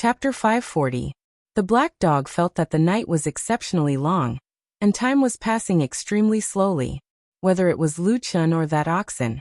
Chapter 540. The black dog felt that the night was exceptionally long, and time was passing extremely slowly. Whether it was Lu Chun or that oxen,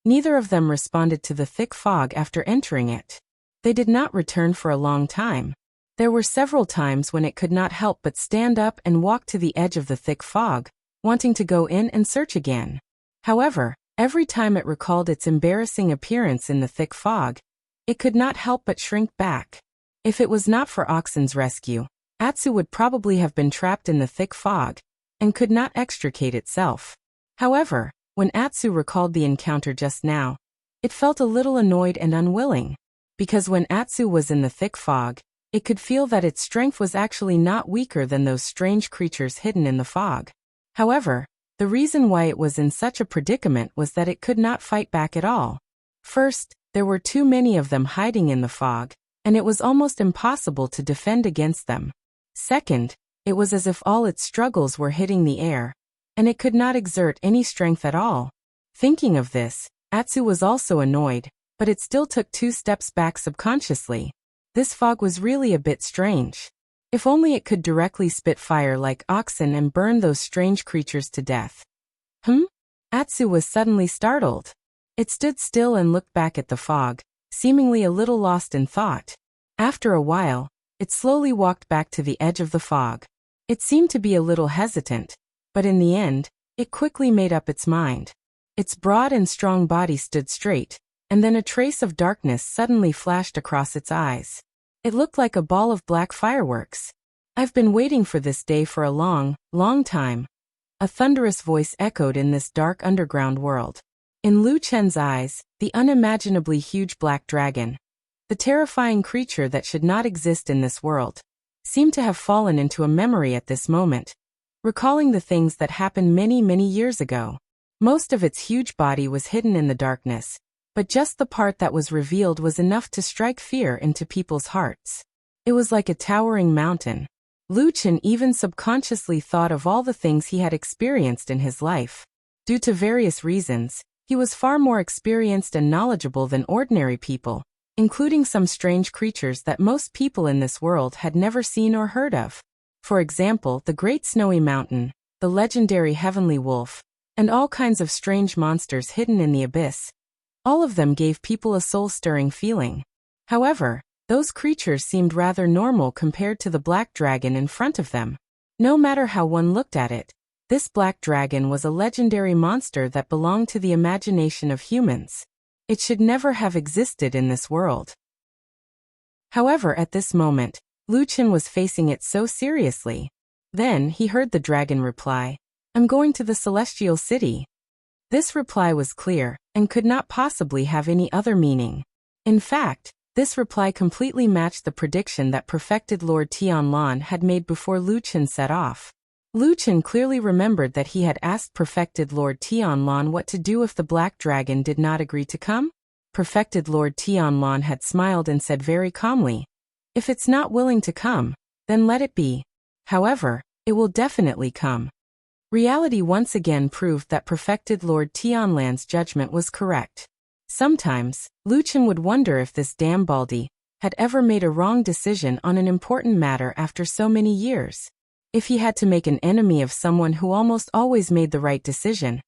neither of them responded to the thick fog after entering it. They did not return for a long time. There were several times when it could not help but stand up and walk to the edge of the thick fog, wanting to go in and search again. However, every time it recalled its embarrassing appearance in the thick fog, it could not help but shrink back. If it was not for Oxen's rescue, Atsu would probably have been trapped in the thick fog and could not extricate itself. However, when Atsu recalled the encounter just now, it felt a little annoyed and unwilling, because when Atsu was in the thick fog, it could feel that its strength was actually not weaker than those strange creatures hidden in the fog. However, the reason why it was in such a predicament was that it could not fight back at all. First, there were too many of them hiding in the fog, and it was almost impossible to defend against them. Second, it was as if all its struggles were hitting the air, and it could not exert any strength at all. Thinking of this, Atsu was also annoyed, but it still took 2 steps back subconsciously. This fog was really a bit strange. If only it could directly spit fire like oxen and burn those strange creatures to death. Atsu was suddenly startled. It stood still and looked back at the fog, seemingly a little lost in thought. After a while, it slowly walked back to the edge of the fog. It seemed to be a little hesitant, but in the end, it quickly made up its mind. Its broad and strong body stood straight, and then a trace of darkness suddenly flashed across its eyes. It looked like a ball of black fireworks. "I've been waiting for this day for a long, long time," a thunderous voice echoed in this dark underground world. In Lu Chen's eyes, the unimaginably huge black dragon, the terrifying creature that should not exist in this world, seemed to have fallen into a memory at this moment, recalling the things that happened many, many years ago. Most of its huge body was hidden in the darkness, but just the part that was revealed was enough to strike fear into people's hearts. It was like a towering mountain. Lu Chen even subconsciously thought of all the things he had experienced in his life. Due to various reasons, he was far more experienced and knowledgeable than ordinary people, including some strange creatures that most people in this world had never seen or heard of. For example, the Great Snowy Mountain, the legendary Heavenly Wolf, and all kinds of strange monsters hidden in the abyss. All of them gave people a soul-stirring feeling. However, those creatures seemed rather normal compared to the black dragon in front of them. No matter how one looked at it, this black dragon was a legendary monster that belonged to the imagination of humans. It should never have existed in this world. However, at this moment, Lu Chen was facing it so seriously. Then he heard the dragon reply, "I'm going to the Celestial City." This reply was clear, and could not possibly have any other meaning. In fact, this reply completely matched the prediction that Perfected Lord Tianlan had made before Lu Chen set off. Lu Chen clearly remembered that he had asked Perfected Lord Tianlan what to do if the black dragon did not agree to come. Perfected Lord Tianlan had smiled and said very calmly, "If it's not willing to come, then let it be. However, it will definitely come." Reality once again proved that Perfected Lord Tianlan's judgment was correct. Sometimes, Lu Chen would wonder if this damn Baldy had ever made a wrong decision on an important matter after so many years. If he had to make an enemy of someone who almost always made the right decision,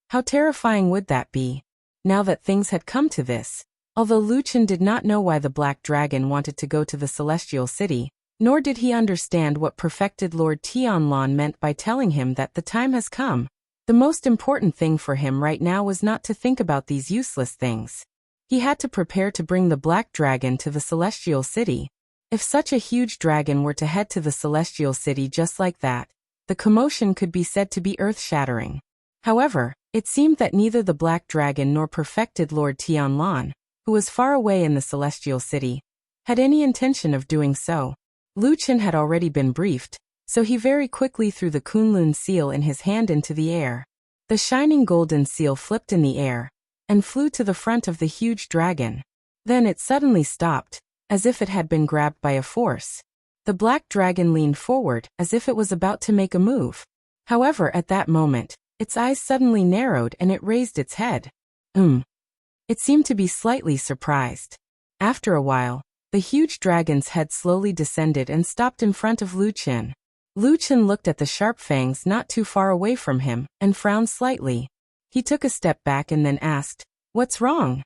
how terrifying would that be? Now that things had come to this, although Lu Chen did not know why the black dragon wanted to go to the Celestial City, nor did he understand what Perfected Lord Tianlan meant by telling him that the time has come. The most important thing for him right now was not to think about these useless things. He had to prepare to bring the black dragon to the Celestial City. If such a huge dragon were to head to the Celestial City just like that, the commotion could be said to be earth-shattering. However, it seemed that neither the black dragon nor Perfected Lord Tianlan, who was far away in the Celestial City, had any intention of doing so. Lu Chen had already been briefed, so he very quickly threw the Kunlun seal in his hand into the air. The shining golden seal flipped in the air, and flew to the front of the huge dragon. Then it suddenly stopped, as if it had been grabbed by a force. The black dragon leaned forward, as if it was about to make a move. However, at that moment, its eyes suddenly narrowed and it raised its head. It seemed to be slightly surprised. After a while, The huge dragon's head slowly descended and stopped in front of Lu Qin. Lu Qin looked at the sharp fangs not too far away from him and frowned slightly. He took a step back and then asked, "What's wrong?"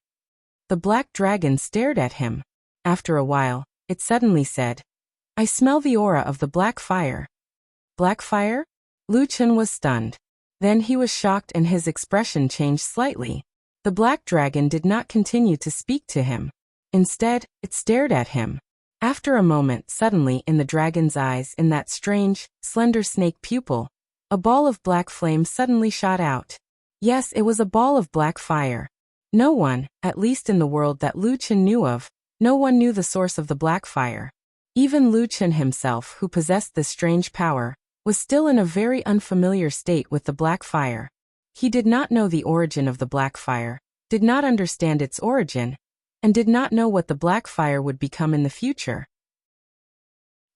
The black dragon stared at him. After a while, it suddenly said, "I smell the aura of the black fire." Black fire? Lu Qin was stunned. Then he was shocked and his expression changed slightly. The black dragon did not continue to speak to him. Instead, it stared at him. After a moment, suddenly in the dragon's eyes, in that strange, slender snake pupil, a ball of black flame suddenly shot out. Yes, it was a ball of black fire. No one, at least in the world that Lu Qin knew of, no one knew the source of the black fire. Even Lu Qin himself, who possessed this strange power, was still in a very unfamiliar state with the black fire. He did not know the origin of the black fire, did not understand its origin, and did not know what the black fire would become in the future.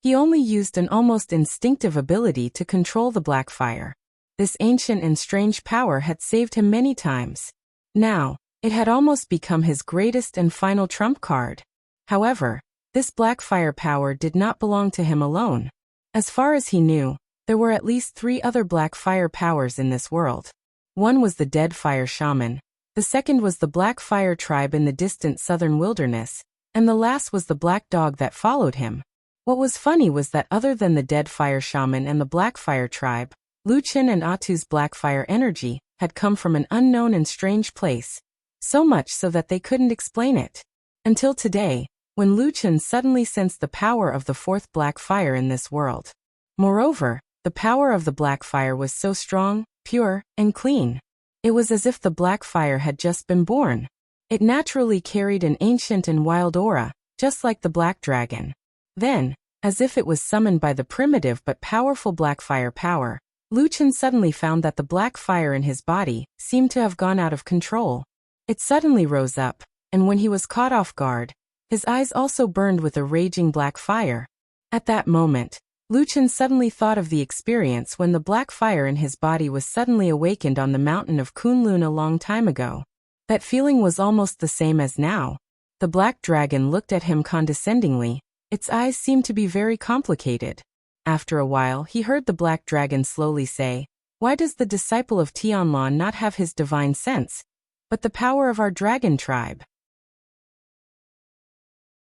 He only used an almost instinctive ability to control the black fire. This ancient and strange power had saved him many times. Now, it had almost become his greatest and final trump card. However, this black fire power did not belong to him alone. As far as he knew, there were at least 3 other black fire powers in this world. One was the dead fire shaman, the second was the black fire tribe in the distant southern wilderness, and the last was the black dog that followed him. What was funny was that other than the dead fire shaman and the black fire tribe, Lu Qin and Atu's black fire energy had come from an unknown and strange place, so much so that they couldn't explain it. Until today, when Lu Qin suddenly sensed the power of the 4th black fire in this world. Moreover, the power of the black fire was so strong, pure, and clean. It was as if the black fire had just been born. It naturally carried an ancient and wild aura, just like the black dragon. Then, as if it was summoned by the primitive but powerful black fire power, Lu Qin suddenly found that the black fire in his body seemed to have gone out of control. It suddenly rose up, and when he was caught off guard, his eyes also burned with a raging black fire. At that moment, Lu Qin suddenly thought of the experience when the black fire in his body was suddenly awakened on the mountain of Kunlun a long time ago. That feeling was almost the same as now. The black dragon looked at him condescendingly. Its eyes seemed to be very complicated. After a while, he heard the black dragon slowly say, "Why does the disciple of Tianlan not have his divine sense, but the power of our dragon tribe?"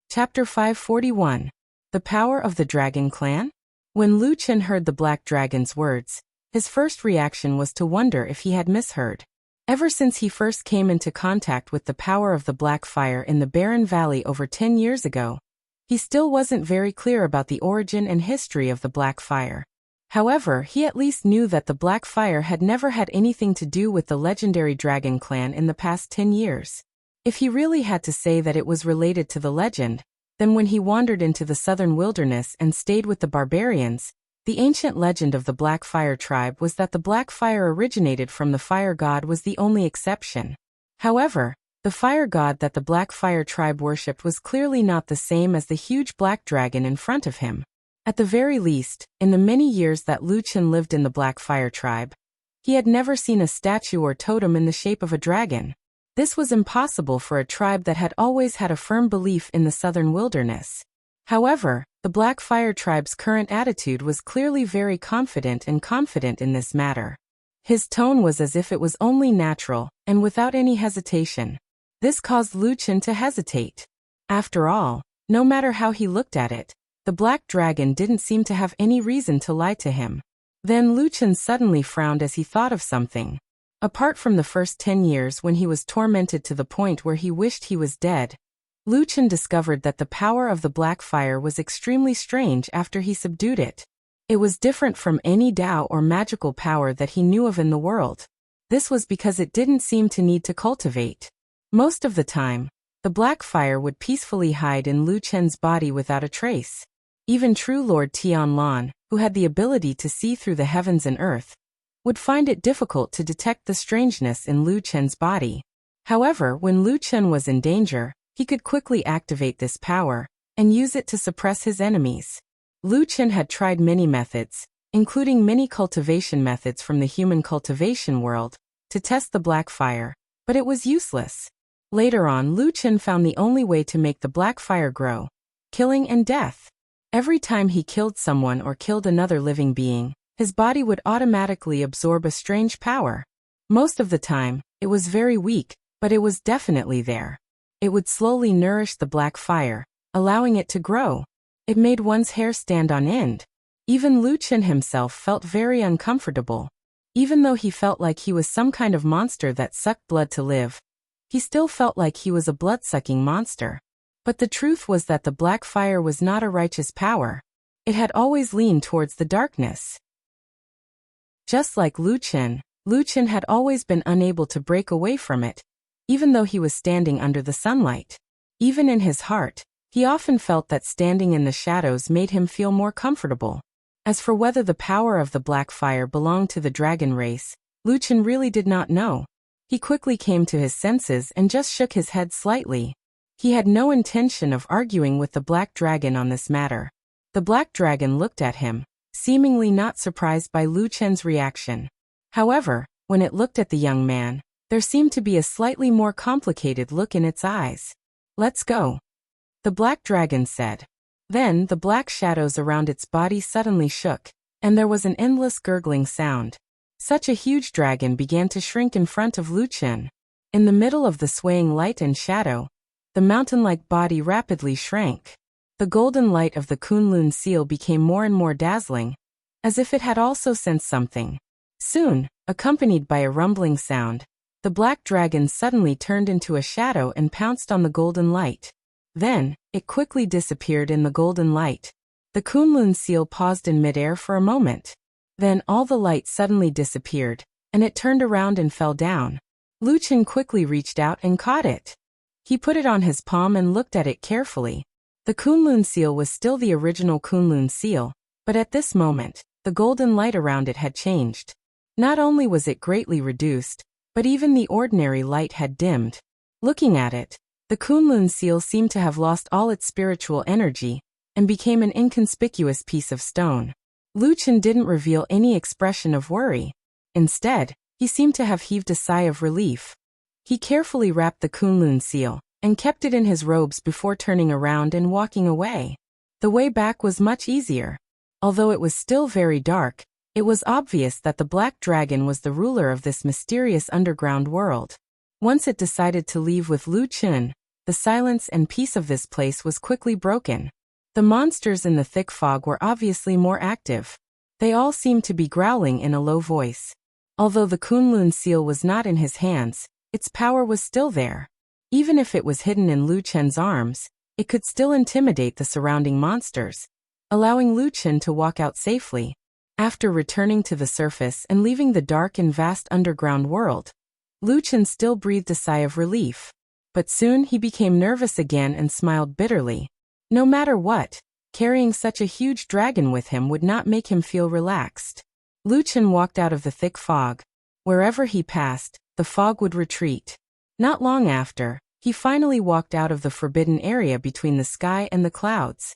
Chapter 541. The Power of the Dragon Clan? When Lu Qin heard the black dragon's words, his first reaction was to wonder if he had misheard. Ever since he first came into contact with the power of the black fire in the barren valley over 10 years ago, he still wasn't very clear about the origin and history of the black fire. However, he at least knew that the black fire had never had anything to do with the legendary dragon clan in the past 10 years. If he really had to say that it was related to the legend, then when he wandered into the southern wilderness and stayed with the barbarians, the ancient legend of the black fire tribe was that the black fire originated from the fire god was the only exception. However, the fire god that the black fire tribe worshipped was clearly not the same as the huge black dragon in front of him. At the very least, in the many years that Lu Qin lived in the black fire tribe, he had never seen a statue or totem in the shape of a dragon. This was impossible for a tribe that had always had a firm belief in the southern wilderness. However, the black fire tribe's current attitude was clearly very confident in this matter. His tone was as if it was only natural, and without any hesitation. This caused Lu Qin to hesitate. After all, no matter how he looked at it, the black dragon didn't seem to have any reason to lie to him. Then Lu Qin suddenly frowned as he thought of something. Apart from the first 10 years when he was tormented to the point where he wished he was dead, Lu Qin discovered that the power of the black fire was extremely strange after he subdued it. It was different from any Tao or magical power that he knew of in the world. This was because it didn't seem to need to cultivate. Most of the time, the black fire would peacefully hide in Lu Qin's body without a trace. Even true Lord Tianlan, who had the ability to see through the heavens and earth, would find it difficult to detect the strangeness in Lu Qin's body. However, when Lu Qin was in danger, he could quickly activate this power and use it to suppress his enemies. Lu Qin had tried many methods, including many cultivation methods from the human cultivation world, to test the black fire, but it was useless. Later on, Lu Qin found the only way to make the black fire grow killing and death. Every time he killed someone or killed another living being, his body would automatically absorb a strange power. Most of the time, it was very weak, but it was definitely there. It would slowly nourish the black fire, allowing it to grow. It made one's hair stand on end. Even Lu Chen himself felt very uncomfortable. Even though he felt like he was some kind of monster that sucked blood to live, he still felt like he was a blood-sucking monster. But the truth was that the black fire was not a righteous power. It had always leaned towards the darkness. Just like Lu Chen had always been unable to break away from it, even though he was standing under the sunlight. Even in his heart, he often felt that standing in the shadows made him feel more comfortable. As for whether the power of the black fire belonged to the dragon race, Lu Chen really did not know. He quickly came to his senses and just shook his head slightly. He had no intention of arguing with the black dragon on this matter. The black dragon looked at him, seemingly not surprised by Lu Chen's reaction. However, when it looked at the young man, there seemed to be a slightly more complicated look in its eyes. "Let's go," the black dragon said. Then the black shadows around its body suddenly shook, and there was an endless gurgling sound. Such a huge dragon began to shrink in front of Lu Chen. In the middle of the swaying light and shadow, the mountain-like body rapidly shrank. The golden light of the Kunlun seal became more and more dazzling, as if it had also sensed something. Soon, accompanied by a rumbling sound, the black dragon suddenly turned into a shadow and pounced on the golden light. Then, it quickly disappeared in the golden light. The Kunlun seal paused in midair for a moment. Then all the light suddenly disappeared, and it turned around and fell down. Lu Chen quickly reached out and caught it. He put it on his palm and looked at it carefully. The Kunlun seal was still the original Kunlun seal, but at this moment, the golden light around it had changed. Not only was it greatly reduced, but even the ordinary light had dimmed. Looking at it, the Kunlun seal seemed to have lost all its spiritual energy and became an inconspicuous piece of stone. Lu Chen didn't reveal any expression of worry. Instead, he seemed to have heaved a sigh of relief. He carefully wrapped the Kunlun seal and kept it in his robes before turning around and walking away. The way back was much easier. Although it was still very dark, it was obvious that the black dragon was the ruler of this mysterious underground world. Once it decided to leave with Lu Chen, the silence and peace of this place was quickly broken. The monsters in the thick fog were obviously more active. They all seemed to be growling in a low voice. Although the Kunlun seal was not in his hands, its power was still there. Even if it was hidden in Lu Chen's arms, it could still intimidate the surrounding monsters, allowing Lu Chen to walk out safely. After returning to the surface and leaving the dark and vast underground world, Lu Chen still breathed a sigh of relief. But soon he became nervous again and smiled bitterly. No matter what, carrying such a huge dragon with him would not make him feel relaxed. Lu Chen walked out of the thick fog. Wherever he passed, the fog would retreat. Not long after, he finally walked out of the forbidden area between the sky and the clouds.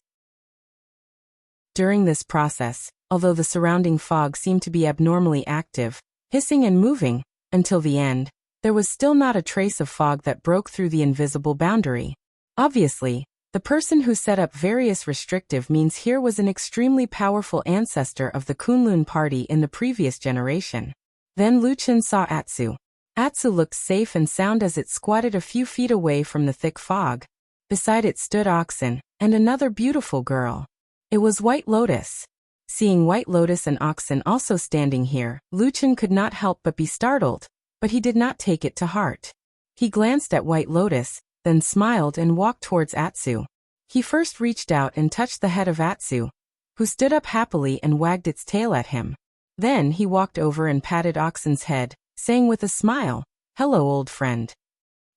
During this process, although the surrounding fog seemed to be abnormally active, hissing and moving, until the end, there was still not a trace of fog that broke through the invisible boundary. Obviously, the person who set up various restrictive means here was an extremely powerful ancestor of the Kunlun party in the previous generation. Then Lu Chen saw Atsu. Atsu looked safe and sound as it squatted a few feet away from the thick fog. Beside it stood Oxen, and another beautiful girl. It was White Lotus. Seeing White Lotus and Oxen also standing here, Lu Chen could not help but be startled, but he did not take it to heart. He glanced at White Lotus, then smiled and walked towards Atsu. He first reached out and touched the head of Atsu, who stood up happily and wagged its tail at him. Then he walked over and patted Oxen's head, saying with a smile, "Hello, old friend."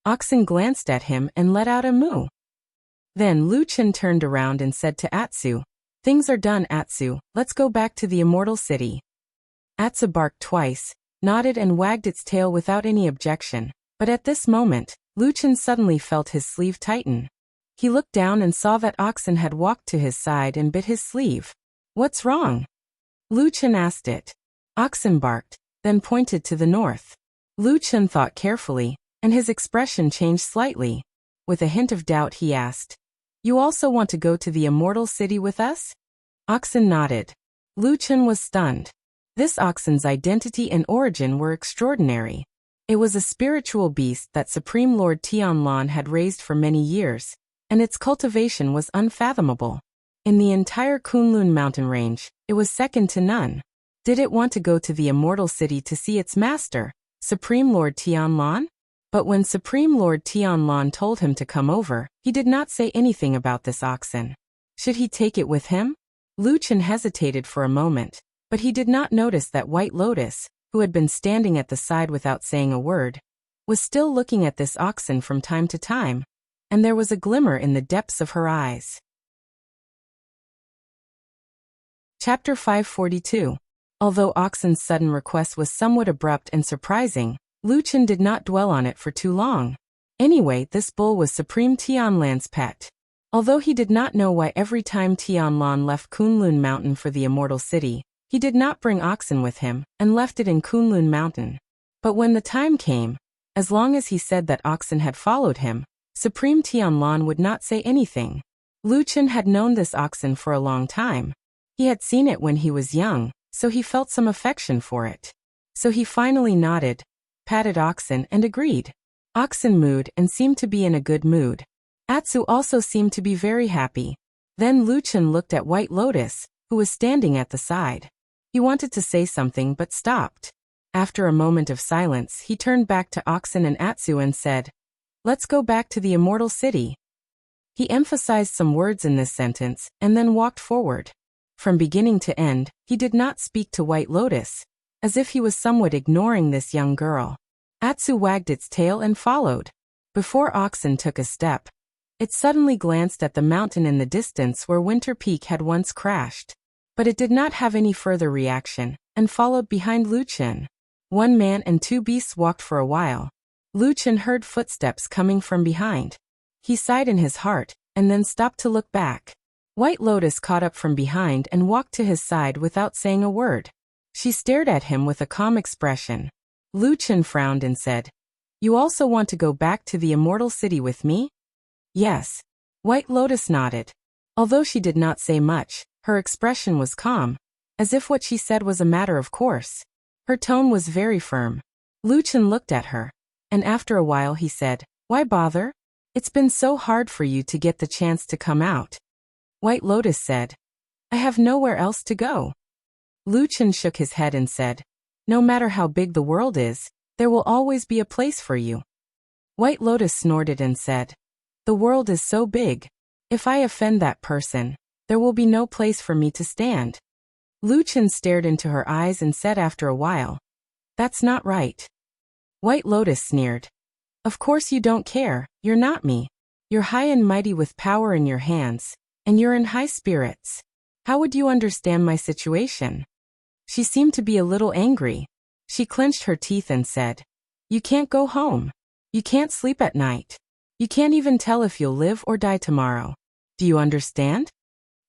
Oxen glanced at him and let out a moo. Then Lu Chen turned around and said to Atsu, "Things are done, Atsu, let's go back to the Immortal City." Atsu barked twice, nodded and wagged its tail without any objection, but at this moment, Lu Chen suddenly felt his sleeve tighten. He looked down and saw that Oxen had walked to his side and bit his sleeve. "What's wrong?" Lu Chen asked it. Oxen barked, then pointed to the north. Lu Chen thought carefully, and his expression changed slightly. With a hint of doubt he asked, You also want to go to the immortal city with us? Oxen nodded. Lu Chun was stunned. This oxen's identity and origin were extraordinary. It was a spiritual beast that Supreme Lord Tianlan had raised for many years, and its cultivation was unfathomable. In the entire Kunlun mountain range, it was second to none. Did it want to go to the immortal city to see its master, Supreme Lord Tianlan? But when Supreme Lord Tianlan told him to come over, he did not say anything about this oxen. Should he take it with him? Lu Chun hesitated for a moment, but he did not notice that White Lotus, who had been standing at the side without saying a word, was still looking at this oxen from time to time, and there was a glimmer in the depths of her eyes. Chapter 542. Although Oxen's sudden request was somewhat abrupt and surprising, Lu Chun did not dwell on it for too long. Anyway, this bull was Supreme Tianlan's pet. Although he did not know why every time Tianlan left Kunlun Mountain for the immortal city, he did not bring oxen with him, and left it in Kunlun Mountain. But when the time came, as long as he said that oxen had followed him, Supreme Tianlan would not say anything. Lu Chun had known this oxen for a long time. He had seen it when he was young, so he felt some affection for it. So he finally nodded, patted Oxen and agreed. Oxen mooed and seemed to be in a good mood. Atsu also seemed to be very happy. Then Lu Chun looked at White Lotus, who was standing at the side. He wanted to say something but stopped. After a moment of silence, he turned back to Oxen and Atsu and said, "Let's go back to the immortal city." He emphasized some words in this sentence and then walked forward. From beginning to end, he did not speak to White Lotus, as if he was somewhat ignoring this young girl. Atsu wagged its tail and followed. Before Oxen took a step, it suddenly glanced at the mountain in the distance where Winter Peak had once crashed. But it did not have any further reaction, and followed behind Lu Chun. One man and two beasts walked for a while. Lu Chun heard footsteps coming from behind. He sighed in his heart, and then stopped to look back. White Lotus caught up from behind and walked to his side without saying a word. She stared at him with a calm expression. Lu Chun frowned and said, "You also want to go back to the immortal city with me?" "Yes." White Lotus nodded. Although she did not say much, her expression was calm, as if what she said was a matter of course. Her tone was very firm. Lu Chun looked at her, and after a while he said, "Why bother? It's been so hard for you to get the chance to come out." White Lotus said, "I have nowhere else to go." Lu Chun shook his head and said, "No matter how big the world is, there will always be a place for you." White Lotus snorted and said, "The world is so big. If I offend that person, there will be no place for me to stand." Lu Chun stared into her eyes and said after a while, "That's not right." White Lotus sneered, "Of course you don't care, you're not me. You're high and mighty with power in your hands, and you're in high spirits. How would you understand my situation?" She seemed to be a little angry. She clenched her teeth and said, "You can't go home. You can't sleep at night. You can't even tell if you'll live or die tomorrow. Do you understand?"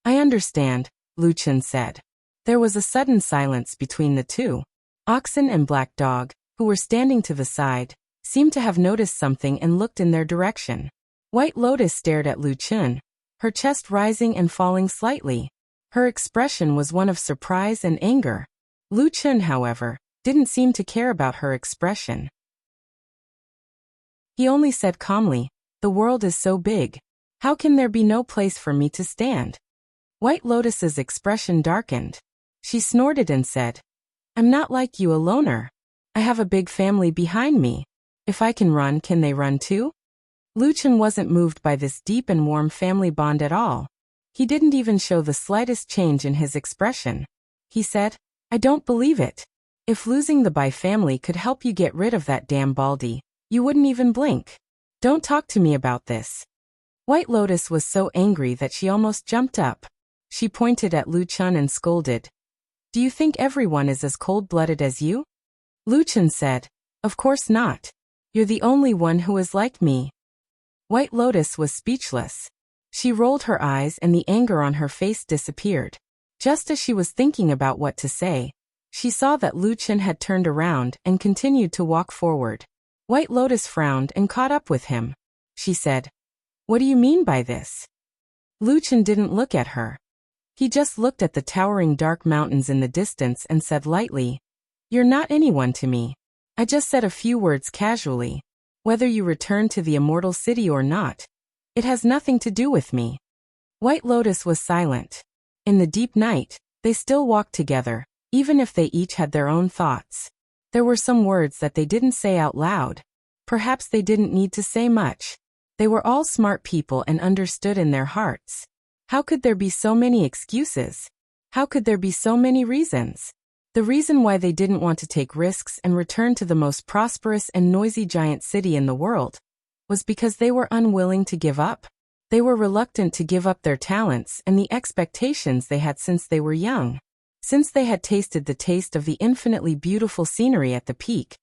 "I understand," Lu Chun said. There was a sudden silence between the two. Oxen and Black Dog, who were standing to the side, seemed to have noticed something and looked in their direction. White Lotus stared at Lu Chun, her chest rising and falling slightly. Her expression was one of surprise and anger. Lu Chun, however, didn't seem to care about her expression. He only said calmly, "The world is so big. How can there be no place for me to stand?" White Lotus's expression darkened. She snorted and said, "I'm not like you, a loner. I have a big family behind me. If I can run, can they run too?" Lu Chun wasn't moved by this deep and warm family bond at all. He didn't even show the slightest change in his expression. He said, "I don't believe it. If losing the Bai family could help you get rid of that damn Baldy, you wouldn't even blink. Don't talk to me about this." White Lotus was so angry that she almost jumped up. She pointed at Lu Chun and scolded, "Do you think everyone is as cold-blooded as you?" Lu Chun said, "Of course not. You're the only one who is like me." White Lotus was speechless. She rolled her eyes and the anger on her face disappeared. Just as she was thinking about what to say, she saw that Lu Chun had turned around and continued to walk forward. White Lotus frowned and caught up with him. She said, "What do you mean by this?" Lu Chen didn't look at her. He just looked at the towering dark mountains in the distance and said lightly, "You're not anyone to me. I just said a few words casually. Whether you return to the immortal city or not, it has nothing to do with me." White Lotus was silent. In the deep night, they still walked together, even if they each had their own thoughts. There were some words that they didn't say out loud. Perhaps they didn't need to say much. They were all smart people and understood in their hearts. How could there be so many excuses? How could there be so many reasons? The reason why they didn't want to take risks and return to the most prosperous and noisy giant city in the world was because they were unwilling to give up. They were reluctant to give up their talents and the expectations they had since they were young. Since they had tasted the taste of the infinitely beautiful scenery at the peak,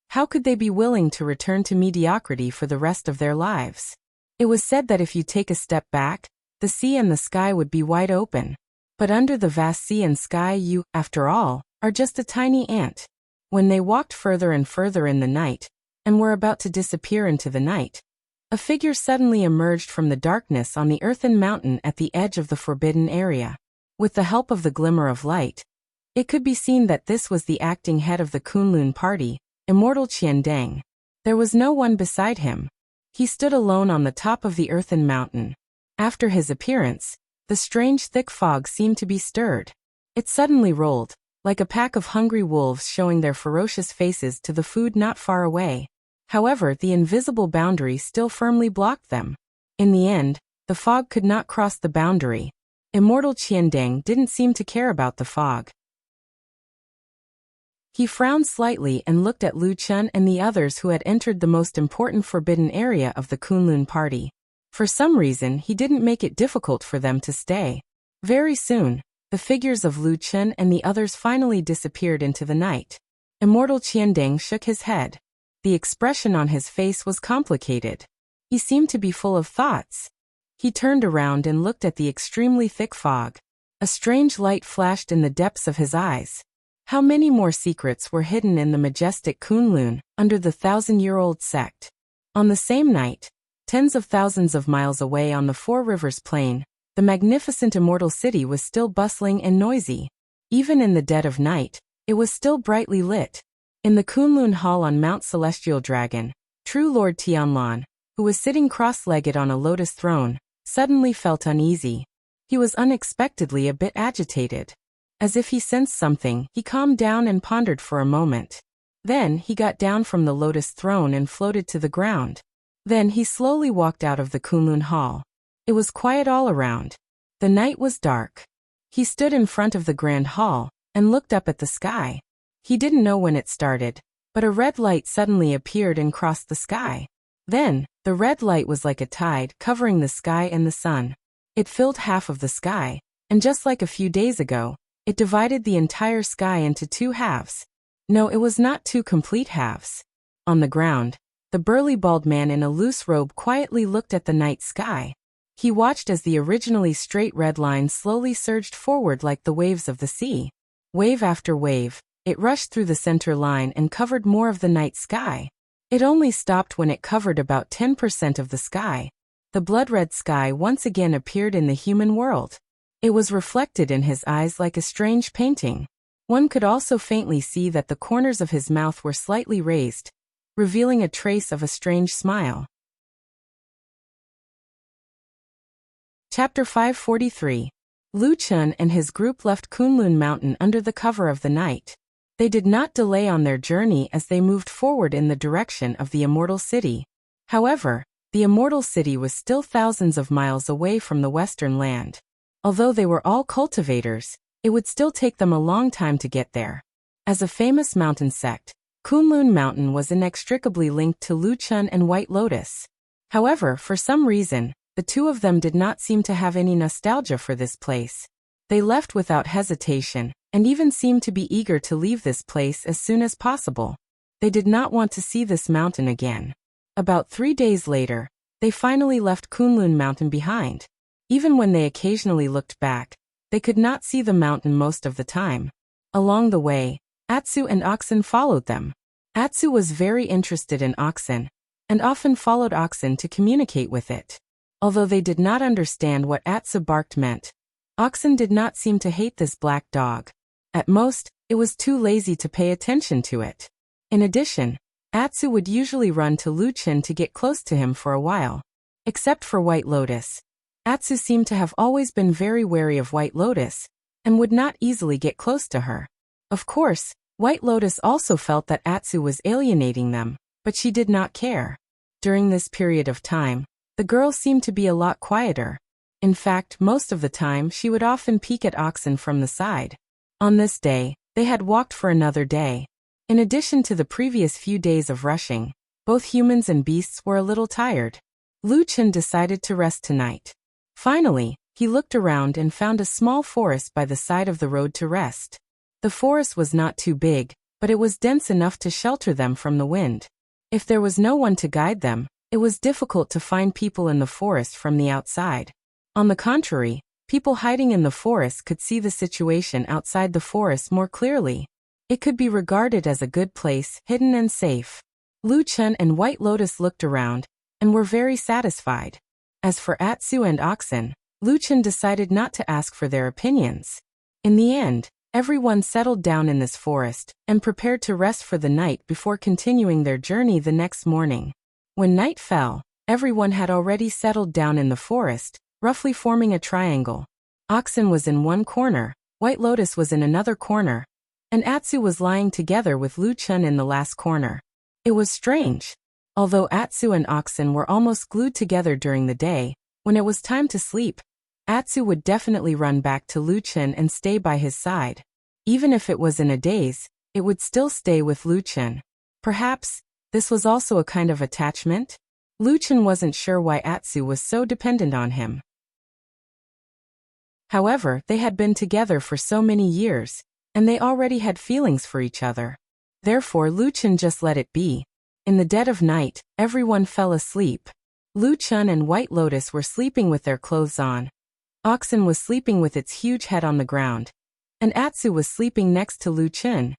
how could they be willing to return to mediocrity for the rest of their lives? It was said that if you take a step back, the sea and the sky would be wide open. But under the vast sea and sky you, after all, are just a tiny ant. When they walked further and further in the night, and were about to disappear into the night, a figure suddenly emerged from the darkness on the earthen mountain at the edge of the forbidden area. With the help of the glimmer of light, it could be seen that this was the acting head of the Kunlun party, Immortal Qian Deng. There was no one beside him. He stood alone on the top of the earthen mountain. After his appearance, the strange thick fog seemed to be stirred. It suddenly rolled, like a pack of hungry wolves showing their ferocious faces to the food not far away. However, the invisible boundary still firmly blocked them. In the end, the fog could not cross the boundary. Immortal Qian Deng didn't seem to care about the fog. He frowned slightly and looked at Lu Chen and the others who had entered the most important forbidden area of the Kunlun party. For some reason, he didn't make it difficult for them to stay. Very soon, the figures of Lu Chen and the others finally disappeared into the night. Immortal Qian Deng shook his head. The expression on his face was complicated. He seemed to be full of thoughts. He turned around and looked at the extremely thick fog. A strange light flashed in the depths of his eyes. How many more secrets were hidden in the majestic Kunlun, under the 1,000-year-old sect? On the same night, tens of thousands of miles away on the Four Rivers Plain, the magnificent immortal city was still bustling and noisy. Even in the dead of night, it was still brightly lit. In the Kunlun Hall on Mount Celestial Dragon, true Lord Tianlan, who was sitting cross-legged on a lotus throne, suddenly felt uneasy. He was unexpectedly a bit agitated. As if he sensed something, he calmed down and pondered for a moment. Then he got down from the lotus throne and floated to the ground. Then he slowly walked out of the Kunlun Hall. It was quiet all around. The night was dark. He stood in front of the grand hall and looked up at the sky. He didn't know when it started, but a red light suddenly appeared and crossed the sky. Then, the red light was like a tide covering the sky and the sun. It filled half of the sky, and just like a few days ago, it divided the entire sky into two halves. No, it was not two complete halves. On the ground, the burly bald man in a loose robe quietly looked at the night sky. He watched as the originally straight red line slowly surged forward like the waves of the sea. Wave after wave, it rushed through the center line and covered more of the night sky. It only stopped when it covered about 10% of the sky. The blood-red sky once again appeared in the human world. It was reflected in his eyes like a strange painting. One could also faintly see that the corners of his mouth were slightly raised, revealing a trace of a strange smile. Chapter 543. Lu Chen and his group left Kunlun Mountain under the cover of the night. They did not delay on their journey as they moved forward in the direction of the Immortal City. However, the Immortal City was still thousands of miles away from the Western Land. Although they were all cultivators, it would still take them a long time to get there. As a famous mountain sect, Kunlun Mountain was inextricably linked to Lu Chen and White Lotus. However, for some reason, the two of them did not seem to have any nostalgia for this place. They left without hesitation, and even seemed to be eager to leave this place as soon as possible. They did not want to see this mountain again. About 3 days later, they finally left Kunlun Mountain behind. Even when they occasionally looked back, they could not see the mountain most of the time. Along the way, Atsu and Oxen followed them. Atsu was very interested in oxen, and often followed oxen to communicate with it. Although they did not understand what Atsu barked meant, Oxen did not seem to hate this black dog. At most, it was too lazy to pay attention to it. In addition, Atsu would usually run to Luchin to get close to him for a while. Except for White Lotus, Atsu seemed to have always been very wary of White Lotus, and would not easily get close to her. Of course, White Lotus also felt that Atsu was alienating them, but she did not care. During this period of time, the girl seemed to be a lot quieter. In fact, most of the time she would often peek at Oxen from the side. On this day, they had walked for another day. In addition to the previous few days of rushing, both humans and beasts were a little tired. Luchin decided to rest tonight. Finally, he looked around and found a small forest by the side of the road to rest. The forest was not too big, but it was dense enough to shelter them from the wind. If there was no one to guide them, it was difficult to find people in the forest from the outside. On the contrary, people hiding in the forest could see the situation outside the forest more clearly. It could be regarded as a good place, hidden and safe. Luchin and White Lotus looked around, and were very satisfied. As for Atsu and Oxen, Luchin decided not to ask for their opinions. In the end, everyone settled down in this forest, and prepared to rest for the night before continuing their journey the next morning. When night fell, everyone had already settled down in the forest, roughly forming a triangle. Oxen was in one corner, White Lotus was in another corner, and Atsu was lying together with Luchin in the last corner. It was strange. Although Atsu and Oxen were almost glued together during the day, when it was time to sleep, Atsu would definitely run back to Luchin and stay by his side. Even if it was in a daze, it would still stay with Luchin. Perhaps, this was also a kind of attachment? Luchin wasn't sure why Atsu was so dependent on him. However, they had been together for so many years, and they already had feelings for each other. Therefore Luchin just let it be. In the dead of night, everyone fell asleep. Luchin and White Lotus were sleeping with their clothes on. Oxen was sleeping with its huge head on the ground, and Atsu was sleeping next to Luchin,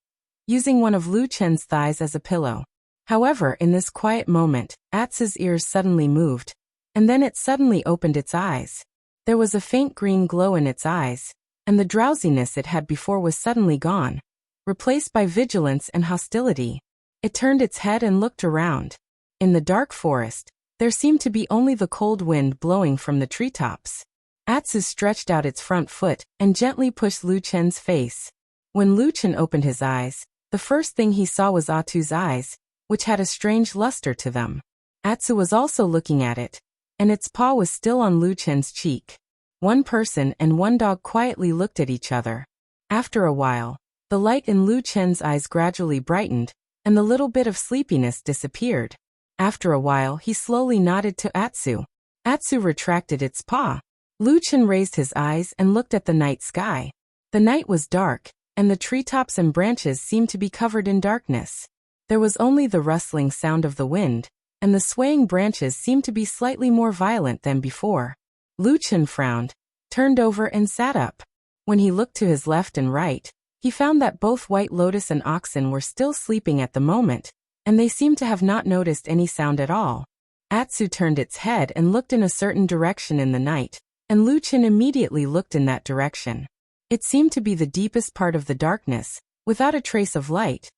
using one of Luchin's thighs as a pillow. However, in this quiet moment, Atsu's ears suddenly moved, and then it suddenly opened its eyes. There was a faint green glow in its eyes, and the drowsiness it had before was suddenly gone, replaced by vigilance and hostility. It turned its head and looked around. In the dark forest, there seemed to be only the cold wind blowing from the treetops. Atsu stretched out its front foot and gently pushed Luchin's face. When Luchin opened his eyes, the first thing he saw was Atsu's eyes, which had a strange luster to them. Atsu was also looking at it, and its paw was still on Luchin's cheek. One person and one dog quietly looked at each other. After a while, the light in Luchin's eyes gradually brightened, and the little bit of sleepiness disappeared. After a while he slowly nodded to Atsu. Atsu retracted its paw. Luchin raised his eyes and looked at the night sky. The night was dark, and the treetops and branches seemed to be covered in darkness. There was only the rustling sound of the wind, and the swaying branches seemed to be slightly more violent than before. Luchin frowned, turned over and sat up. When he looked to his left and right, he found that both White Lotus and Oxen were still sleeping at the moment, and they seemed to have not noticed any sound at all. Atsu turned its head and looked in a certain direction in the night, and Luchin immediately looked in that direction. It seemed to be the deepest part of the darkness, without a trace of light.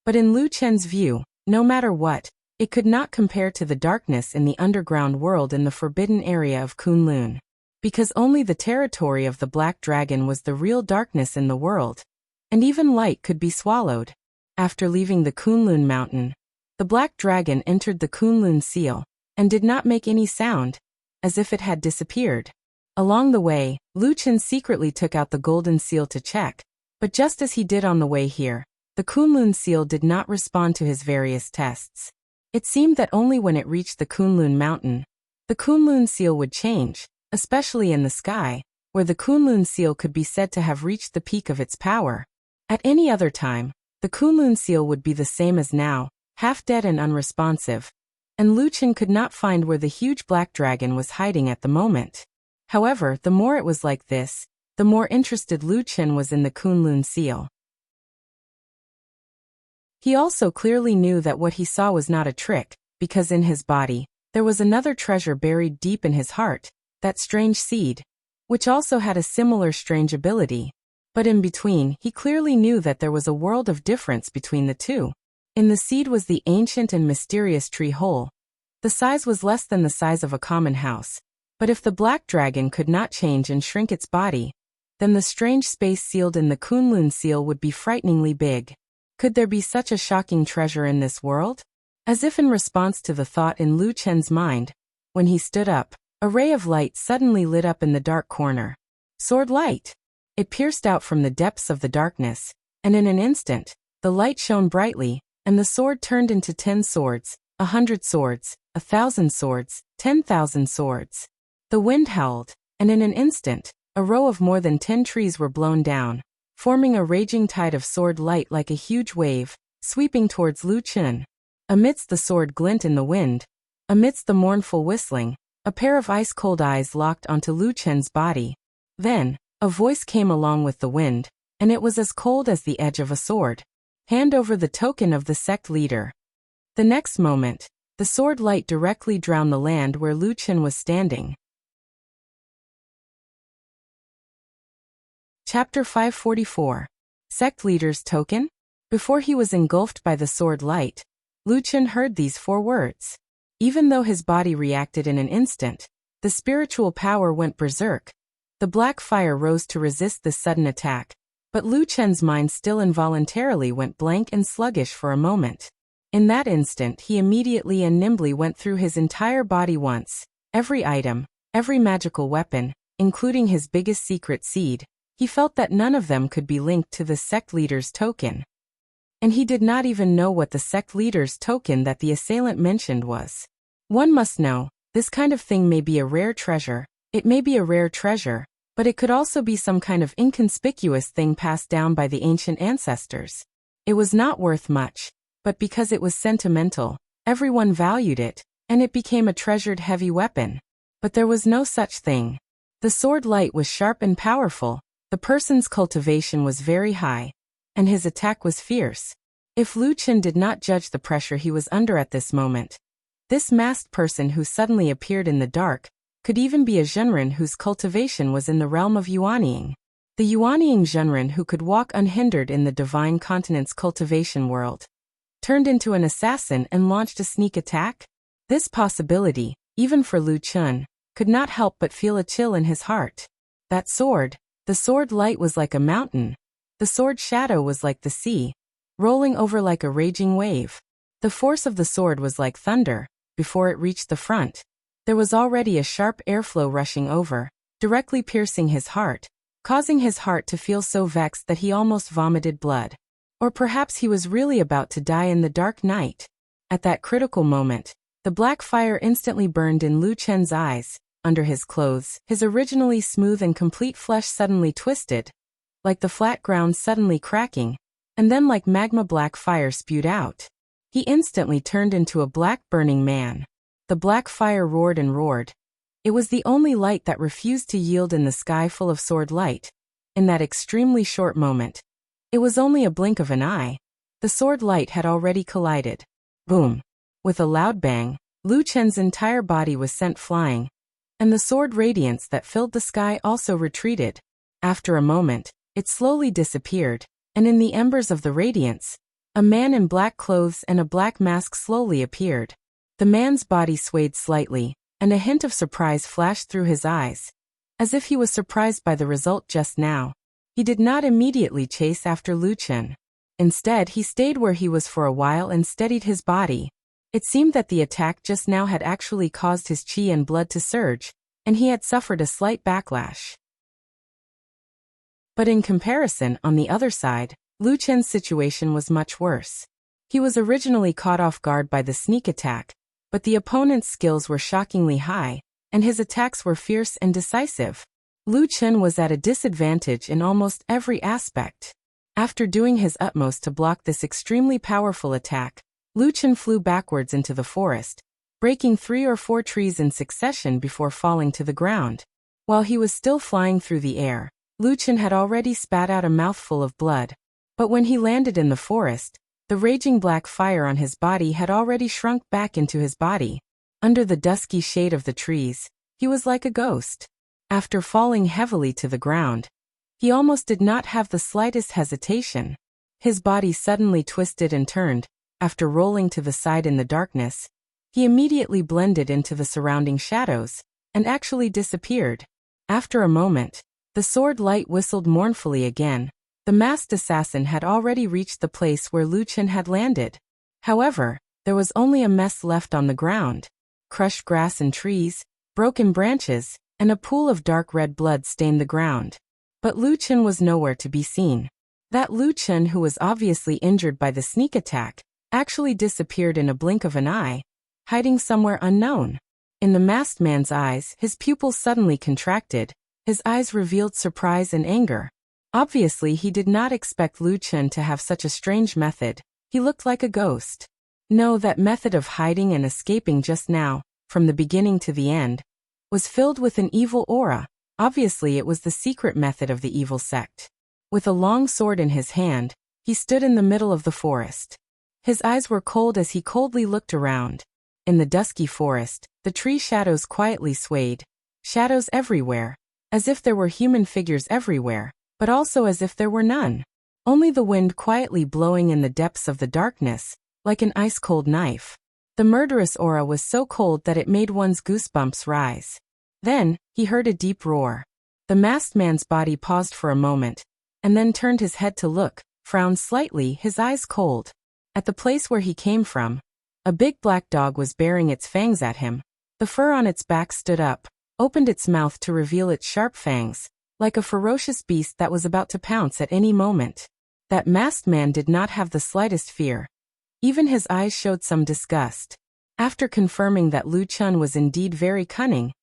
But in Luchin's view, no matter what, it could not compare to the darkness in the underground world in the forbidden area of Kunlun. Because only the territory of the Black Dragon was the real darkness in the world, and even light could be swallowed. After leaving the Kunlun mountain, the Black Dragon entered the Kunlun seal, and did not make any sound, as if it had disappeared. Along the way, Luchin secretly took out the golden seal to check, but just as he did on the way here, the Kunlun seal did not respond to his various tests. It seemed that only when it reached the Kunlun mountain, the Kunlun seal would change, especially in the sky, where the Kunlun seal could be said to have reached the peak of its power. At any other time, the Kunlun seal would be the same as now, half dead and unresponsive, and Luchin could not find where the huge black dragon was hiding at the moment. However, the more it was like this, the more interested Luchin was in the Kunlun seal. He also clearly knew that what he saw was not a trick, because in his body, There was another treasure buried deep in his heart, that strange seed, which also had a similar strange ability. But in between, he clearly knew that there was a world of difference between the two. In the seed was the ancient and mysterious tree whole. The size was less than the size of a common house. But if the black dragon could not change and shrink its body, then the strange space sealed in the Kunlun seal would be frighteningly big. Could there be such a shocking treasure in this world? As if in response to the thought in Lu Chen's mind, when he stood up, a ray of light suddenly lit up in the dark corner. Sword light! It pierced out from the depths of the darkness, and in an instant, the light shone brightly, and the sword turned into 10 swords, 100 swords, 1,000 swords, 10,000 swords. The wind howled, and in an instant, a row of more than 10 trees were blown down, forming a raging tide of sword light like a huge wave, sweeping towards Lu Chen. Amidst the sword glint in the wind, amidst the mournful whistling, a pair of ice-cold eyes locked onto Lu Chen's body. Then, a voice came along with the wind, and it was as cold as the edge of a sword. Hand over the token of the sect leader. The next moment, the sword light directly drowned the land where Lu Chen was standing. Chapter 544. Sect Leader's Token? Before he was engulfed by the sword light, Lu Chen heard these 4 words. Even though his body reacted in an instant, the spiritual power went berserk. The black fire rose to resist this sudden attack, but Lu Chen's mind still involuntarily went blank and sluggish for a moment. In that instant he immediately and nimbly went through his entire body once, every item, every magical weapon, including his biggest secret seed. He felt that none of them could be linked to the sect leader's token. And he did not even know what the sect leader's token that the assailant mentioned was. One must know, this kind of thing may be a rare treasure. It may be a rare treasure, but it could also be some kind of inconspicuous thing passed down by the ancient ancestors. It was not worth much, but because it was sentimental, everyone valued it, and it became a treasured heavy weapon. But there was no such thing. The sword light was sharp and powerful, the person's cultivation was very high, and his attack was fierce. If Lu Chen did not judge the pressure he was under at this moment, this masked person who suddenly appeared in the dark could even be a Zhenren whose cultivation was in the realm of Yuanying. The Yuanying Zhenren who could walk unhindered in the divine continent's cultivation world, turned into an assassin and launched a sneak attack? This possibility, even for Lu Chen, could not help but feel a chill in his heart. That sword, the sword light was like a mountain. The sword shadow was like the sea, rolling over like a raging wave. The force of the sword was like thunder. Before it reached the front, there was already a sharp airflow rushing over, directly piercing his heart, causing his heart to feel so vexed that he almost vomited blood. Or perhaps he was really about to die in the dark night. At that critical moment, the black fire instantly burned in Lu Chen's eyes. Under his clothes, his originally smooth and complete flesh suddenly twisted, like the flat ground suddenly cracking, and then like magma black fire spewed out. He instantly turned into a black burning man. The black fire roared and roared. It was the only light that refused to yield in the sky full of sword light. In that extremely short moment, it was only a blink of an eye. The sword light had already collided. Boom! With a loud bang, Lu Chen's entire body was sent flying, and the sword radiance that filled the sky also retreated. After a moment, it slowly disappeared, and in the embers of the radiance, a man in black clothes and a black mask slowly appeared. The man's body swayed slightly, and a hint of surprise flashed through his eyes, as if he was surprised by the result just now. He did not immediately chase after Lu Chen. Instead, he stayed where he was for a while and steadied his body. It seemed that the attack just now had actually caused his qi and blood to surge, and he had suffered a slight backlash. But in comparison, on the other side, Lu Chen's situation was much worse. He was originally caught off guard by the sneak attack, but the opponent's skills were shockingly high, and his attacks were fierce and decisive. Lu Chen was at a disadvantage in almost every aspect. After doing his utmost to block this extremely powerful attack, Lu Chen flew backwards into the forest, breaking 3 or 4 trees in succession before falling to the ground. While he was still flying through the air, Lu Chen had already spat out a mouthful of blood. But when he landed in the forest, the raging black fire on his body had already shrunk back into his body. Under the dusky shade of the trees, he was like a ghost. After falling heavily to the ground, he almost did not have the slightest hesitation. His body suddenly twisted and turned. After rolling to the side in the darkness, he immediately blended into the surrounding shadows, and actually disappeared. After a moment, the sword light whistled mournfully again. The masked assassin had already reached the place where Lu Chen had landed. However, there was only a mess left on the ground. Crushed grass and trees, broken branches, and a pool of dark red blood stained the ground. But Lu Chen was nowhere to be seen. That Lu Chen who was obviously injured by the sneak attack actually disappeared in a blink of an eye, hiding somewhere unknown. In the masked man's eyes, his pupils suddenly contracted. His eyes revealed surprise and anger. Obviously, he did not expect Lu Chen to have such a strange method. He looked like a ghost. No, that method of hiding and escaping just now, from the beginning to the end, was filled with an evil aura. Obviously, it was the secret method of the evil sect. With a long sword in his hand, he stood in the middle of the forest. His eyes were cold as he coldly looked around. In the dusky forest, the tree shadows quietly swayed. Shadows everywhere, as if there were human figures everywhere, but also as if there were none. Only the wind quietly blowing in the depths of the darkness, like an ice-cold knife. The murderous aura was so cold that it made one's goosebumps rise. Then, he heard a deep roar. The masked man's body paused for a moment, and then turned his head to look, frowned slightly, his eyes cold. At the place where he came from, a big black dog was baring its fangs at him. The fur on its back stood up, opened its mouth to reveal its sharp fangs, like a ferocious beast that was about to pounce at any moment. That masked man did not have the slightest fear. Even his eyes showed some disgust. After confirming that Lu Chen was indeed very cunning,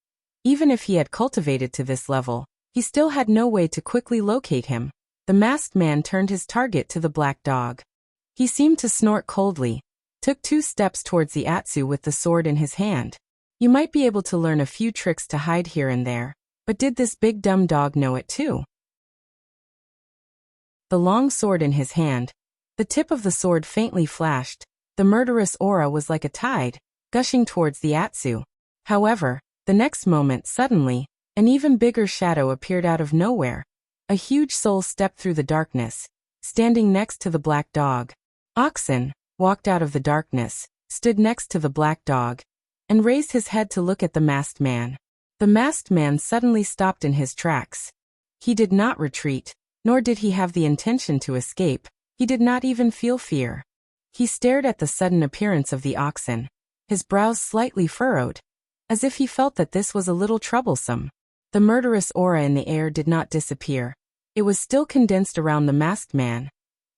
even if he had cultivated to this level, he still had no way to quickly locate him. The masked man turned his target to the black dog. He seemed to snort coldly, took 2 steps towards the Atsu with the sword in his hand. You might be able to learn a few tricks to hide here and there, but did this big dumb dog know it too? The long sword in his hand, the tip of the sword faintly flashed. The murderous aura was like a tide, gushing towards the Atsu. However, the next moment suddenly, an even bigger shadow appeared out of nowhere. A huge soul stepped through the darkness, standing next to the black dog. Oxen walked out of the darkness, stood next to the black dog, and raised his head to look at the masked man. The masked man suddenly stopped in his tracks. He did not retreat, nor did he have the intention to escape. He did not even feel fear. He stared at the sudden appearance of the oxen, his brows slightly furrowed, as if he felt that this was a little troublesome. The murderous aura in the air did not disappear. It was still condensed around the masked man,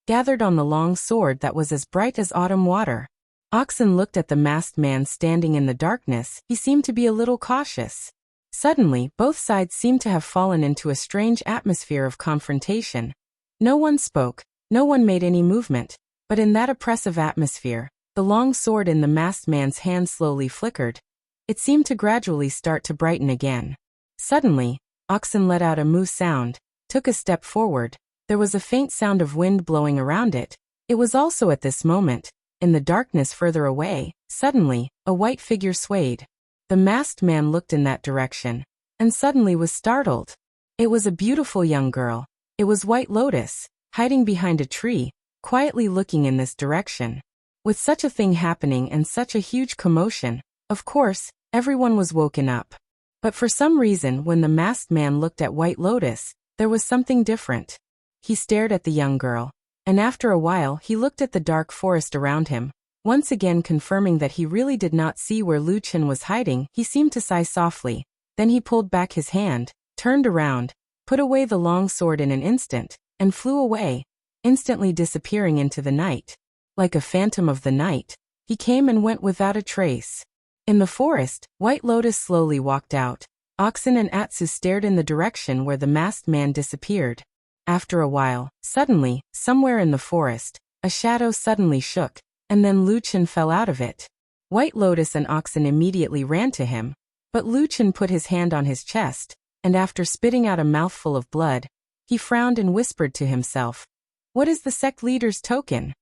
gathered on the long sword that was as bright as autumn water. Oxen looked at the masked man standing in the darkness. He seemed to be a little cautious. Suddenly, both sides seemed to have fallen into a strange atmosphere of confrontation. No one spoke, no one made any movement, but in that oppressive atmosphere, the long sword in the masked man's hand slowly flickered. It seemed to gradually start to brighten again. Suddenly, Oxen let out a moo sound, took a step forward. There was a faint sound of wind blowing around it. It was also at this moment, in the darkness further away, suddenly, a white figure swayed. The masked man looked in that direction, and suddenly was startled. It was a beautiful young girl. It was White Lotus, hiding behind a tree, quietly looking in this direction. With such a thing happening and such a huge commotion, of course, everyone was woken up. But for some reason, when the masked man looked at White Lotus, there was something different. He stared at the young girl, and after a while he looked at the dark forest around him. Once again confirming that he really did not see where Lu Chen was hiding, he seemed to sigh softly. Then he pulled back his hand, turned around, put away the long sword in an instant, and flew away, instantly disappearing into the night. Like a phantom of the night, he came and went without a trace. In the forest, White Lotus slowly walked out. Oxen and Atsu stared in the direction where the masked man disappeared. After a while, suddenly, somewhere in the forest, a shadow suddenly shook, and then Lu Chen fell out of it. White Lotus and Oxen immediately ran to him, but Lu Chen put his hand on his chest, and after spitting out a mouthful of blood, he frowned and whispered to himself, "What is the sect leader's token?"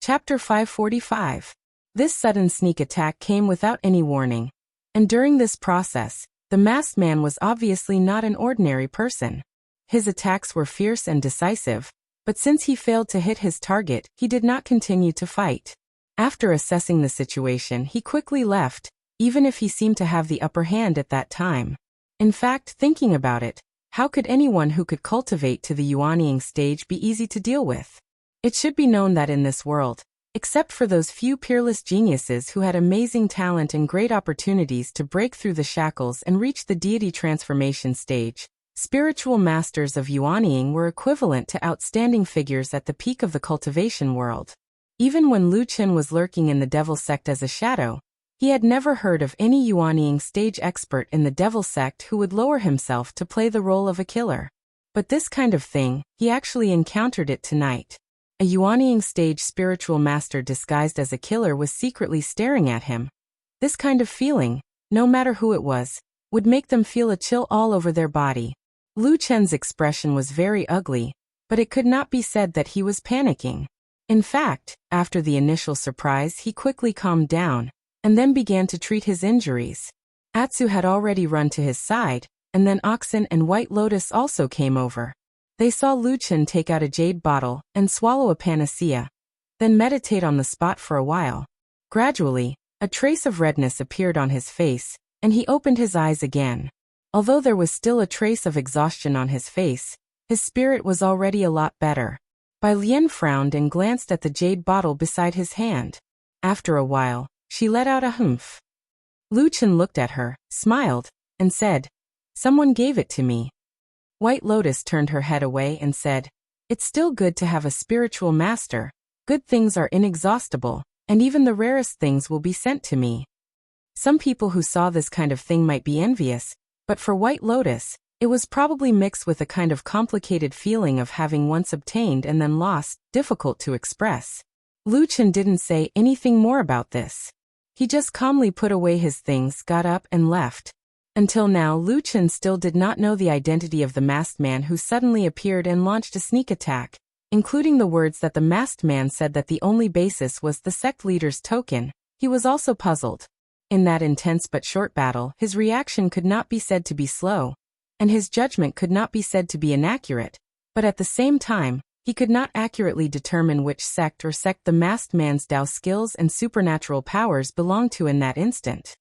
Chapter 545. This sudden sneak attack came without any warning. And during this process, the masked man was obviously not an ordinary person. His attacks were fierce and decisive, but since he failed to hit his target, he did not continue to fight. After assessing the situation, he quickly left, even if he seemed to have the upper hand at that time. In fact, thinking about it, how could anyone who could cultivate to the yuanying stage be easy to deal with? It should be known that in this world, except for those few peerless geniuses who had amazing talent and great opportunities to break through the shackles and reach the deity transformation stage, spiritual masters of yuanying were equivalent to outstanding figures at the peak of the cultivation world. Even when Lu Chen was lurking in the devil sect as a shadow, he had never heard of any yuanying stage expert in the devil sect who would lower himself to play the role of a killer. But this kind of thing, he actually encountered it tonight. A yuanying stage spiritual master disguised as a killer was secretly staring at him. This kind of feeling, no matter who it was, would make them feel a chill all over their body. Lu Chen's expression was very ugly, but it could not be said that he was panicking. In fact, after the initial surprise, he quickly calmed down, and then began to treat his injuries. Atsu had already run to his side, and then Oxen and White Lotus also came over. They saw Lu Chen take out a jade bottle and swallow a panacea, then meditate on the spot for a while. Gradually, a trace of redness appeared on his face, and he opened his eyes again. Although there was still a trace of exhaustion on his face, his spirit was already a lot better. Bai Lian frowned and glanced at the jade bottle beside his hand. After a while, she let out a humph. Lu Chen looked at her, smiled, and said, "Someone gave it to me." White Lotus turned her head away and said, "It's still good to have a spiritual master. Good things are inexhaustible, and even the rarest things will be sent to me." Some people who saw this kind of thing might be envious, but for White Lotus, it was probably mixed with a kind of complicated feeling of having once obtained and then lost, difficult to express. Lu Chen didn't say anything more about this. He just calmly put away his things, got up, and left. Until now, Lu Chen still did not know the identity of the masked man who suddenly appeared and launched a sneak attack, including the words that the masked man said that the only basis was the sect leader's token. He was also puzzled. In that intense but short battle, his reaction could not be said to be slow, and his judgment could not be said to be inaccurate, but at the same time, he could not accurately determine which sect the masked man's Dao skills and supernatural powers belonged to in that instant.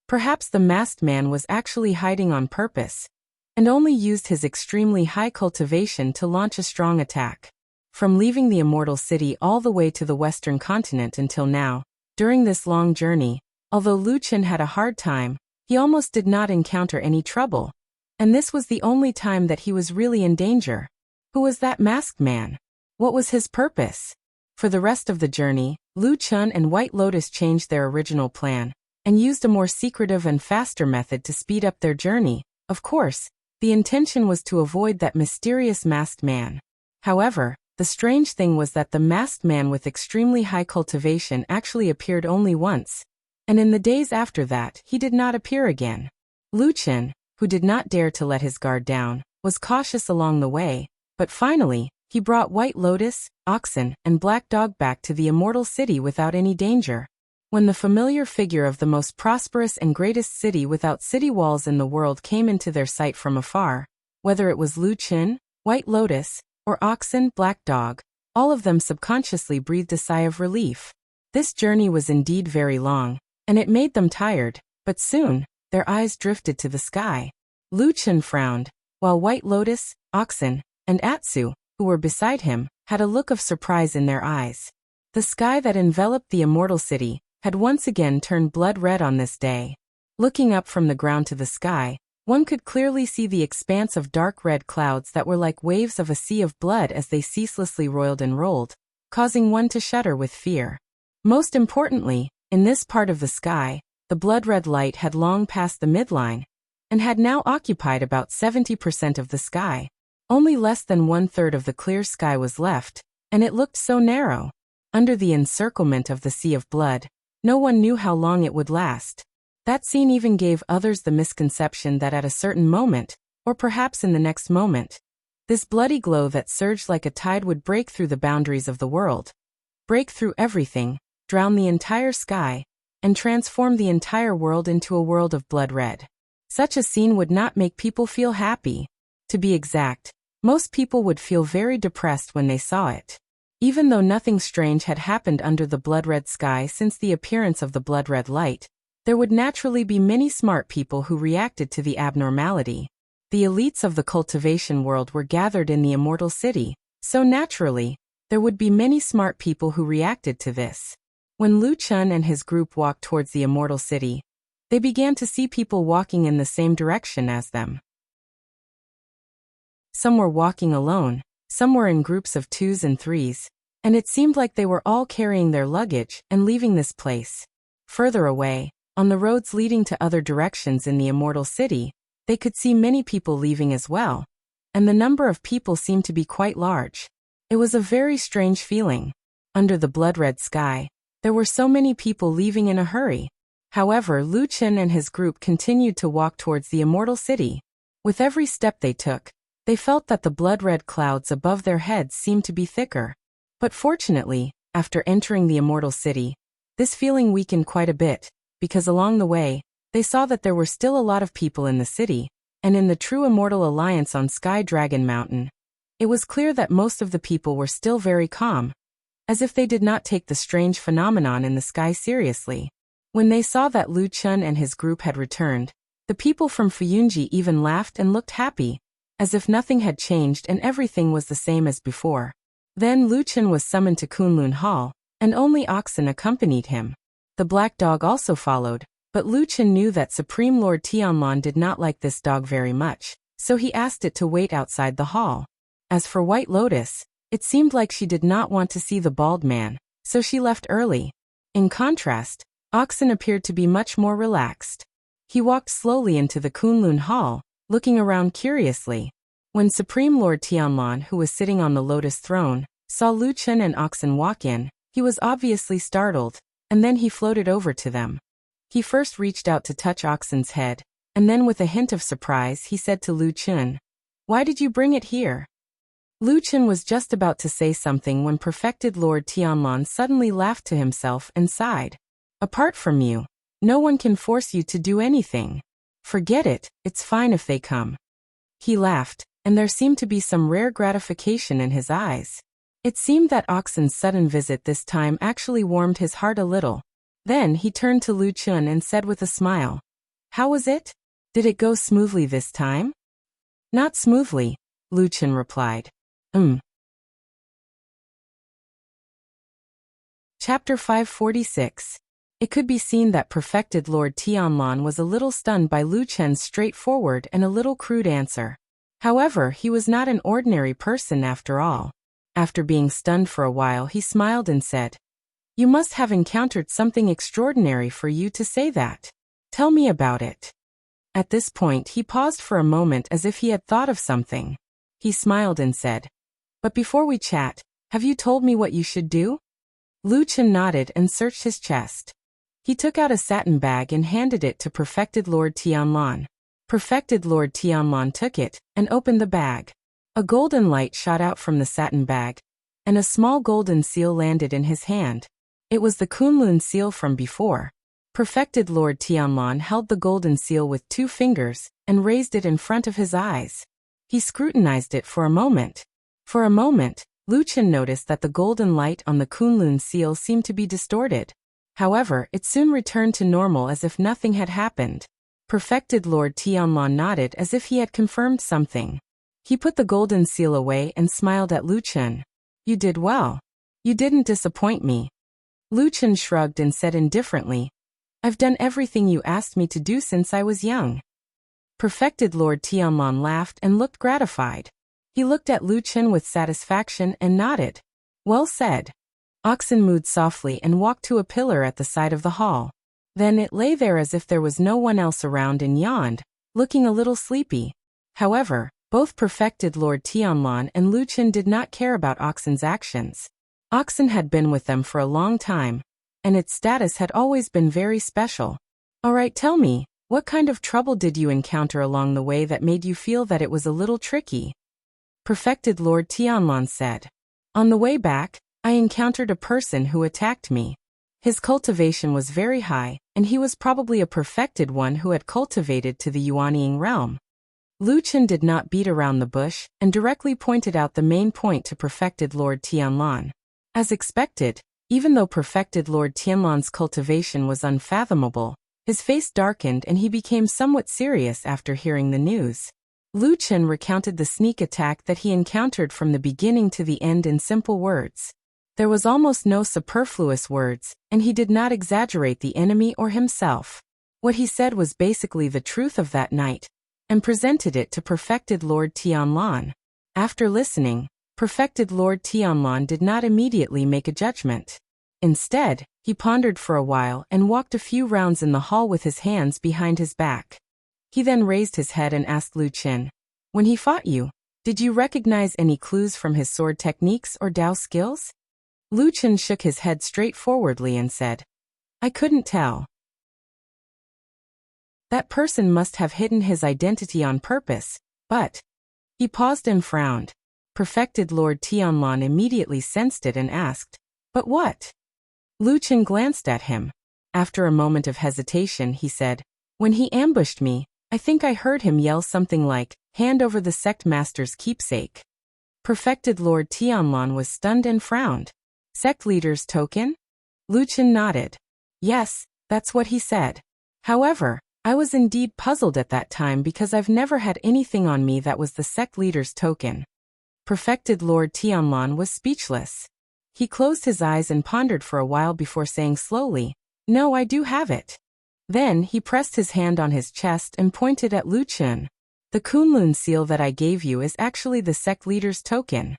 Perhaps the masked man was actually hiding on purpose, and only used his extremely high cultivation to launch a strong attack. From leaving the immortal city all the way to the western continent until now, during this long journey, although Lu Chen had a hard time, he almost did not encounter any trouble, and this was the only time that he was really in danger. Who was that masked man? What was his purpose? For the rest of the journey, Lu Chen and White Lotus changed their original plan, and used a more secretive and faster method to speed up their journey. Of course, the intention was to avoid that mysterious masked man. However, the strange thing was that the masked man with extremely high cultivation actually appeared only once, and in the days after that, he did not appear again. Lu Chen, who did not dare to let his guard down, was cautious along the way, but finally, he brought White Lotus, Oxen, and Black Dog back to the immortal city without any danger. When the familiar figure of the most prosperous and greatest city without city walls in the world came into their sight from afar, whether it was Lu Chen, White Lotus, or Oxen, Black Dog, all of them subconsciously breathed a sigh of relief. This journey was indeed very long, and it made them tired, but soon, their eyes drifted to the sky. Lu Chen frowned, while White Lotus, Oxen, and Atsu, who were beside him, had a look of surprise in their eyes. The sky that enveloped the immortal city had once again turned blood red on this day. Looking up from the ground to the sky, one could clearly see the expanse of dark red clouds that were like waves of a sea of blood as they ceaselessly roiled and rolled, causing one to shudder with fear. Most importantly, in this part of the sky, the blood-red light had long passed the midline, and had now occupied about 70% of the sky. Only less than 1/3 of the clear sky was left, and it looked so narrow. Under the encirclement of the sea of blood, no one knew how long it would last. That scene even gave others the misconception that at a certain moment, or perhaps in the next moment, This bloody glow that surged like a tide would break through the boundaries of the world, break through everything, drown the entire sky, and transform the entire world into a world of blood red. Such a scene would not make people feel happy. To be exact, most people would feel very depressed when they saw it. Even though nothing strange had happened under the blood-red sky since the appearance of the blood-red light, there would naturally be many smart people who reacted to the abnormality. The elites of the cultivation world were gathered in the immortal city, so naturally, there would be many smart people who reacted to this. When Lu Chun and his group walked towards the immortal city, they began to see people walking in the same direction as them. Some were walking alone, some were in groups of 2s and 3s, and it seemed like they were all carrying their luggage and leaving this place. Further away, on the roads leading to other directions in the immortal city, they could see many people leaving as well, and the number of people seemed to be quite large. It was a very strange feeling. Under the blood-red sky, there were so many people leaving in a hurry. However, Lu Chun and his group continued to walk towards the immortal city. With every step they took, they felt that the blood-red clouds above their heads seemed to be thicker. But fortunately, after entering the immortal city, this feeling weakened quite a bit, because along the way, they saw that there were still a lot of people in the city, and in the true immortal alliance on Sky Dragon Mountain, it was clear that most of the people were still very calm, as if they did not take the strange phenomenon in the sky seriously. When they saw that Lu Chun and his group had returned, the people from Fuyunji even laughed and looked happy, as if nothing had changed and everything was the same as before. Then Lu Chun was summoned to Kunlun Hall, and only Oxen accompanied him. The black dog also followed, but Lu Chun knew that Supreme Lord Tianlan did not like this dog very much, so he asked it to wait outside the hall. As for White Lotus, it seemed like she did not want to see the bald man, so she left early. In contrast, Oxen appeared to be much more relaxed. He walked slowly into the Kunlun Hall, looking around curiously. When Supreme Lord Tianlan, who was sitting on the lotus throne, saw Lu Chun and Oxen walk in, he was obviously startled, and then he floated over to them. He first reached out to touch Oxen's head, and then with a hint of surprise he said to Lu Chun, "Why did you bring it here?" Lu Chun was just about to say something when Perfected Lord Tianlan suddenly laughed to himself and sighed. "Apart from you, no one can force you to do anything. Forget it, it's fine if they come." He laughed, and there seemed to be some rare gratification in his eyes. It seemed that Oxen's sudden visit this time actually warmed his heart a little. Then he turned to Lu Chun and said with a smile, "How was it? Did it go smoothly this time?" "Not smoothly," Lu Chun replied. Chapter 546. It could be seen that Perfected Lord Tianlan was a little stunned by Lu Chun's straightforward and a little crude answer. However, he was not an ordinary person after all. After being stunned for a while, he smiled and said, "You must have encountered something extraordinary for you to say that. Tell me about it." At this point, he paused for a moment as if he had thought of something. He smiled and said, "But before we chat, have you told me what you should do?" Lu Chun nodded and searched his chest. He took out a satin bag and handed it to Perfected Lord Tianlan. Perfected Lord Tianlan took it and opened the bag. A golden light shot out from the satin bag, and a small golden seal landed in his hand. It was the Kunlun seal from before. Perfected Lord Tianlan held the golden seal with 2 fingers and raised it in front of his eyes. He scrutinized it for a moment. For a moment, Lu Chun noticed that the golden light on the Kunlun seal seemed to be distorted. However, it soon returned to normal as if nothing had happened. Perfected Lord Tianlan nodded as if he had confirmed something. He put the golden seal away and smiled at Lu Chun. "You did well. You didn't disappoint me." Lu Chun shrugged and said indifferently, "I've done everything you asked me to do since I was young." Perfected Lord Tianlan laughed and looked gratified. He looked at Lu Chun with satisfaction and nodded. "Well said." Oxen moved softly and walked to a pillar at the side of the hall. Then it lay there as if there was no one else around and yawned, looking a little sleepy. However, both Perfected Lord Tianlan and Lu Chun did not care about Oxen's actions. Oxen had been with them for a long time, and its status had always been very special. "Alright, tell me, what kind of trouble did you encounter along the way that made you feel that it was a little tricky?" Perfected Lord Tianlan said. On the way back, I encountered a person who attacked me. His cultivation was very high, and he was probably a perfected one who had cultivated to the Yuanying realm. Lu Chen did not beat around the bush, and directly pointed out the main point to perfected Lord Tianlan. As expected, even though perfected Lord Tianlan's cultivation was unfathomable, his face darkened and he became somewhat serious after hearing the news. Lu Chen recounted the sneak attack that he encountered from the beginning to the end in simple words. There was almost no superfluous words, and he did not exaggerate the enemy or himself. What he said was basically the truth of that night, and presented it to perfected Lord Tianlan. After listening, perfected Lord Tianlan did not immediately make a judgment. Instead, he pondered for a while and walked a few rounds in the hall with his hands behind his back. He then raised his head and asked Lu Chen, "When he fought you, did you recognize any clues from his sword techniques or Dao skills?" Lu Chen shook his head straightforwardly and said, "I couldn't tell. That person must have hidden his identity on purpose, but..." He paused and frowned. Perfected Lord Tianlan immediately sensed it and asked, "But what?" Lu Chen glanced at him. After a moment of hesitation, he said, "When he ambushed me, I think I heard him yell something like, 'Hand over the sect master's keepsake.'" Perfected Lord Tianlan was stunned and frowned. "Sect leader's token?" Lu Chen nodded. "Yes, that's what he said. However, I was indeed puzzled at that time because I've never had anything on me that was the sect leader's token." Perfected Lord Tianlan was speechless. He closed his eyes and pondered for a while before saying slowly, "No, I do have it." Then he pressed his hand on his chest and pointed at Lu Chen. "The Kunlun seal that I gave you is actually the sect leader's token."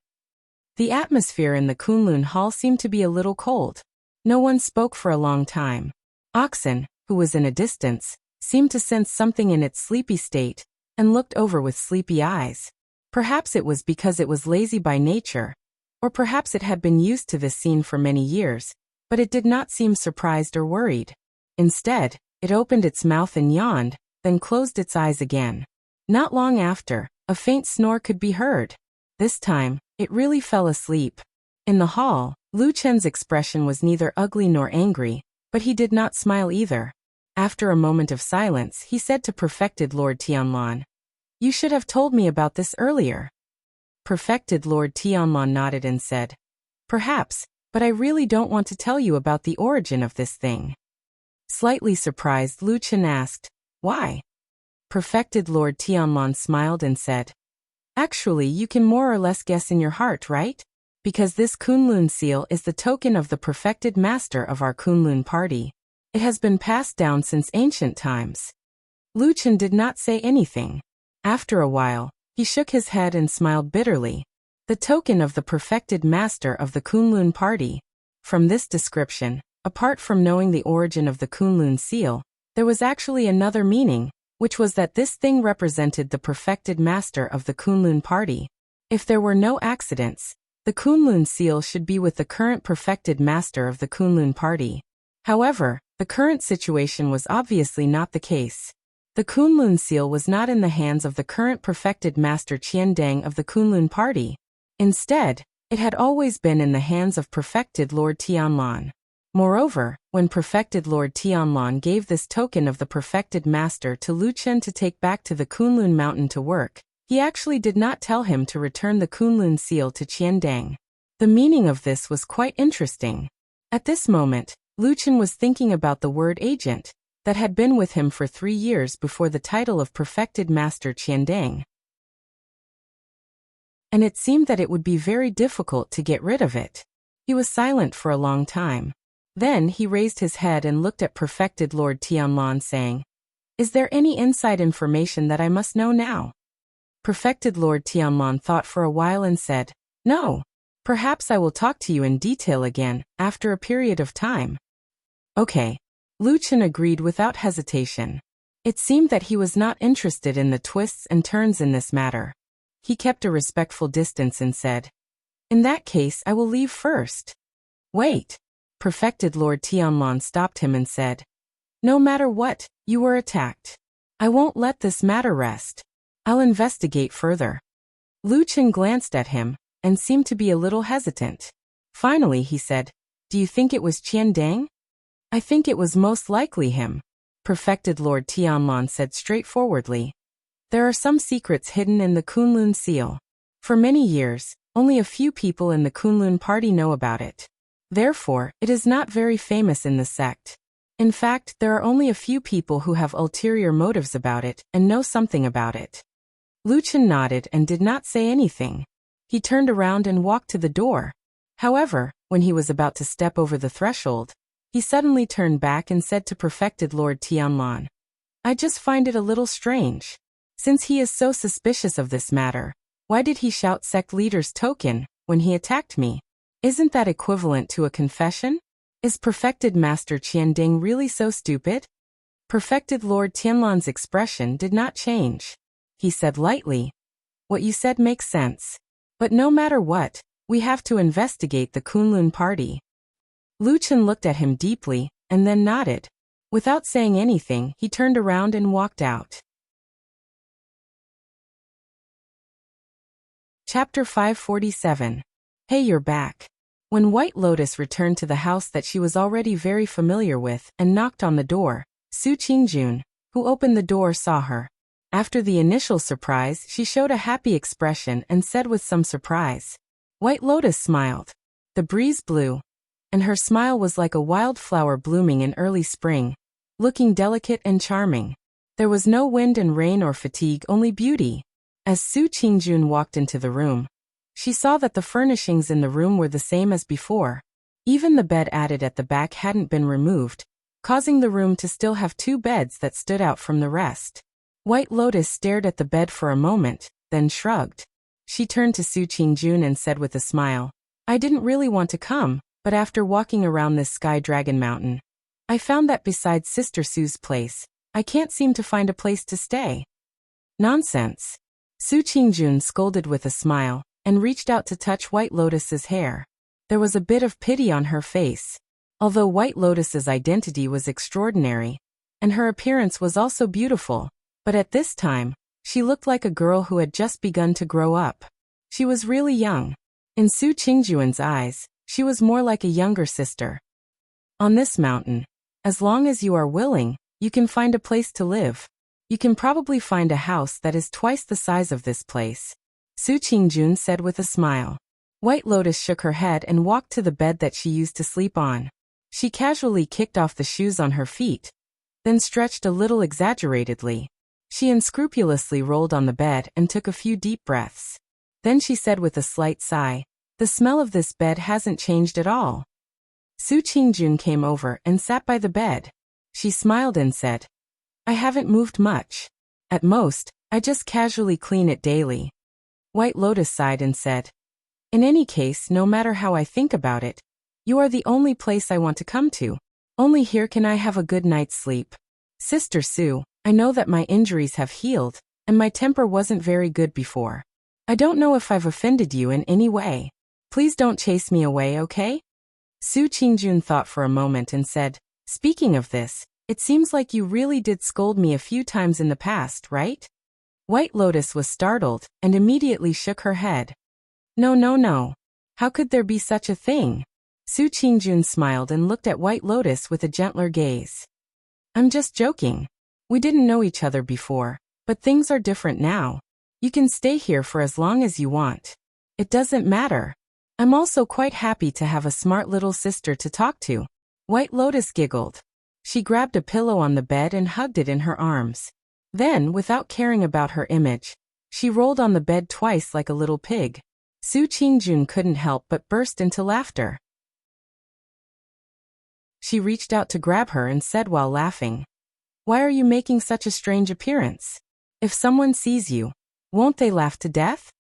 The atmosphere in the Kunlun hall seemed to be a little cold. No one spoke for a long time. Oxen, who was in a distance, seemed to sense something in its sleepy state, and looked over with sleepy eyes. Perhaps it was because it was lazy by nature, or perhaps it had been used to this scene for many years, but it did not seem surprised or worried. Instead, it opened its mouth and yawned, then closed its eyes again. Not long after, a faint snore could be heard. This time, it really fell asleep. In the hall, Lu Chen's expression was neither ugly nor angry, but he did not smile either. After a moment of silence, he said to perfected Lord Tianlan, "You should have told me about this earlier." Perfected Lord Tianlan nodded and said, "Perhaps, but I really don't want to tell you about the origin of this thing." Slightly surprised, Lu Chen asked, "Why?" Perfected Lord Tianlan smiled and said, "Actually, you can more or less guess in your heart, right? Because this Kunlun seal is the token of the perfected master of our Kunlun party. It has been passed down since ancient times." Lu Chen did not say anything. After a while, he shook his head and smiled bitterly. The token of the perfected master of the Kunlun party. From this description, apart from knowing the origin of the Kunlun seal, there was actually another meaning, which was that this thing represented the perfected master of the Kunlun party. If there were no accidents, the Kunlun seal should be with the current perfected master of the Kunlun party. However, the current situation was obviously not the case. The Kunlun seal was not in the hands of the current perfected master Qiandang of the Kunlun party. Instead, it had always been in the hands of perfected Lord Tianlan. Moreover, when perfected Lord Tianlan gave this token of the perfected master to Lu Chen to take back to the Kunlun mountain to work, he actually did not tell him to return the Kunlun seal to Qiandang. The meaning of this was quite interesting. At this moment, Lu Chen was thinking about the word agent that had been with him for 3 years before the title of perfected master Qiandang. And it seemed that it would be very difficult to get rid of it. He was silent for a long time. Then he raised his head and looked at perfected Lord Tianlan, saying, "Is there any inside information that I must know now?" Perfected Lord Tianlan thought for a while and said, "No. Perhaps I will talk to you in detail again, after a period of time." "Okay." Lu Chen agreed without hesitation. It seemed that he was not interested in the twists and turns in this matter. He kept a respectful distance and said, "In that case, I will leave first." "Wait." Perfected Lord Tianlan stopped him and said, "No matter what, you were attacked. I won't let this matter rest. I'll investigate further." Lu Chen glanced at him and seemed to be a little hesitant. Finally he said, "Do you think it was Qian Deng?" "I think it was most likely him," Perfected Lord Tianlan said straightforwardly. "There are some secrets hidden in the Kunlun seal. For many years, only a few people in the Kunlun party know about it. Therefore, it is not very famous in the sect. In fact, there are only a few people who have ulterior motives about it and know something about it." Lu Chen nodded and did not say anything. He turned around and walked to the door. However, when he was about to step over the threshold, he suddenly turned back and said to Perfected Lord Tianlan, "I just find it a little strange. Since he is so suspicious of this matter, why did he shout sect leader's token when he attacked me? Isn't that equivalent to a confession? Is Perfected Master Qian Ding really so stupid?" Perfected Lord Tianlan's expression did not change. He said lightly, "What you said makes sense. But no matter what, we have to investigate the Kunlun party." Lu Chen looked at him deeply and then nodded. Without saying anything, he turned around and walked out. Chapter 547. Hey, you're back. When White Lotus returned to the house that she was already very familiar with and knocked on the door, Su Qingjun, who opened the door, saw her. After the initial surprise, she showed a happy expression and said with some surprise, White Lotus smiled. The breeze blew, and her smile was like a wildflower blooming in early spring, looking delicate and charming. There was no wind and rain or fatigue, only beauty. As Su Qingjun walked into the room, she saw that the furnishings in the room were the same as before. Even the bed added at the back hadn't been removed, causing the room to still have two beds that stood out from the rest. White Lotus stared at the bed for a moment, then shrugged. She turned to Su Qingjun and said with a smile, "I didn't really want to come, but after walking around this Sky Dragon Mountain, I found that besides Sister Su's place, I can't seem to find a place to stay." "Nonsense." Su Qingjun scolded with a smile and reached out to touch White Lotus's hair. There was a bit of pity on her face. Although White Lotus's identity was extraordinary, and her appearance was also beautiful, but at this time, she looked like a girl who had just begun to grow up. She was really young. In Su Qingjun's eyes, she was more like a younger sister. "On this mountain, as long as you are willing, you can find a place to live. You can probably find a house that is twice the size of this place," Su Qingjun said with a smile. White Lotus shook her head and walked to the bed that she used to sleep on. She casually kicked off the shoes on her feet, then stretched a little exaggeratedly. She unscrupulously rolled on the bed and took a few deep breaths. Then she said with a slight sigh, "The smell of this bed hasn't changed at all." Su Qingjun came over and sat by the bed. She smiled and said, "I haven't moved much. At most, I just casually clean it daily." White Lotus sighed and said, "In any case, no matter how I think about it, you are the only place I want to come to. Only here can I have a good night's sleep. Sister Su, I know that my injuries have healed, and my temper wasn't very good before. I don't know if I've offended you in any way. Please don't chase me away, okay?" Su Qingjun thought for a moment and said, "Speaking of this, it seems like you really did scold me a few times in the past, right?" White Lotus was startled and immediately shook her head. No, no, no. How could there be such a thing?" Su Qingjun smiled and looked at White Lotus with a gentler gaze. "I'm just joking. We didn't know each other before, but things are different now. You can stay here for as long as you want. It doesn't matter. I'm also quite happy to have a smart little sister to talk to." White Lotus giggled. She grabbed a pillow on the bed and hugged it in her arms. Then, without caring about her image, she rolled on the bed twice like a little pig. Su Qingjun couldn't help but burst into laughter. She reached out to grab her and said while laughing, "Why are you making such a strange appearance? If someone sees you, won't they laugh to death?"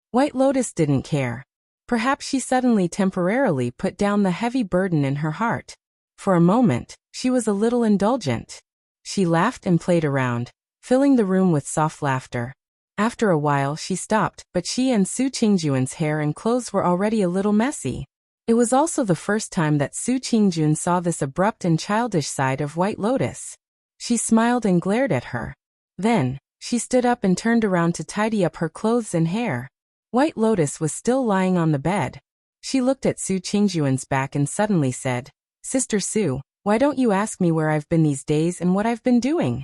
White Lotus didn't care. Perhaps she suddenly temporarily put down the heavy burden in her heart. For a moment, she was a little indulgent. She laughed and played around, filling the room with soft laughter. After a while she stopped, but she and Su Qingjun's hair and clothes were already a little messy. It was also the first time that Su Qingjun saw this abrupt and childish side of White Lotus. She smiled and glared at her. Then, she stood up and turned around to tidy up her clothes and hair. White Lotus was still lying on the bed. She looked at Su Qingjuan's back and suddenly said, "Sister Su, why don't you ask me where I've been these days and what I've been doing?"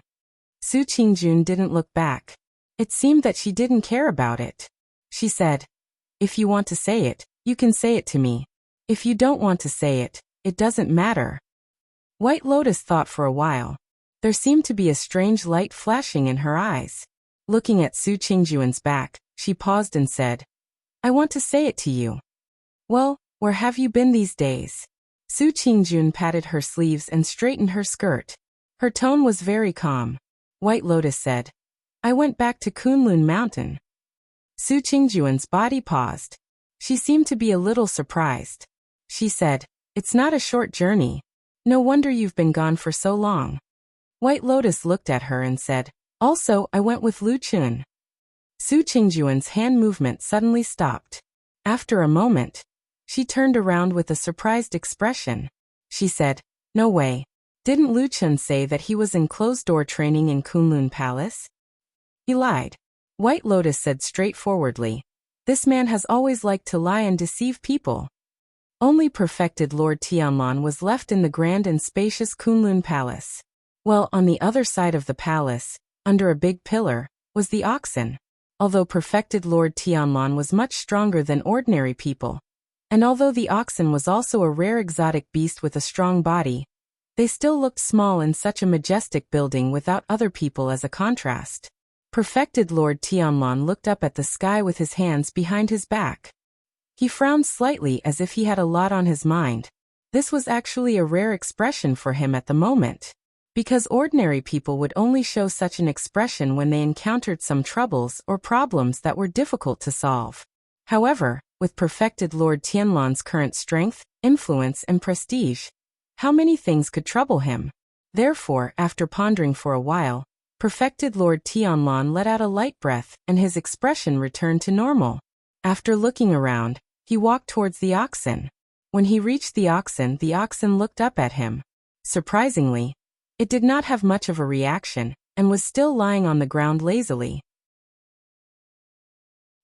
Su Qingjun didn't look back. It seemed that she didn't care about it. She said, "If you want to say it, you can say it to me. If you don't want to say it, it doesn't matter." White Lotus thought for a while. There seemed to be a strange light flashing in her eyes. Looking at Su Qingjuan's back, she paused and said, "I want to say it to you." "Well, where have you been these days?" Su Qingjun patted her sleeves and straightened her skirt. Her tone was very calm. White Lotus said, "I went back to Kunlun Mountain." Su Qingjuan's body paused. She seemed to be a little surprised. She said, "It's not a short journey. No wonder you've been gone for so long." White Lotus looked at her and said, "Also, I went with Lu Chun." Su Qingjuan's hand movement suddenly stopped. After a moment, she turned around with a surprised expression. She said, "No way. Didn't Lu Chun say that he was in closed-door training in Kunlun Palace?" "He lied." White Lotus said straightforwardly. "This man has always liked to lie and deceive people." Only perfected Lord Tianlan was left in the grand and spacious Kunlun Palace. Well, on the other side of the palace, under a big pillar, was the oxen. Although perfected Lord Tianlan was much stronger than ordinary people, and although the oxen was also a rare exotic beast with a strong body, they still looked small in such a majestic building without other people as a contrast. Perfected Lord Tianlan looked up at the sky with his hands behind his back. He frowned slightly as if he had a lot on his mind. This was actually a rare expression for him at the moment, because ordinary people would only show such an expression when they encountered some troubles or problems that were difficult to solve. However, with perfected Lord Tianlan's current strength, influence and prestige, how many things could trouble him? Therefore, after pondering for a while, perfected Lord Tianlan let out a light breath and his expression returned to normal. After looking around, he walked towards the oxen. When he reached the oxen looked up at him. Surprisingly, it did not have much of a reaction and was still lying on the ground lazily.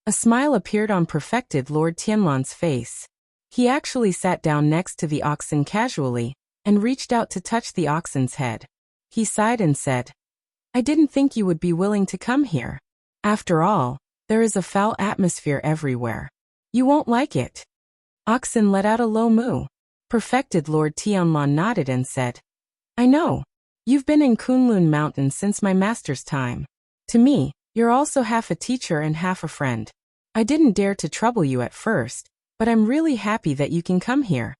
A smile appeared on perfected Lord Tianlan's face. He actually sat down next to the oxen casually and reached out to touch the oxen's head. He sighed and said, "I didn't think you would be willing to come here. After all, there is a foul atmosphere everywhere. You won't like it." Oxen let out a low moo. Perfected Lord Tianlan nodded and said, "I know. You've been in Kunlun Mountain since my master's time. To me, you're also half a teacher and half a friend. I didn't dare to trouble you at first, but I'm really happy that you can come here.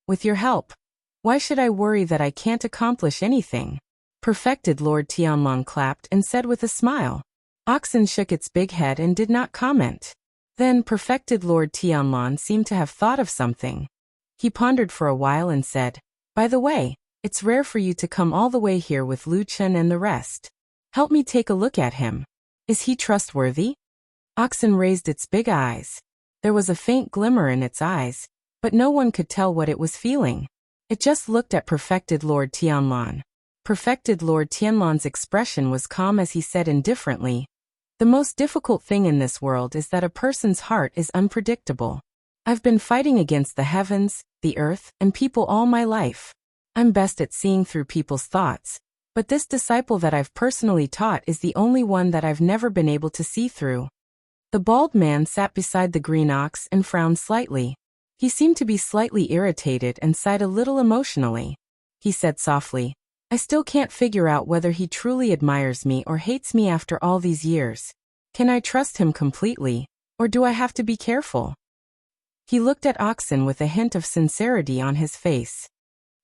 With your help, why should I worry that I can't accomplish anything?" Perfected Lord Tianlan clapped and said with a smile. Oxen shook its big head and did not comment. Then perfected Lord Tianlan seemed to have thought of something. He pondered for a while and said, "By the way, it's rare for you to come all the way here with Lu Chen and the rest. Help me take a look at him. Is he trustworthy?" Oxen raised its big eyes. There was a faint glimmer in its eyes, but no one could tell what it was feeling. It just looked at perfected Lord Tianlan. Perfected Lord Tianlan's expression was calm as he said indifferently, "The most difficult thing in this world is that a person's heart is unpredictable. I've been fighting against the heavens, the earth, and people all my life. I'm best at seeing through people's thoughts, but this disciple that I've personally taught is the only one that I've never been able to see through." The bald man sat beside the green ox and frowned slightly. He seemed to be slightly irritated and sighed a little emotionally. He said softly, "I still can't figure out whether he truly admires me or hates me after all these years. Can I trust him completely, or do I have to be careful?" He looked at Oxen with a hint of sincerity on his face.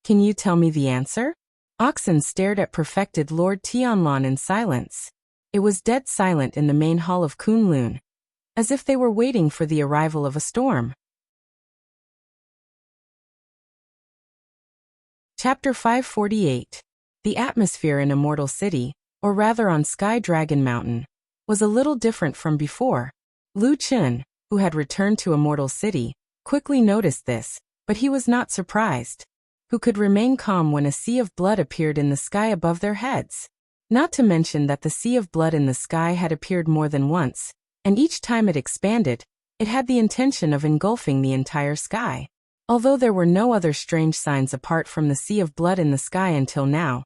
"Can you tell me the answer?" Oxen stared at perfected Lord Tianlan in silence. It was dead silent in the main hall of Kunlun, as if they were waiting for the arrival of a storm. Chapter 548. The atmosphere in Immortal City, or rather on Sky Dragon Mountain, was a little different from before. Lu Chun, who had returned to Immortal City, quickly noticed this, but he was not surprised. Who could remain calm when a sea of blood appeared in the sky above their heads? Not to mention that the sea of blood in the sky had appeared more than once, and each time it expanded, it had the intention of engulfing the entire sky. Although there were no other strange signs apart from the sea of blood in the sky until now,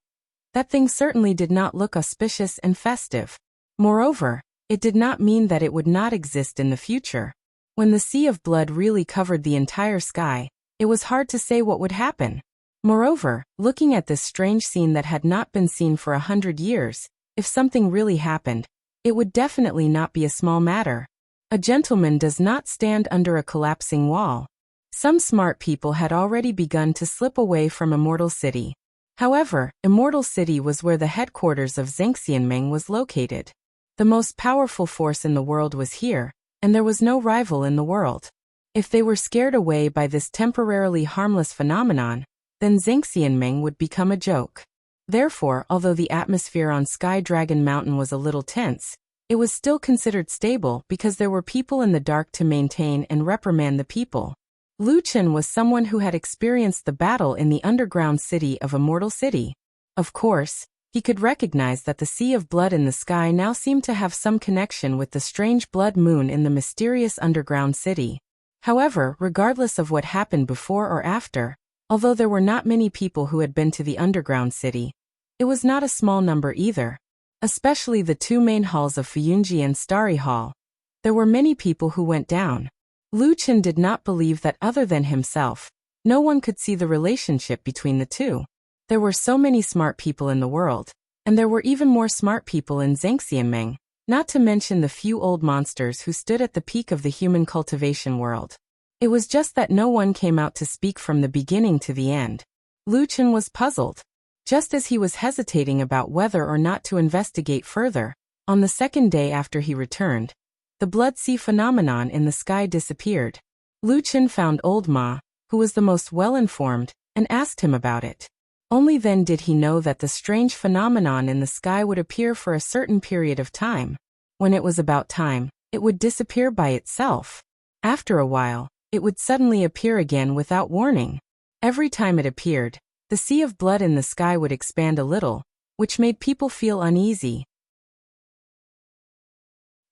that thing certainly did not look auspicious and festive. Moreover, it did not mean that it would not exist in the future. When the sea of blood really covered the entire sky, it was hard to say what would happen. Moreover, looking at this strange scene that had not been seen for 100 years, if something really happened, it would definitely not be a small matter. A gentleman does not stand under a collapsing wall. Some smart people had already begun to slip away from Immortal City. However, Immortal City was where the headquarters of Zhengxianmeng was located. The most powerful force in the world was here, and there was no rival in the world. If they were scared away by this temporarily harmless phenomenon, then Zhengxianmeng would become a joke. Therefore, although the atmosphere on Sky Dragon Mountain was a little tense, it was still considered stable because there were people in the dark to maintain and reprimand the people. Lu Chen was someone who had experienced the battle in the underground city of Immortal City. Of course, he could recognize that the sea of blood in the sky now seemed to have some connection with the strange blood moon in the mysterious underground city. However, regardless of what happened before or after, although there were not many people who had been to the underground city, it was not a small number either. Especially the two main halls of Fuyunji and Starry Hall. There were many people who went down. Lu Chen did not believe that other than himself, no one could see the relationship between the two. There were so many smart people in the world, and there were even more smart people in Zhengxianmeng, not to mention the few old monsters who stood at the peak of the human cultivation world. It was just that no one came out to speak from the beginning to the end. Lu Chen was puzzled. Just as he was hesitating about whether or not to investigate further, on the second day after he returned, the blood sea phenomenon in the sky disappeared. Lu Chen found Old Ma, who was the most well-informed, and asked him about it. Only then did he know that the strange phenomenon in the sky would appear for a certain period of time. When it was about time, it would disappear by itself. After a while, it would suddenly appear again without warning. Every time it appeared, the sea of blood in the sky would expand a little, which made people feel uneasy.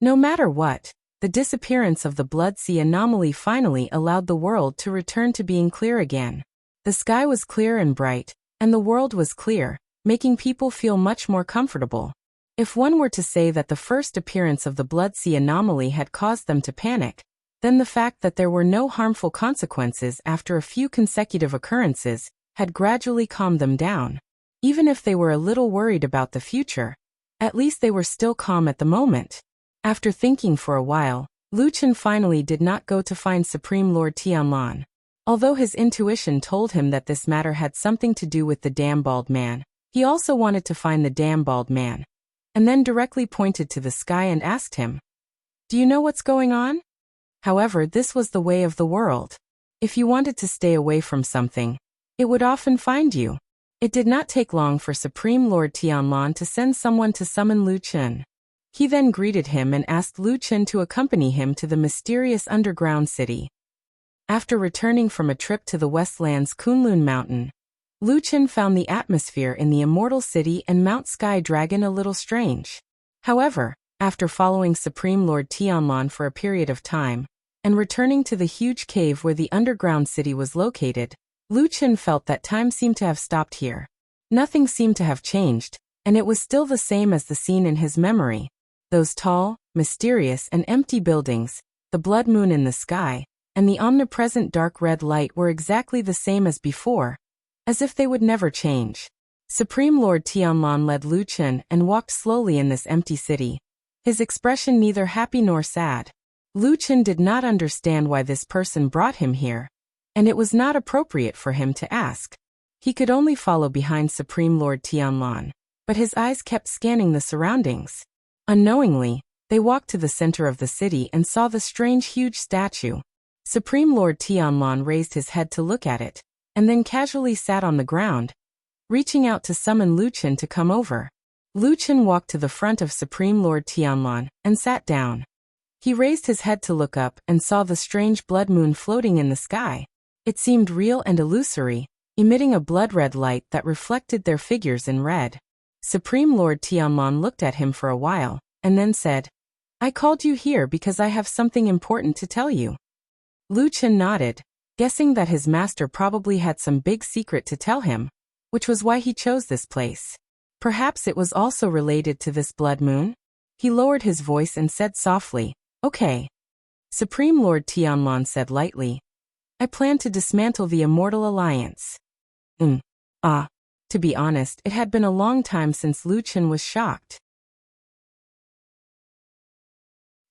No matter what, the disappearance of the blood sea anomaly finally allowed the world to return to being clear again. The sky was clear and bright, and the world was clear, making people feel much more comfortable. If one were to say that the first appearance of the blood sea anomaly had caused them to panic, then the fact that there were no harmful consequences after a few consecutive occurrences had gradually calmed them down. Even if they were a little worried about the future, at least they were still calm at the moment. After thinking for a while, Lu Chen finally did not go to find Supreme Lord Tianlan. Although his intuition told him that this matter had something to do with the damn bald man, he also wanted to find the damn bald man, and then directly pointed to the sky and asked him, "Do you know what's going on?" However, this was the way of the world. If you wanted to stay away from something, it would often find you. It did not take long for Supreme Lord Tianlan to send someone to summon Lu Chen. He then greeted him and asked Lu Chen to accompany him to the mysterious underground city. After returning from a trip to the Westland's Kunlun Mountain, Lu Chen found the atmosphere in the Immortal City and Mount Sky Dragon a little strange. However, after following Supreme Lord Tianlan for a period of time, and returning to the huge cave where the underground city was located, Lu Chen felt that time seemed to have stopped here. Nothing seemed to have changed, and it was still the same as the scene in his memory. Those tall, mysterious and empty buildings, the blood moon in the sky, and the omnipresent dark red light were exactly the same as before, as if they would never change. Supreme Lord Tianlan led Lu Chen and walked slowly in this empty city, his expression neither happy nor sad. Lu Chen did not understand why this person brought him here, and it was not appropriate for him to ask. He could only follow behind Supreme Lord Tianlan, but his eyes kept scanning the surroundings. Unknowingly, they walked to the center of the city and saw the strange huge statue. Supreme Lord Tianlan raised his head to look at it, and then casually sat on the ground, reaching out to summon Lu Chen to come over. Lu Chen walked to the front of Supreme Lord Tianlan and sat down. He raised his head to look up and saw the strange blood moon floating in the sky. It seemed real and illusory, emitting a blood-red light that reflected their figures in red. Supreme Lord Tianlan looked at him for a while, and then said, I called you here because I have something important to tell you. Lu Chen nodded, guessing that his master probably had some big secret to tell him, which was why he chose this place. Perhaps it was also related to this blood moon? He lowered his voice and said softly, "Okay." Supreme Lord Tianlan said lightly, "I plan to dismantle the Immortal Alliance." To be honest, it had been a long time since Lu Chen was shocked.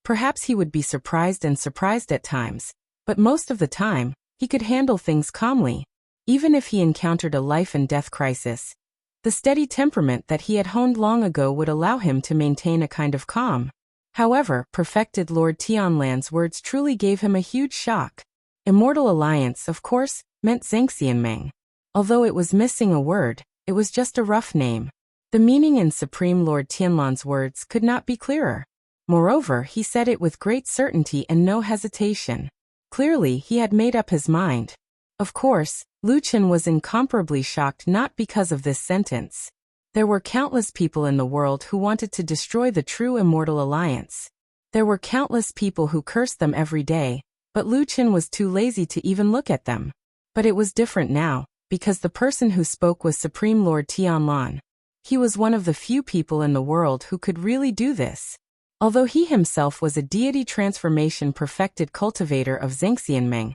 Perhaps he would be surprised at times, but most of the time, he could handle things calmly. Even if he encountered a life-and-death crisis, the steady temperament that he had honed long ago would allow him to maintain a kind of calm. However, perfected Lord Tianlan's words truly gave him a huge shock. Immortal Alliance, of course, meant Zhengxianmeng. Although it was missing a word, it was just a rough name. The meaning in Supreme Lord Tianlan's words could not be clearer. Moreover, he said it with great certainty and no hesitation. Clearly, he had made up his mind. Of course, Lu Chen was incomparably shocked not because of this sentence. There were countless people in the world who wanted to destroy the true Immortal Alliance. There were countless people who cursed them every day, but Lu Chen was too lazy to even look at them. But it was different now, because the person who spoke was Supreme Lord Tianlan. He was one of the few people in the world who could really do this. Although he himself was a deity transformation perfected cultivator of Zhengxianmeng,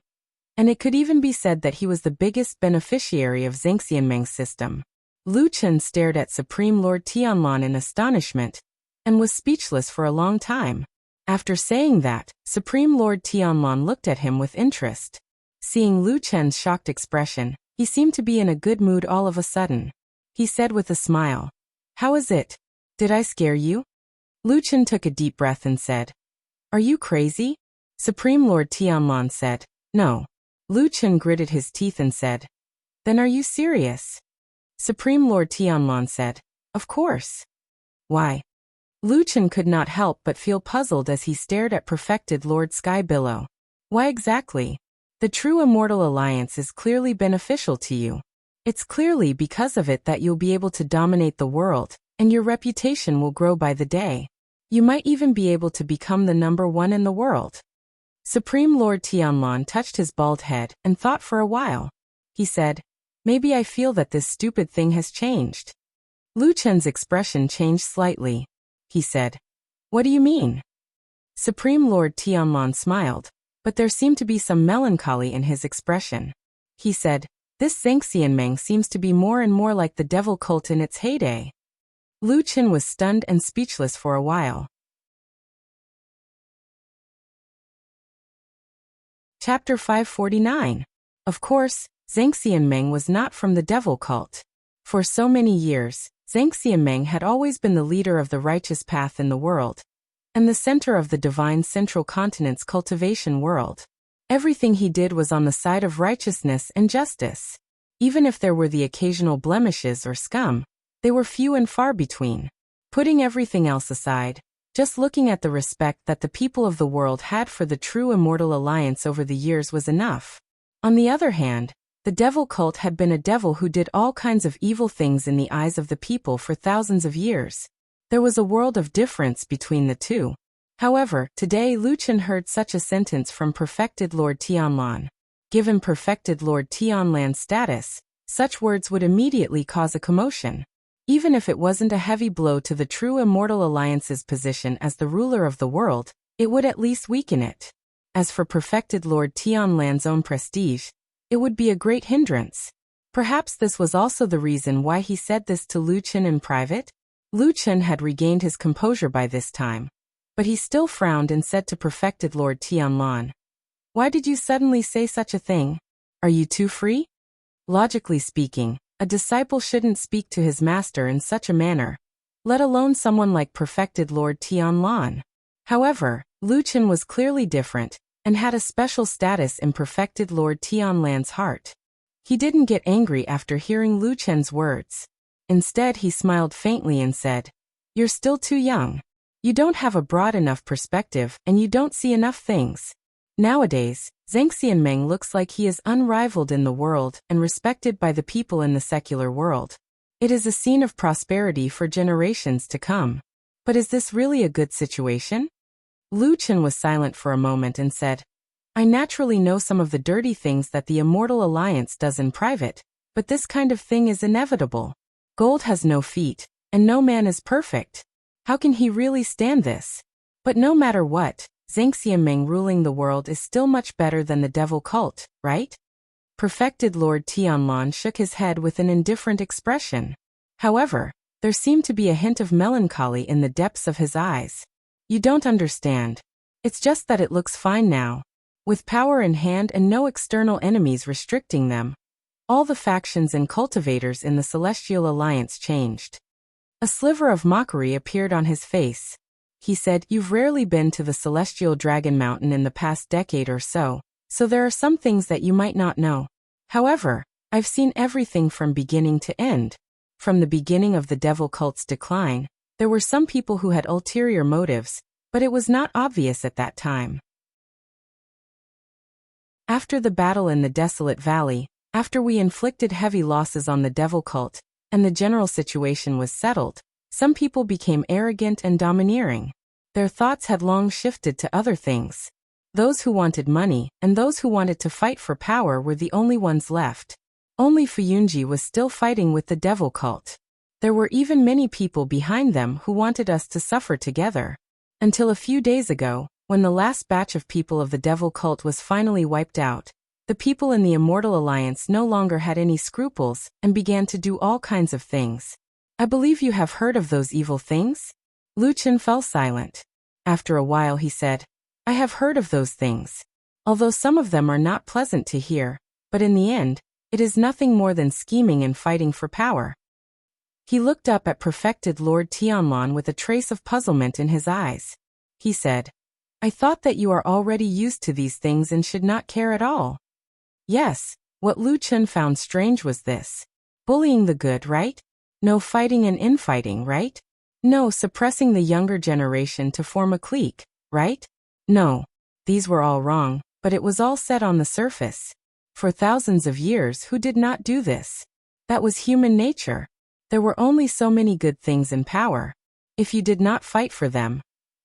and it could even be said that he was the biggest beneficiary of Zhengxianmeng's system. Lu Chen stared at Supreme Lord Tianlan in astonishment, and was speechless for a long time. After saying that, Supreme Lord Tianlan looked at him with interest. Seeing Lu Chen's shocked expression, he seemed to be in a good mood all of a sudden. He said with a smile, "How is it? Did I scare you?" Lu Chen took a deep breath and said, "Are you crazy?" Supreme Lord Tianlan said, "No." Lu Chen gritted his teeth and said, "Then are you serious?" Supreme Lord Tianlan said, "Of course." "Why?" Lu Chen could not help but feel puzzled as he stared at perfected Lord Sky Billow. "Why exactly? The true Immortal Alliance is clearly beneficial to you. It's clearly because of it that you'll be able to dominate the world, and your reputation will grow by the day. You might even be able to become the #1 in the world." Supreme Lord Tianlan touched his bald head and thought for a while. He said, "Maybe I feel that this stupid thing has changed." Lu Chen's expression changed slightly. He said, "What do you mean?" Supreme Lord Tianlan smiled, but there seemed to be some melancholy in his expression. He said, "This Zhengxianmeng seems to be more and more like the devil cult in its heyday." Lu Chen was stunned and speechless for a while. Chapter 549. Of course, Zhengxianmeng was not from the devil cult. For so many years, Zhengxianmeng had always been the leader of the righteous path in the world, and the center of the divine central continent's cultivation world. Everything he did was on the side of righteousness and justice. Even if there were the occasional blemishes or scum, they were few and far between. Putting everything else aside, just looking at the respect that the people of the world had for the true Immortal Alliance over the years was enough. On the other hand, the devil cult had been a devil who did all kinds of evil things in the eyes of the people for thousands of years. There was a world of difference between the two. However, today Lu Chen heard such a sentence from perfected Lord Tianlan. Given perfected Lord Tianlan's status, such words would immediately cause a commotion. Even if it wasn't a heavy blow to the true Immortal Alliance's position as the ruler of the world, it would at least weaken it. As for perfected Lord Tianlan's own prestige, it would be a great hindrance. Perhaps this was also the reason why he said this to Lu Chen in private? Lu Chen had regained his composure by this time, but he still frowned and said to perfected Lord Tianlan, "Why did you suddenly say such a thing? Are you too free?" Logically speaking, a disciple shouldn't speak to his master in such a manner, let alone someone like perfected Lord Tianlan. However, Lu Chen was clearly different, and had a special status in perfected Lord Tianlan's heart. He didn't get angry after hearing Lu Chen's words. Instead, he smiled faintly and said, "You're still too young. You don't have a broad enough perspective and you don't see enough things. Nowadays, Zhengxianmeng looks like he is unrivaled in the world and respected by the people in the secular world. It is a scene of prosperity for generations to come. But is this really a good situation?" Lu Chen was silent for a moment and said, I naturally know some of the dirty things that the Immortal Alliance does in private, but this kind of thing is inevitable. Gold has no feet, and no man is perfect. How can he really stand this? But no matter what, Zhang Xianmeng ruling the world is still much better than the devil cult, right? Perfected Lord Tianlan shook his head with an indifferent expression. However, there seemed to be a hint of melancholy in the depths of his eyes. You don't understand. It's just that it looks fine now. With power in hand and no external enemies restricting them, all the factions and cultivators in the Celestial Alliance changed. A sliver of mockery appeared on his face. He said, You've rarely been to the Celestial Dragon Mountain in the past decade or so there are some things that you might not know. However, I've seen everything from beginning to end. From the beginning of the devil cult's decline, there were some people who had ulterior motives, but it was not obvious at that time. After the battle in the desolate valley, after we inflicted heavy losses on the devil cult, and the general situation was settled, some people became arrogant and domineering. Their thoughts had long shifted to other things. Those who wanted money and those who wanted to fight for power were the only ones left. Only Fuyunji was still fighting with the devil cult. There were even many people behind them who wanted us to suffer together. Until a few days ago, when the last batch of people of the devil cult was finally wiped out, the people in the Immortal Alliance no longer had any scruples and began to do all kinds of things. I believe you have heard of those evil things? Lu Chen fell silent. After a while he said, I have heard of those things. Although some of them are not pleasant to hear, but in the end, it is nothing more than scheming and fighting for power. He looked up at Perfected Lord Tianlan with a trace of puzzlement in his eyes. He said, I thought that you are already used to these things and should not care at all. Yes, what Lu Chen found strange was this. Bullying the good, right? No fighting and infighting, right? No suppressing the younger generation to form a clique, right? No, these were all wrong, but it was all said on the surface. For thousands of years, who did not do this? That was human nature. There were only so many good things in power. If you did not fight for them,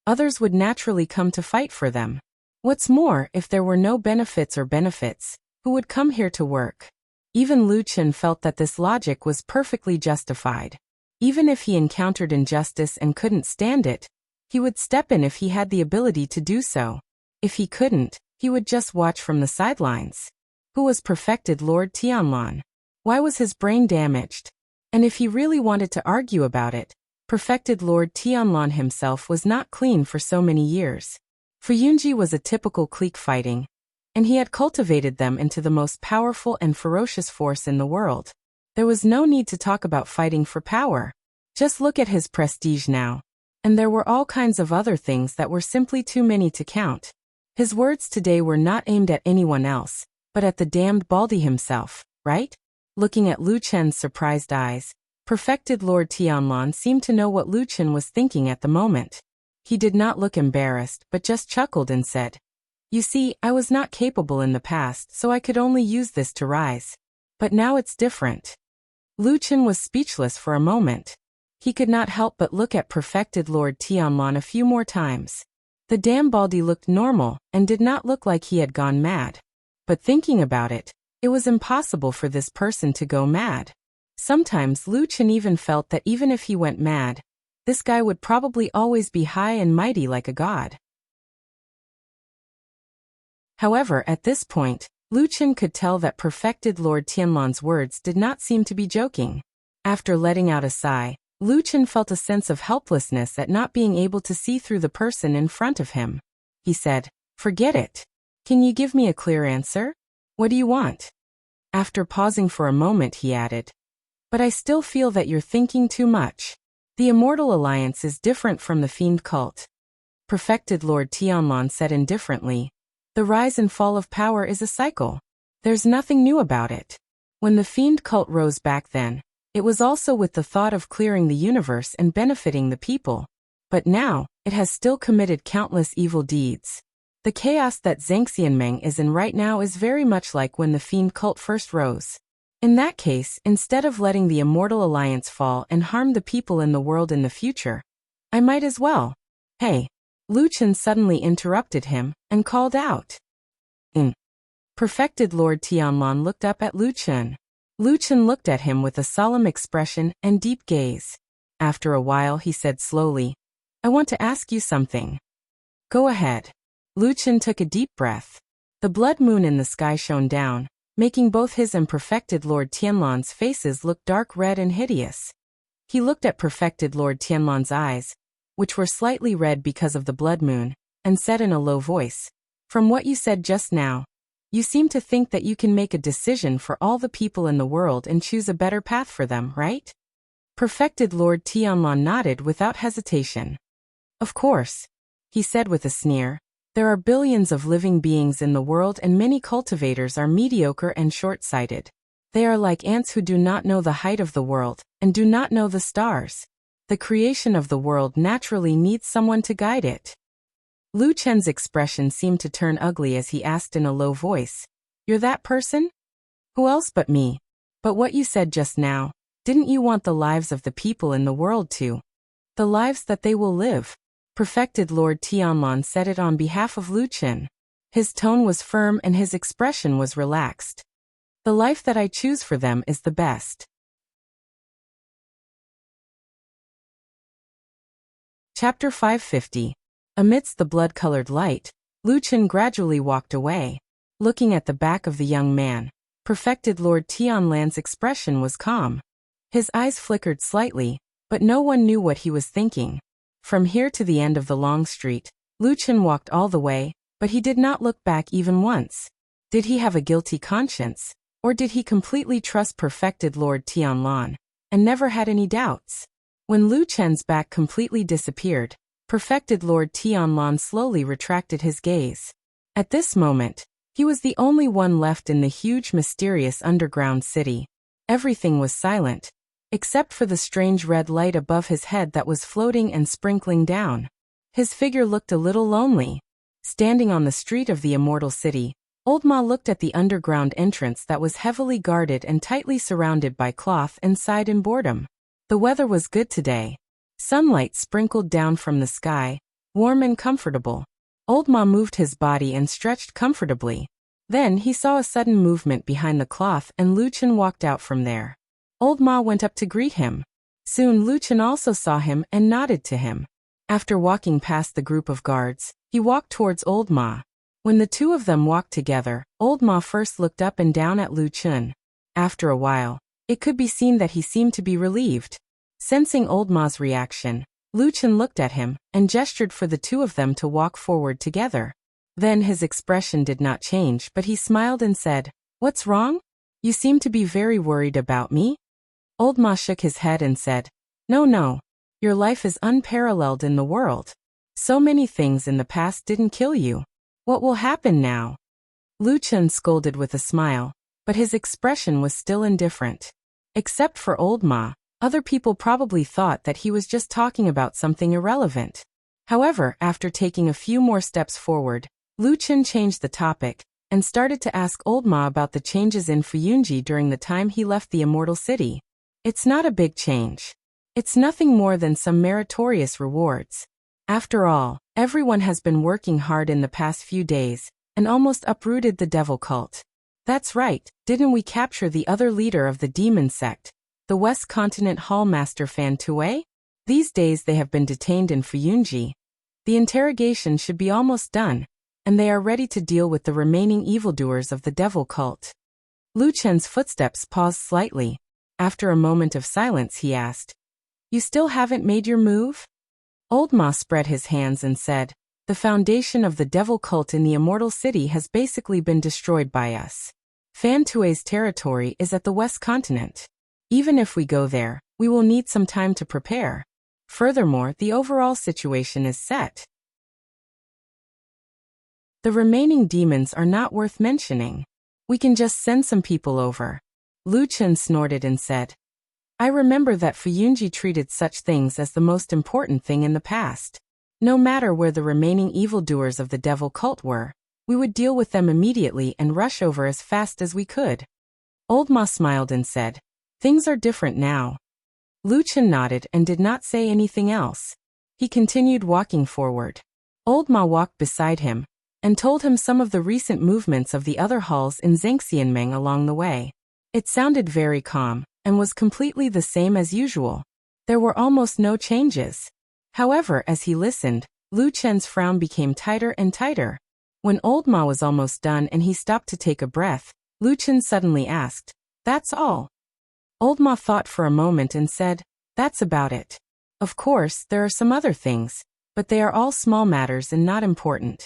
others would naturally come to fight for them. What's more, if there were no benefits, who would come here to work? Even Lu Chen felt that this logic was perfectly justified. Even if he encountered injustice and couldn't stand it, he would step in if he had the ability to do so. If he couldn't, he would just watch from the sidelines. Who was Perfected Lord Tianlan? Why was his brain damaged? And if he really wanted to argue about it, Perfected Lord Tianlan himself was not clean for so many years. Fuyunji was a typical clique fighting, and he had cultivated them into the most powerful and ferocious force in the world. There was no need to talk about fighting for power. Just look at his prestige now. And there were all kinds of other things that were simply too many to count. His words today were not aimed at anyone else, but at the damned Baldy himself, right? Looking at Lu Chen's surprised eyes, Perfected Lord Tianlan seemed to know what Lu Chen was thinking at the moment. He did not look embarrassed, but just chuckled and said, You see, I was not capable in the past, so I could only use this to rise. But now it's different. Lu Chen was speechless for a moment. He could not help but look at Perfected Lord Tianlan a few more times. The damn Baldy looked normal and did not look like he had gone mad. But thinking about it, it was impossible for this person to go mad. Sometimes Lu Chen even felt that even if he went mad, this guy would probably always be high and mighty like a god. However, at this point, Lu Chen could tell that Perfected Lord Tianlan's words did not seem to be joking. After letting out a sigh, Lu Chen felt a sense of helplessness at not being able to see through the person in front of him. He said, Forget it. Can you give me a clear answer? What do you want? After pausing for a moment, he added, But I still feel that you're thinking too much. The Immortal Alliance is different from the Fiend cult. Perfected Lord Tianlan said indifferently, The rise and fall of power is a cycle. There's nothing new about it. When the Fiend cult rose back then, it was also with the thought of clearing the universe and benefiting the people. But now, it has still committed countless evil deeds. The chaos that Zhang Xianmeng is in right now is very much like when the Fiend cult first rose. In that case, instead of letting the Immortal Alliance fall and harm the people in the world in the future, I might as well. Hey, Lu Chen suddenly interrupted him and called out. "In." Perfected Lord Tianlan looked up at Lu Chen. Lu Chen looked at him with a solemn expression and deep gaze. After a while he said slowly, "I want to ask you something." "Go ahead." Lu Chen took a deep breath. The blood moon in the sky shone down, making both his and Perfected Lord Tianlan's faces look dark red and hideous. He looked at Perfected Lord Tianlan's eyes, which were slightly red because of the blood moon, and said in a low voice, "From what you said just now, you seem to think that you can make a decision for all the people in the world and choose a better path for them, right?" Perfected Lord Tianlan nodded without hesitation. "Of course," he said with a sneer. "There are billions of living beings in the world and many cultivators are mediocre and short-sighted. They are like ants who do not know the height of the world, and do not know the stars. The creation of the world naturally needs someone to guide it." Lu Chen's expression seemed to turn ugly as he asked in a low voice, "You're that person? Who else but me? But what you said just now, didn't you want the lives of the people in the world too? The lives that they will live?" Perfected Lord Tianlan said it on behalf of Lu Chen. His tone was firm and his expression was relaxed. "The life that I choose for them is the best." Chapter 550. Amidst the blood-colored light, Lu Chen gradually walked away. Looking at the back of the young man, Perfected Lord Tianlan's expression was calm. His eyes flickered slightly, but no one knew what he was thinking. From here to the end of the long street, Lu Chen walked all the way, but he did not look back even once. Did he have a guilty conscience, or did he completely trust Perfected Lord Tianlan, and never had any doubts? When Lu Chen's back completely disappeared, Perfected Lord Tianlan slowly retracted his gaze. At this moment, he was the only one left in the huge mysterious underground city. Everything was silent, except for the strange red light above his head that was floating and sprinkling down. His figure looked a little lonely. Standing on the street of the immortal city, Old Ma looked at the underground entrance that was heavily guarded and tightly surrounded by cloth and sighed in boredom. The weather was good today. Sunlight sprinkled down from the sky, warm and comfortable. Old Ma moved his body and stretched comfortably. Then he saw a sudden movement behind the cloth and Lu Chen walked out from there. Old Ma went up to greet him. Soon Lu Chen also saw him and nodded to him. After walking past the group of guards, he walked towards Old Ma. When the two of them walked together, Old Ma first looked up and down at Lu Chen. After a while, it could be seen that he seemed to be relieved. Sensing Old Ma's reaction, Lu Chen looked at him and gestured for the two of them to walk forward together. Then his expression did not change, but he smiled and said, "What's wrong? You seem to be very worried about me?" Old Ma shook his head and said, No, your life is unparalleled in the world. So many things in the past didn't kill you. What will happen now?" Lu Chen scolded with a smile, but his expression was still indifferent. Except for Old Ma, other people probably thought that he was just talking about something irrelevant. However, after taking a few more steps forward, Lu Chen changed the topic and started to ask Old Ma about the changes in Fuyunji during the time he left the immortal city. "It's not a big change. It's nothing more than some meritorious rewards. After all, everyone has been working hard in the past few days and almost uprooted the devil cult. That's right, didn't we capture the other leader of the demon sect, the West Continent Hallmaster Fan Tue? These days they have been detained in Fuyunji. The interrogation should be almost done, and they are ready to deal with the remaining evildoers of the devil cult." Lu Chen's footsteps paused slightly. After a moment of silence he asked, "You still haven't made your move?" Old Ma spread his hands and said, "The foundation of the devil cult in the immortal city has basically been destroyed by us. Fan Tue's territory is at the West Continent. Even if we go there, we will need some time to prepare. Furthermore, the overall situation is set. The remaining demons are not worth mentioning. We can just send some people over." Lu Chen snorted and said, "I remember that Fuyunji treated such things as the most important thing in the past. No matter where the remaining evildoers of the devil cult were, we would deal with them immediately and rush over as fast as we could." Old Ma smiled and said, "Things are different now." Lu Chen nodded and did not say anything else. He continued walking forward. Old Ma walked beside him and told him some of the recent movements of the other halls in Zhengxianmeng along the way. It sounded very calm and was completely the same as usual. There were almost no changes. However, as he listened, Lu Chen's frown became tighter and tighter. When Old Ma was almost done and he stopped to take a breath, Lu Chen suddenly asked, "That's all?" Old Ma thought for a moment and said, "That's about it. Of course, there are some other things, but they are all small matters and not important."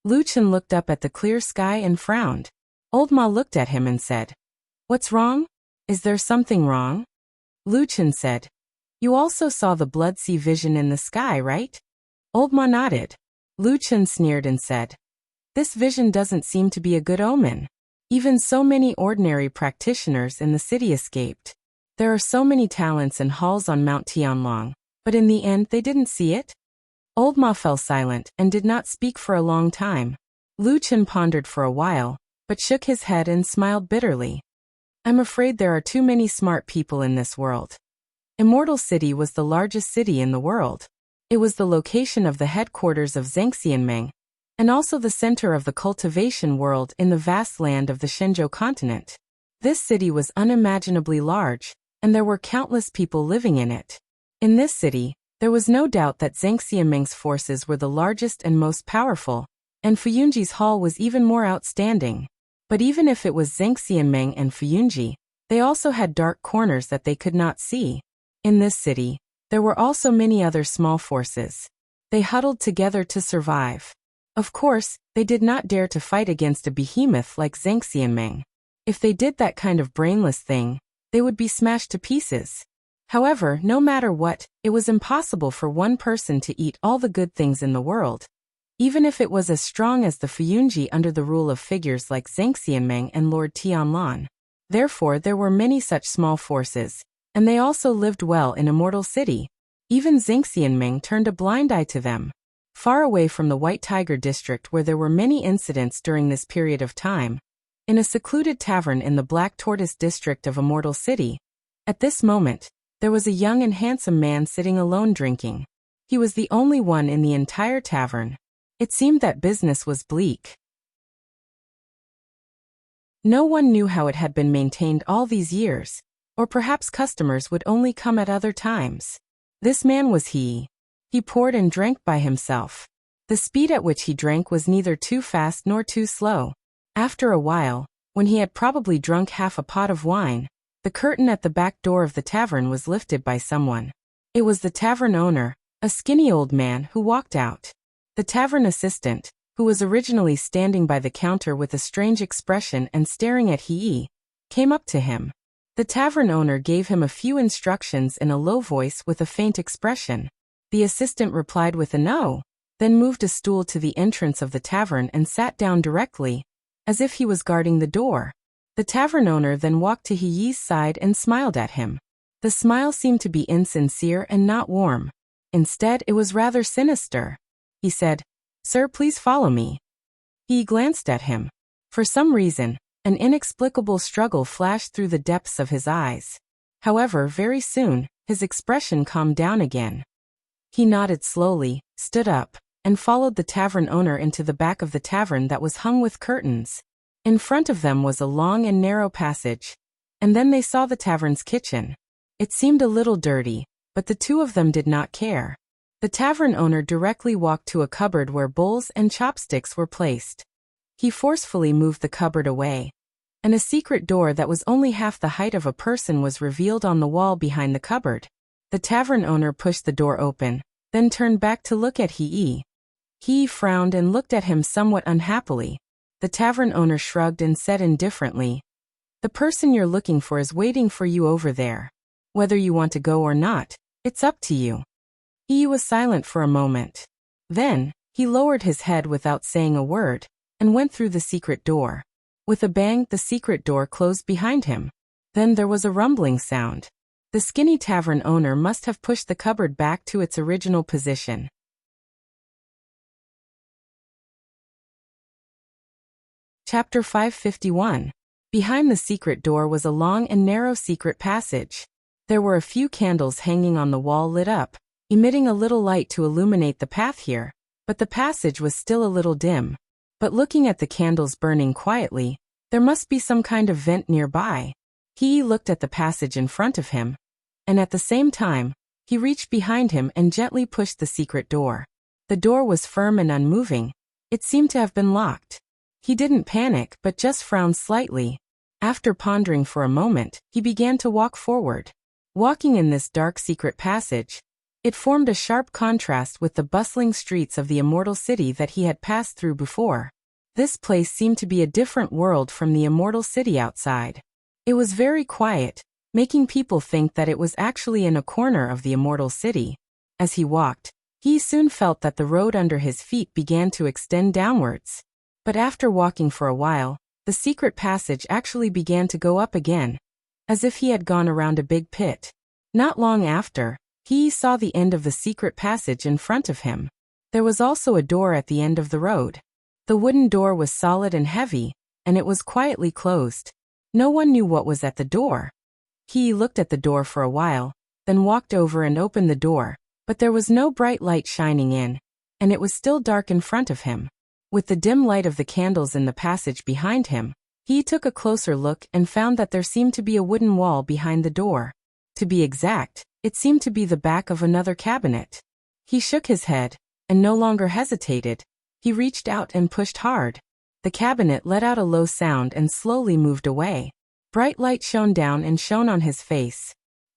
Lu Chen looked up at the clear sky and frowned. Old Ma looked at him and said, "What's wrong? Is there something wrong?" Lu Chen said, "You also saw the blood sea vision in the sky, right?" Old Ma nodded. Lu Chen sneered and said, "This vision doesn't seem to be a good omen. Even so many ordinary practitioners in the city escaped. There are so many talents and halls on Mount Tianlong, but in the end they didn't see it." Old Ma fell silent and did not speak for a long time. Lu Chen pondered for a while, but shook his head and smiled bitterly. "I'm afraid there are too many smart people in this world." Immortal City was the largest city in the world. It was the location of the headquarters of Zhengxianmeng, and also the center of the cultivation world in the vast land of the Shenzhou continent. This city was unimaginably large, and there were countless people living in it. In this city, there was no doubt that Zhengxianmeng's forces were the largest and most powerful, and Fuyunji's hall was even more outstanding. But even if it was Zhengxianmeng and Fuyunji, they also had dark corners that they could not see. In this city, there were also many other small forces. They huddled together to survive. Of course, they did not dare to fight against a behemoth like Zhengxianmeng. If they did that kind of brainless thing, they would be smashed to pieces. However, no matter what, it was impossible for one person to eat all the good things in the world, even if it was as strong as the Fuyunji under the rule of figures like Zhengxianmeng and Lord Tianlan. Therefore, there were many such small forces, and they also lived well in Immortal City. Even Zhengxianmeng turned a blind eye to them. Far away from the White Tiger district where there were many incidents during this period of time, in a secluded tavern in the Black Tortoise district of Immortal City, at this moment, there was a young and handsome man sitting alone drinking. He was the only one in the entire tavern. It seemed that business was bleak. No one knew how it had been maintained all these years, or perhaps customers would only come at other times. This man was he. He poured and drank by himself. The speed at which he drank was neither too fast nor too slow. After a while, when he had probably drunk half a pot of wine, the curtain at the back door of the tavern was lifted by someone. It was the tavern owner, a skinny old man, who walked out. The tavern assistant, who was originally standing by the counter with a strange expression and staring at Hei, came up to him. The tavern owner gave him a few instructions in a low voice with a faint expression. The assistant replied with a no, then moved a stool to the entrance of the tavern and sat down directly, as if he was guarding the door. The tavern owner then walked to Hei's side and smiled at him. The smile seemed to be insincere and not warm. Instead, it was rather sinister. He said, "Sir, please follow me." He glanced at him. For some reason, an inexplicable struggle flashed through the depths of his eyes. However, very soon, his expression calmed down again. He nodded slowly, stood up, and followed the tavern owner into the back of the tavern that was hung with curtains. In front of them was a long and narrow passage, and then they saw the tavern's kitchen. It seemed a little dirty, but the two of them did not care. The tavern owner directly walked to a cupboard where bowls and chopsticks were placed. He forcefully moved the cupboard away, and a secret door that was only half the height of a person was revealed on the wall behind the cupboard. The tavern owner pushed the door open, then turned back to look at Hei. Hei frowned and looked at him somewhat unhappily. The tavern owner shrugged and said indifferently, "The person you're looking for is waiting for you over there. Whether you want to go or not, it's up to you." Hei was silent for a moment. Then, he lowered his head without saying a word, and went through the secret door. With a bang, the secret door closed behind him. Then there was a rumbling sound. The skinny tavern owner must have pushed the cupboard back to its original position. Chapter 551. Behind the secret door was a long and narrow secret passage. There were a few candles hanging on the wall lit up, emitting a little light to illuminate the path here, but the passage was still a little dim. But looking at the candles burning quietly, there must be some kind of vent nearby. He looked at the passage in front of him, and at the same time, he reached behind him and gently pushed the secret door. The door was firm and unmoving. It seemed to have been locked. He didn't panic but just frowned slightly. After pondering for a moment, he began to walk forward. Walking in this dark secret passage, it formed a sharp contrast with the bustling streets of the immortal city that he had passed through before. This place seemed to be a different world from the immortal city outside. It was very quiet, making people think that it was actually in a corner of the immortal city. As he walked, he soon felt that the road under his feet began to extend downwards. But after walking for a while, the secret passage actually began to go up again, as if he had gone around a big pit. Not long after, he saw the end of the secret passage in front of him. There was also a door at the end of the road. The wooden door was solid and heavy, and it was quietly closed. No one knew what was at the door. He looked at the door for a while, then walked over and opened the door, but there was no bright light shining in, and it was still dark in front of him. With the dim light of the candles in the passage behind him, he took a closer look and found that there seemed to be a wooden wall behind the door. To be exact, it seemed to be the back of another cabinet. He shook his head, and no longer hesitated. He reached out and pushed hard. The cabinet let out a low sound and slowly moved away. Bright light shone down and shone on his face.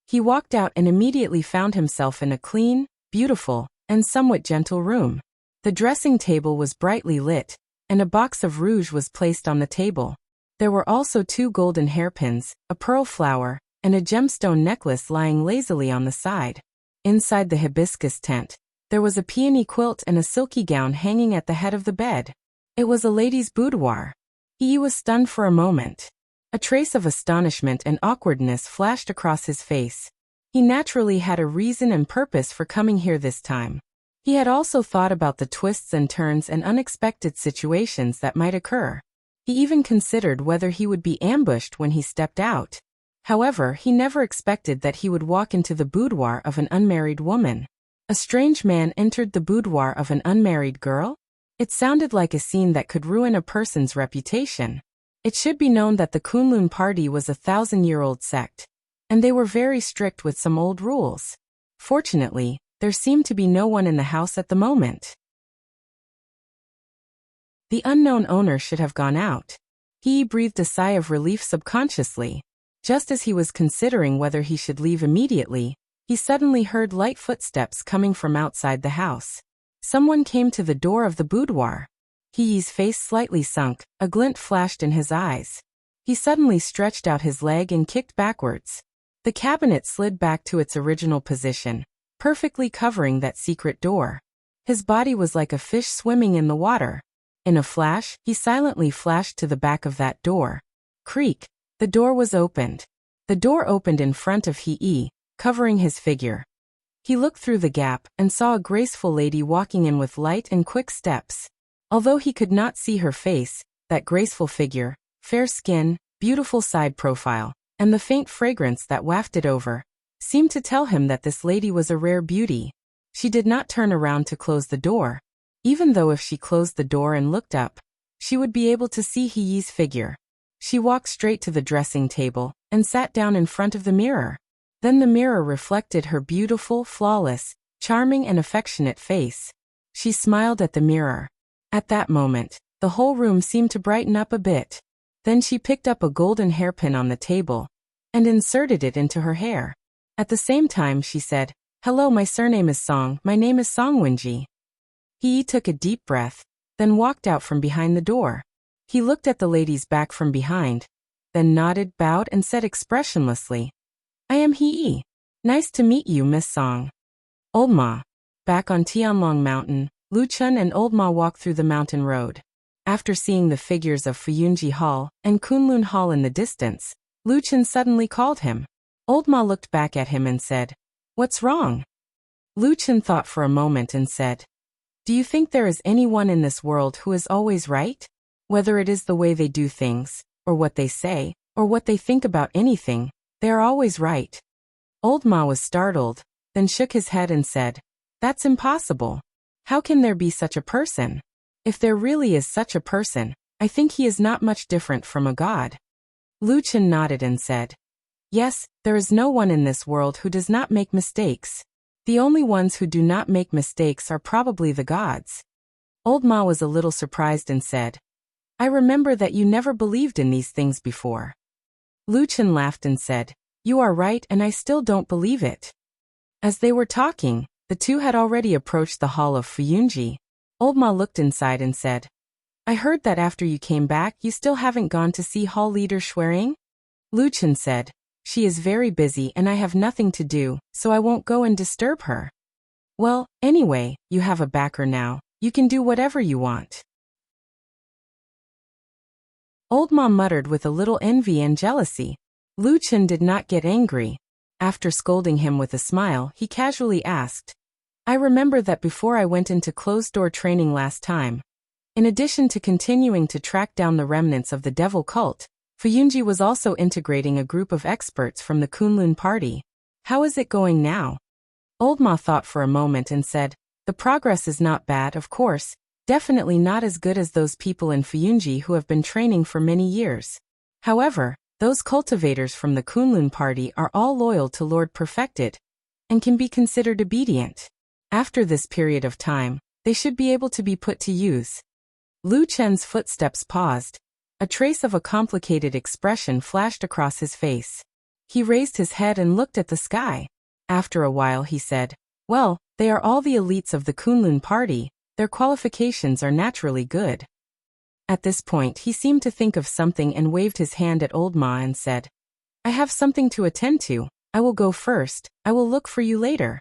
He walked out and immediately found himself in a clean, beautiful, and somewhat gentle room. The dressing table was brightly lit, and a box of rouge was placed on the table. There were also 2 golden hairpins, a pearl flower, and a gemstone necklace lying lazily on the side. Inside the hibiscus tent, there was a peony quilt and a silky gown hanging at the head of the bed. It was a lady's boudoir. He was stunned for a moment. A trace of astonishment and awkwardness flashed across his face. He naturally had a reason and purpose for coming here this time. He had also thought about the twists and turns and unexpected situations that might occur. He even considered whether he would be ambushed when he stepped out. However, he never expected that he would walk into the boudoir of an unmarried woman. A strange man entered the boudoir of an unmarried girl? It sounded like a scene that could ruin a person's reputation. It should be known that the Kunlun party was a 1,000-year-old sect, and they were very strict with some old rules. Fortunately, there seemed to be no one in the house at the moment. The unknown owner should have gone out. He breathed a sigh of relief subconsciously. Just as he was considering whether he should leave immediately, he suddenly heard light footsteps coming from outside the house. Someone came to the door of the boudoir. He's face slightly sunk, a glint flashed in his eyes. He suddenly stretched out his leg and kicked backwards. The cabinet slid back to its original position, perfectly covering that secret door. His body was like a fish swimming in the water. In a flash, he silently flashed to the back of that door. Creak! The door was opened. The door opened in front of He, covering his figure. He looked through the gap and saw a graceful lady walking in with light and quick steps. Although he could not see her face, that graceful figure, fair skin, beautiful side profile, and the faint fragrance that wafted over, seemed to tell him that this lady was a rare beauty. She did not turn around to close the door, even though if she closed the door and looked up, she would be able to see He's figure. She walked straight to the dressing table and sat down in front of the mirror. Then the mirror reflected her beautiful, flawless, charming and affectionate face. She smiled at the mirror. At that moment, the whole room seemed to brighten up a bit. Then she picked up a golden hairpin on the table and inserted it into her hair. At the same time she said, "Hello, my surname is Song. My name is Song Wenji." He took a deep breath, then walked out from behind the door. He looked at the lady's back from behind, then nodded, bowed, and said expressionlessly, "I am He. Nice to meet you, Miss Song." Old Ma. Back on Tianlong Mountain, Lu Chun and Old Ma walked through the mountain road. After seeing the figures of Fuyunji Hall and Kunlun Hall in the distance, Lu Chun suddenly called him. Old Ma looked back at him and said, "What's wrong?" Lu Chun thought for a moment and said, "Do you think there is anyone in this world who is always right? Whether it is the way they do things, or what they say, or what they think about anything, they are always right." Old Ma was startled, then shook his head and said, "That's impossible. How can there be such a person? If there really is such a person, I think he is not much different from a god. Lu Chen nodded and said, yes, there is no one in this world who does not make mistakes. The only ones who do not make mistakes are probably the gods. Old Ma was a little surprised and said, I remember that you never believed in these things before. Lu Chen laughed and said, you are right and I still don't believe it. As they were talking, the two had already approached the hall of Fuyunji. Old Ma looked inside and said, I heard that after you came back you still haven't gone to see hall leader Schwering? Lu Chen said, she is very busy and I have nothing to do, so I won't go and disturb her. Well, anyway, you have a backer now, you can do whatever you want. Old Ma muttered with a little envy and jealousy. Lu Chen did not get angry. After scolding him with a smile, he casually asked, I remember that before I went into closed-door training last time. In addition to continuing to track down the remnants of the devil cult, Fuyunji was also integrating a group of experts from the Kunlun party. How is it going now? Old Ma thought for a moment and said, the progress is not bad, of course, definitely not as good as those people in Fuyunji who have been training for many years. However, those cultivators from the Kunlun party are all loyal to Lord Perfected and can be considered obedient. After this period of time, they should be able to be put to use. Lu Chen's footsteps paused. A trace of a complicated expression flashed across his face. He raised his head and looked at the sky. After a while he said, well, they are all the elites of the Kunlun party, their qualifications are naturally good. At this point he seemed to think of something and waved his hand at Old Ma and said, I have something to attend to, I will go first, I will look for you later.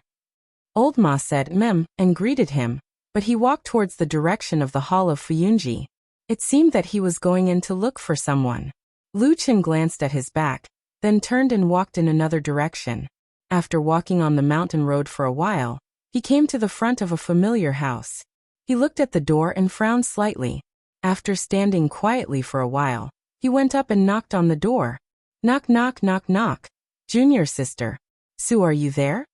Old Ma said mem and greeted him, but he walked towards the direction of the hall of Fuyunji. It seemed that he was going in to look for someone. Lu Chen glanced at his back, then turned and walked in another direction. After walking on the mountain road for a while, he came to the front of a familiar house. He looked at the door and frowned slightly. After standing quietly for a while, he went up and knocked on the door. Knock, knock, knock, knock. Junior sister. Sue, are you there?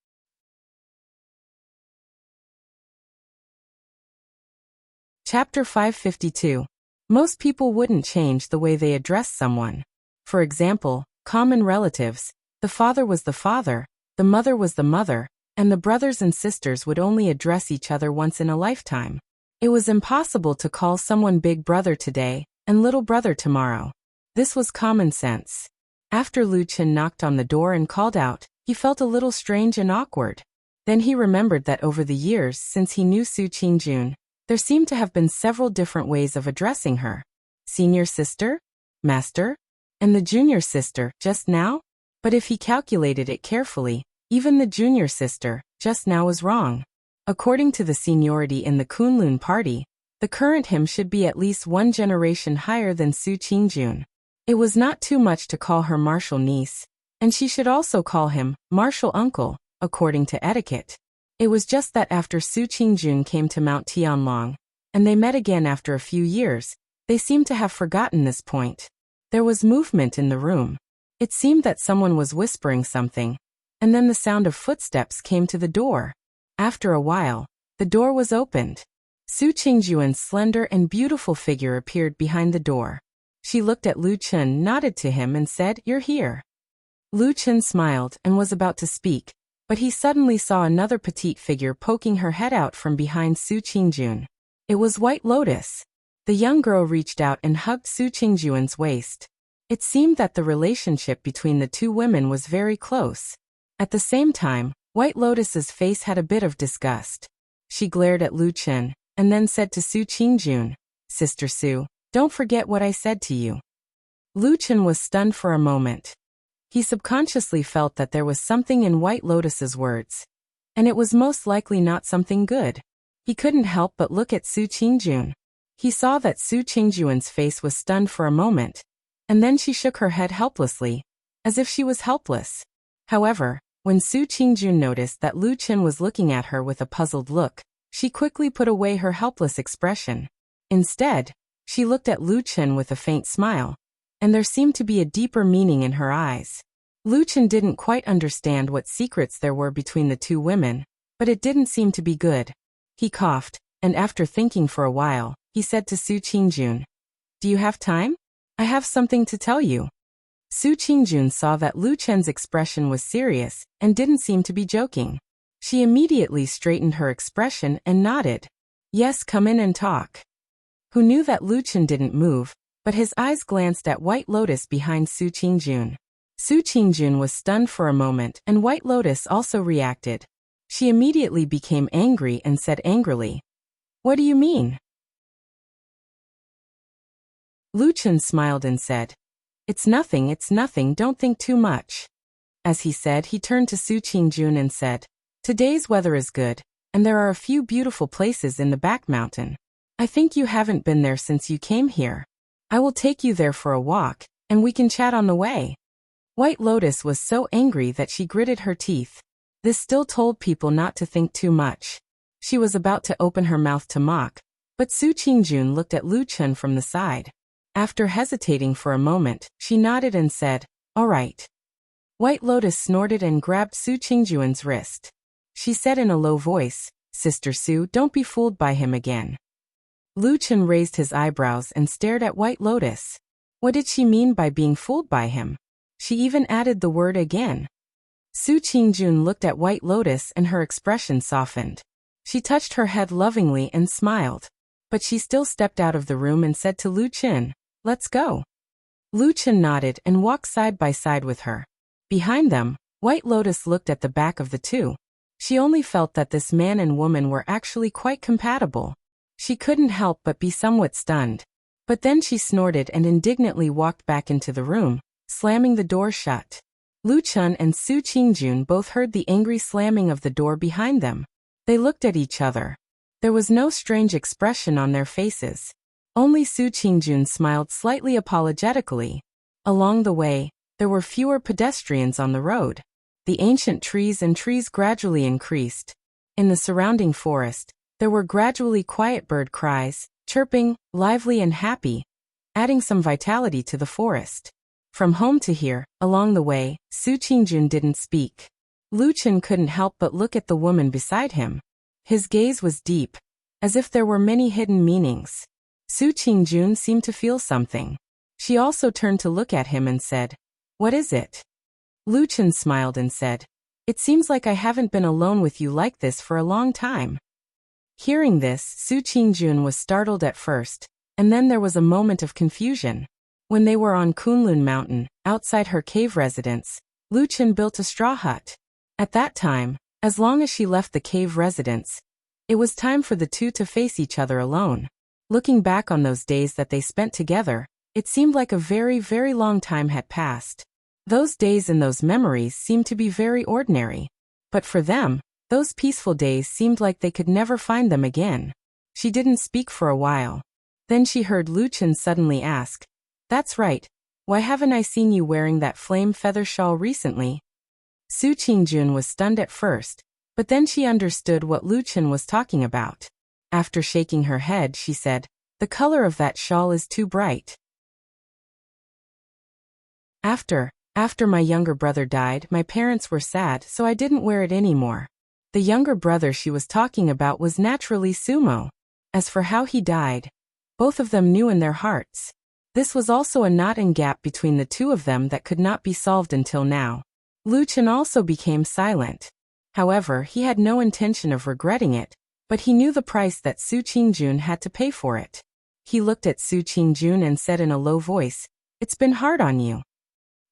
Chapter 552. Most people wouldn't change the way they address someone. For example, common relatives. The father was the father, the mother was the mother, and the brothers and sisters would only address each other once in a lifetime. It was impossible to call someone big brother today and little brother tomorrow. This was common sense. After Lu Chen knocked on the door and called out, he felt a little strange and awkward. Then he remembered that over the years since he knew Su Qingjun, there seemed to have been several different ways of addressing her. Senior sister? Master? And the junior sister, just now? But if he calculated it carefully, even the junior sister, just now, was wrong. According to the seniority in the Kunlun party, the current him should be at least one generation higher than Su Qingjun. It was not too much to call her martial niece, and she should also call him martial uncle, according to etiquette. It was just that after Su Qingjun came to Mount Tianlong, and they met again after a few years, they seemed to have forgotten this point. There was movement in the room. It seemed that someone was whispering something, and then the sound of footsteps came to the door. After a while, the door was opened. Su Qingjuan's slender and beautiful figure appeared behind the door. She looked at Lu Chen, nodded to him and said, "You're here." Lu Chen smiled and was about to speak, but he suddenly saw another petite figure poking her head out from behind Su Qingjun. It was White Lotus. The young girl reached out and hugged Su Qingjuan's waist. It seemed that the relationship between the two women was very close. At the same time, White Lotus's face had a bit of disgust. She glared at Lu Chen, and then said to Su Qingjun, "Sister Su, don't forget what I said to you." Lu Chen was stunned for a moment. He subconsciously felt that there was something in White Lotus's words, and it was most likely not something good. He couldn't help but look at Su Qingjun. He saw that Su Qingjuan's face was stunned for a moment, and then she shook her head helplessly, as if she was helpless. However, when Su Qingjun noticed that Lu Chen was looking at her with a puzzled look, she quickly put away her helpless expression. Instead, she looked at Lu Chen with a faint smile, and there seemed to be a deeper meaning in her eyes. Lu Chen didn't quite understand what secrets there were between the two women, but it didn't seem to be good. He coughed, and after thinking for a while, he said to Su Qingjun, "Do you have time? I have something to tell you." Su Qingjun saw that Lu Chen's expression was serious and didn't seem to be joking. She immediately straightened her expression and nodded. "Yes, come in and talk." Who knew that Lu Chen didn't move, but his eyes glanced at White Lotus behind Su Qingjun. Su Qingjun was stunned for a moment, and White Lotus also reacted. She immediately became angry and said angrily, "What do you mean?" Lu Chen smiled and said, it's nothing, don't think too much." As he said, he turned to Su Qingjun and said, "Today's weather is good, and there are a few beautiful places in the back mountain. I think you haven't been there since you came here. I will take you there for a walk, and we can chat on the way." White Lotus was so angry that she gritted her teeth. This still told people not to think too much. She was about to open her mouth to mock, but Su Qingjun looked at Lu Chen from the side. After hesitating for a moment, she nodded and said, "All right." White Lotus snorted and grabbed Su Qingjun's wrist. She said in a low voice, "Sister Su, don't be fooled by him again." Lu Chen raised his eyebrows and stared at White Lotus. What did she mean by being fooled by him? She even added the word again. Su Qingjun looked at White Lotus and her expression softened. She touched her head lovingly and smiled. But she still stepped out of the room and said to Lu Chen, "Let's go." Lu Chen nodded and walked side by side with her. Behind them, White Lotus looked at the back of the two. She only felt that this man and woman were actually quite compatible. She couldn't help but be somewhat stunned. But then she snorted and indignantly walked back into the room, slamming the door shut. Lu Chen and Su Qingjun both heard the angry slamming of the door behind them. They looked at each other. There was no strange expression on their faces. Only Su Qingjun smiled slightly apologetically. Along the way, there were fewer pedestrians on the road. The ancient trees gradually increased. In the surrounding forest, there were gradually quiet bird cries, chirping, lively and happy, adding some vitality to the forest. From home to here, along the way, Su Qingjun didn't speak. Lu Chen couldn't help but look at the woman beside him. His gaze was deep, as if there were many hidden meanings. Su Qingjun seemed to feel something. She also turned to look at him and said, "What is it?" Lu Chen smiled and said, "It seems like I haven't been alone with you like this for a long time." Hearing this, Su Qingjun was startled at first, and then there was a moment of confusion. When they were on Kunlun Mountain, outside her cave residence, Lu Chen built a straw hut. At that time, as long as she left the cave residence, it was time for the two to face each other alone. Looking back on those days that they spent together, it seemed like a very, very long time had passed. Those days and those memories seemed to be very ordinary. But for them, those peaceful days seemed like they could never find them again. She didn't speak for a while. Then she heard Lu Chen suddenly ask, "That's right. Why haven't I seen you wearing that flame feather shawl recently?" Su Qingjun was stunned at first, but then she understood what Lu Chen was talking about. After shaking her head, she said, "The color of that shawl is too bright. After my younger brother died, my parents were sad, so I didn't wear it anymore." The younger brother she was talking about was naturally Sumo. As for how he died, both of them knew in their hearts. This was also a knot and gap between the two of them that could not be solved until now. Lu Chen also became silent. However, he had no intention of regretting it, but he knew the price that Su Qingjun had to pay for it. He looked at Su Qingjun and said in a low voice, "It's been hard on you."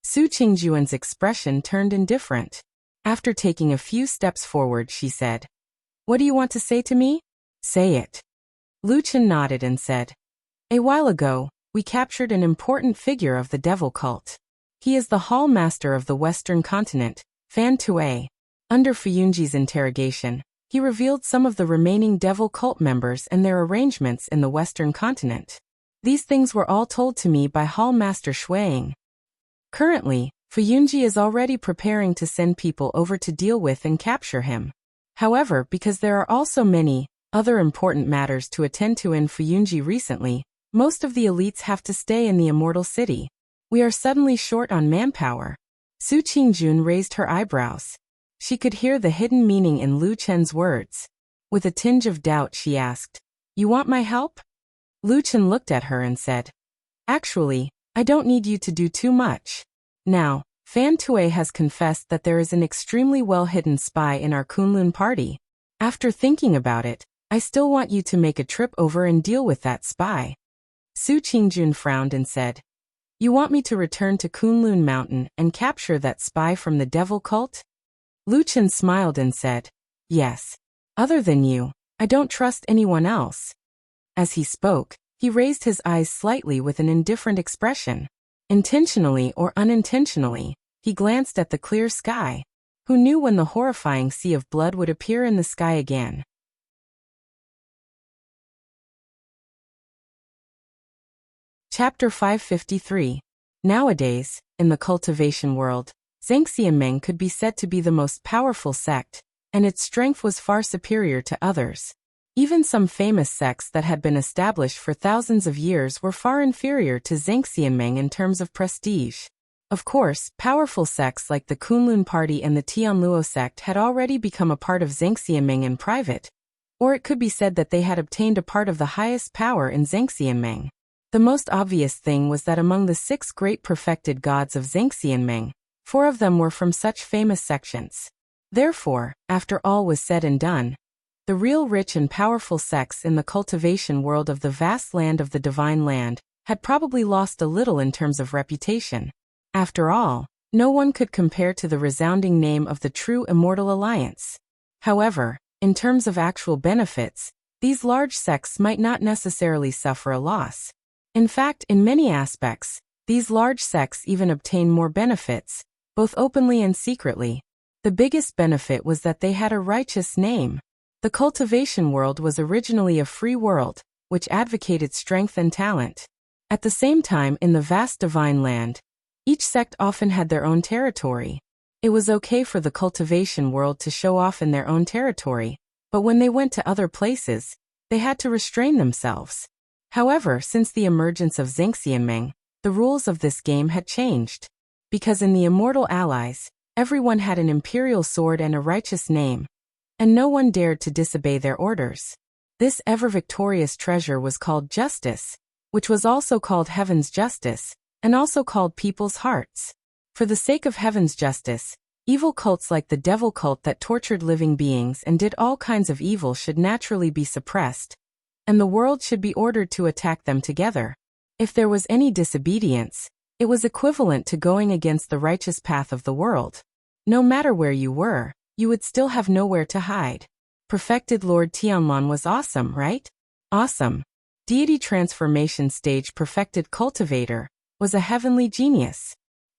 Su Qingjun's expression turned indifferent. After taking a few steps forward, she said, "What do you want to say to me? Say it." Lu Chen nodded and said, "A while ago, we captured an important figure of the devil cult. He is the hall master of the Western continent, Fan Tue." Under Fuyunji's interrogation, he revealed some of the remaining devil cult members and their arrangements in the Western continent. These things were all told to me by Hall Master Shuang. Currently, Fuyunji is already preparing to send people over to deal with and capture him. However, because there are also many other important matters to attend to in Fuyunji recently, most of the elites have to stay in the Immortal City. We are suddenly short on manpower. Su Qingjun raised her eyebrows. She could hear the hidden meaning in Lu Chen's words. With a tinge of doubt, she asked, You want my help? Lu Chen looked at her and said, Actually, I don't need you to do too much. Now, Fan Tue has confessed that there is an extremely well-hidden spy in our Kunlun party. After thinking about it, I still want you to make a trip over and deal with that spy. Su Qingjun frowned and said, You want me to return to Kunlun Mountain and capture that spy from the devil cult? Lu Chen smiled and said, Yes. Other than you, I don't trust anyone else. As he spoke, he raised his eyes slightly with an indifferent expression. Intentionally or unintentionally, he glanced at the clear sky. Who knew when the horrifying sea of blood would appear in the sky again? Chapter 553. Nowadays, in the cultivation world, Zhengxianmeng could be said to be the most powerful sect, and its strength was far superior to others. Even some famous sects that had been established for thousands of years were far inferior to Zhengxianmeng in terms of prestige. Of course, powerful sects like the Kunlun Party and the Tianluo sect had already become a part of Zhengxianmeng in private, or it could be said that they had obtained a part of the highest power in Zhengxianmeng. The most obvious thing was that among the 6 great perfected gods of Zhengxianmeng, 4 of them were from such famous sections. Therefore, after all was said and done, the real rich and powerful sects in the cultivation world of the vast land of the Divine Land had probably lost a little in terms of reputation. After all, no one could compare to the resounding name of the true Immortal Alliance. However, in terms of actual benefits, these large sects might not necessarily suffer a loss. In fact, in many aspects, these large sects even obtain more benefits, both openly and secretly. The biggest benefit was that they had a righteous name. The cultivation world was originally a free world, which advocated strength and talent. At the same time, in the vast Divine Land, each sect often had their own territory. It was okay for the cultivation world to show off in their own territory, but when they went to other places, they had to restrain themselves. However, since the emergence of Zhengxianmeng, the rules of this game had changed. Because in the Immortal Allies, everyone had an imperial sword and a righteous name, and no one dared to disobey their orders. This ever-victorious treasure was called justice, which was also called heaven's justice, and also called people's hearts. For the sake of heaven's justice, evil cults like the devil cult that tortured living beings and did all kinds of evil should naturally be suppressed, and the world should be ordered to attack them together. If there was any disobedience, it was equivalent to going against the righteous path of the world. No matter where you were, you would still have nowhere to hide. Perfected Lord Tianlan was awesome, right? Awesome. Deity transformation stage perfected cultivator was a heavenly genius.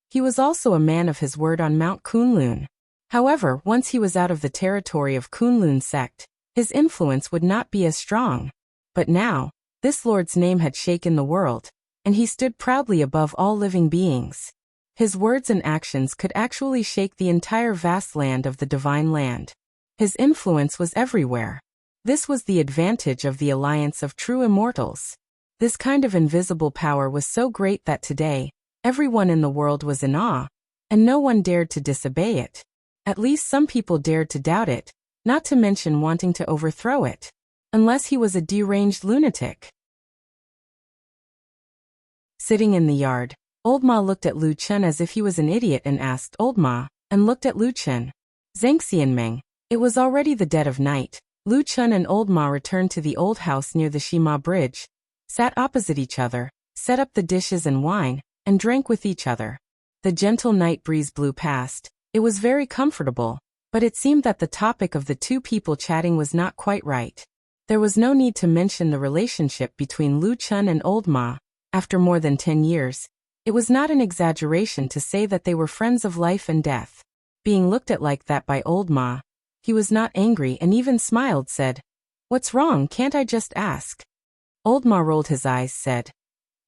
He was also a man of his word on Mount Kunlun. However, once he was out of the territory of Kunlun sect, his influence would not be as strong. But now, this lord's name had shaken the world, and he stood proudly above all living beings. His words and actions could actually shake the entire vast land of the Divine Land. His influence was everywhere. This was the advantage of the alliance of true immortals. This kind of invisible power was so great that today, everyone in the world was in awe, and no one dared to disobey it. At least some people dared to doubt it, not to mention wanting to overthrow it. Unless he was a deranged lunatic. Sitting in the yard, Old Ma looked at Lu Chen as if he was an idiot and asked Old Ma, and looked at Lu Chen. Zhengxianmeng. It was already the dead of night. Lu Chen and Old Ma returned to the old house near the Shima Bridge, sat opposite each other, set up the dishes and wine, and drank with each other. The gentle night breeze blew past. It was very comfortable, but it seemed that the topic of the two people chatting was not quite right. There was no need to mention the relationship between Lu Chen and Old Ma. After more than 10 years, it was not an exaggeration to say that they were friends of life and death. Being looked at like that by Old Ma, he was not angry and even smiled, said, "What's wrong, can't I just ask?" Old Ma rolled his eyes, said,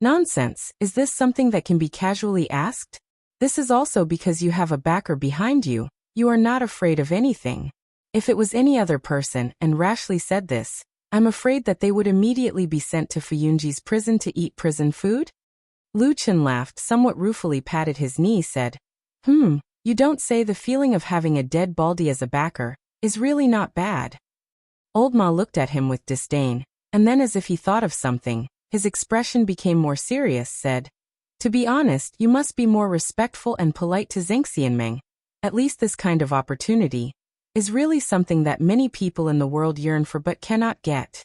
"Nonsense, is this something that can be casually asked? This is also because you have a backer behind you, you are not afraid of anything. If it was any other person and rashly said this, I'm afraid that they would immediately be sent to Fuyunji's prison to eat prison food?" Lu Chen laughed, somewhat ruefully patted his knee, said, You don't say. The feeling of having a dead baldy as a backer is really not bad." Old Ma looked at him with disdain, and then as if he thought of something, his expression became more serious, said, "To be honest, you must be more respectful and polite to Zhengxianmeng. At least this kind of opportunity is really something that many people in the world yearn for but cannot get."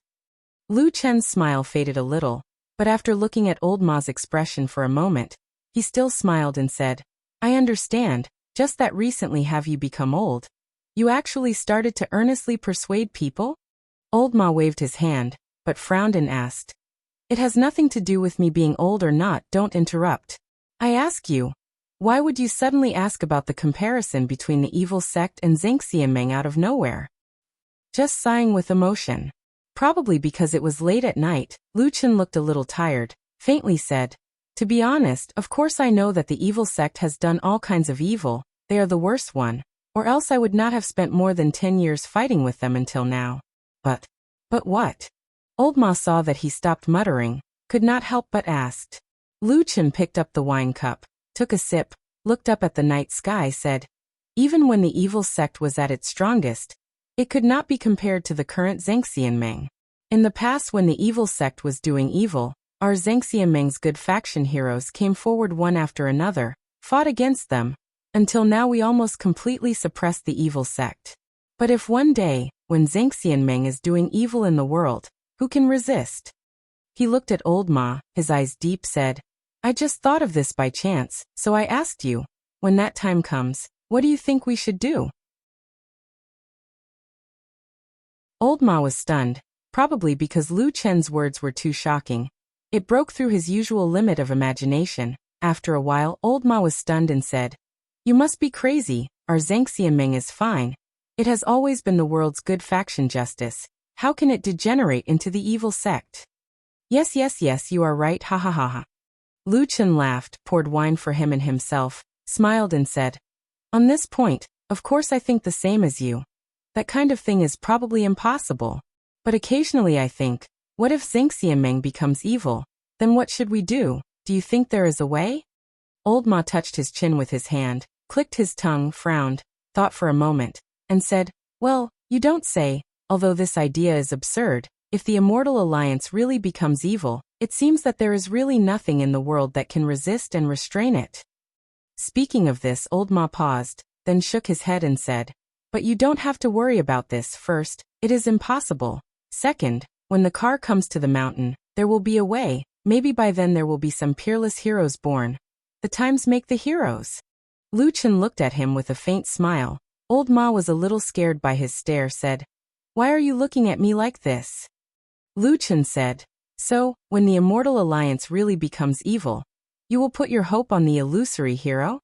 Lu Chen's smile faded a little, but after looking at old Ma's expression for a moment, he still smiled and said, "I understand, just that recently have you become old? You actually started to earnestly persuade people?" Old Ma waved his hand, but frowned and asked, "It has nothing to do with me being old or not, don't interrupt. I ask you, why would you suddenly ask about the comparison between the evil sect and Zhengxianmeng out of nowhere?" Just sighing with emotion. Probably because it was late at night, Lu Chen looked a little tired, faintly said, "To be honest, of course I know that the evil sect has done all kinds of evil, they are the worst one, or else I would not have spent more than 10 years fighting with them until now. But what?" Old Ma saw that he stopped muttering, could not help but asked. Lu Chen picked up the wine cup, took a sip, looked up at the night sky, said, "Even when the evil sect was at its strongest, it could not be compared to the current Zhengxianmeng. In the past when the evil sect was doing evil, our Zhengxianmeng's good faction heroes came forward one after another, fought against them, until now we almost completely suppressed the evil sect. But if one day, when Zhengxianmeng is doing evil in the world, who can resist?" He looked at old Ma, his eyes deep, said, "I just thought of this by chance, so I asked you, when that time comes, what do you think we should do?" Old Ma was stunned, probably because Lu Chen's words were too shocking. It broke through his usual limit of imagination. After a while, old Ma was stunned and said, "You must be crazy, our Zhengxianmeng is fine. It has always been the world's good faction justice. How can it degenerate into the evil sect?" Yes, you are right, ha ha ha ha." Lu Chen laughed, poured wine for him and himself, smiled and said, "On this point, of course I think the same as you. That kind of thing is probably impossible. But occasionally I think, what if Zhengxianmeng becomes evil? Then what should we do? Do you think there is a way?" Old Ma touched his chin with his hand, clicked his tongue, frowned, thought for a moment, and said, "Well, you don't say. Although this idea is absurd, if the Immortal Alliance really becomes evil, it seems that there is really nothing in the world that can resist and restrain it." Speaking of this, old Ma paused, then shook his head and said, "But you don't have to worry about this. First, it is impossible. Second, when the car comes to the mountain, there will be a way. Maybe by then there will be some peerless heroes born. The times make the heroes." Lu Chen looked at him with a faint smile. Old Ma was a little scared by his stare, said, "Why are you looking at me like this?" Lu Chen said, "So, when the Immortal Alliance really becomes evil, you will put your hope on the illusory hero?"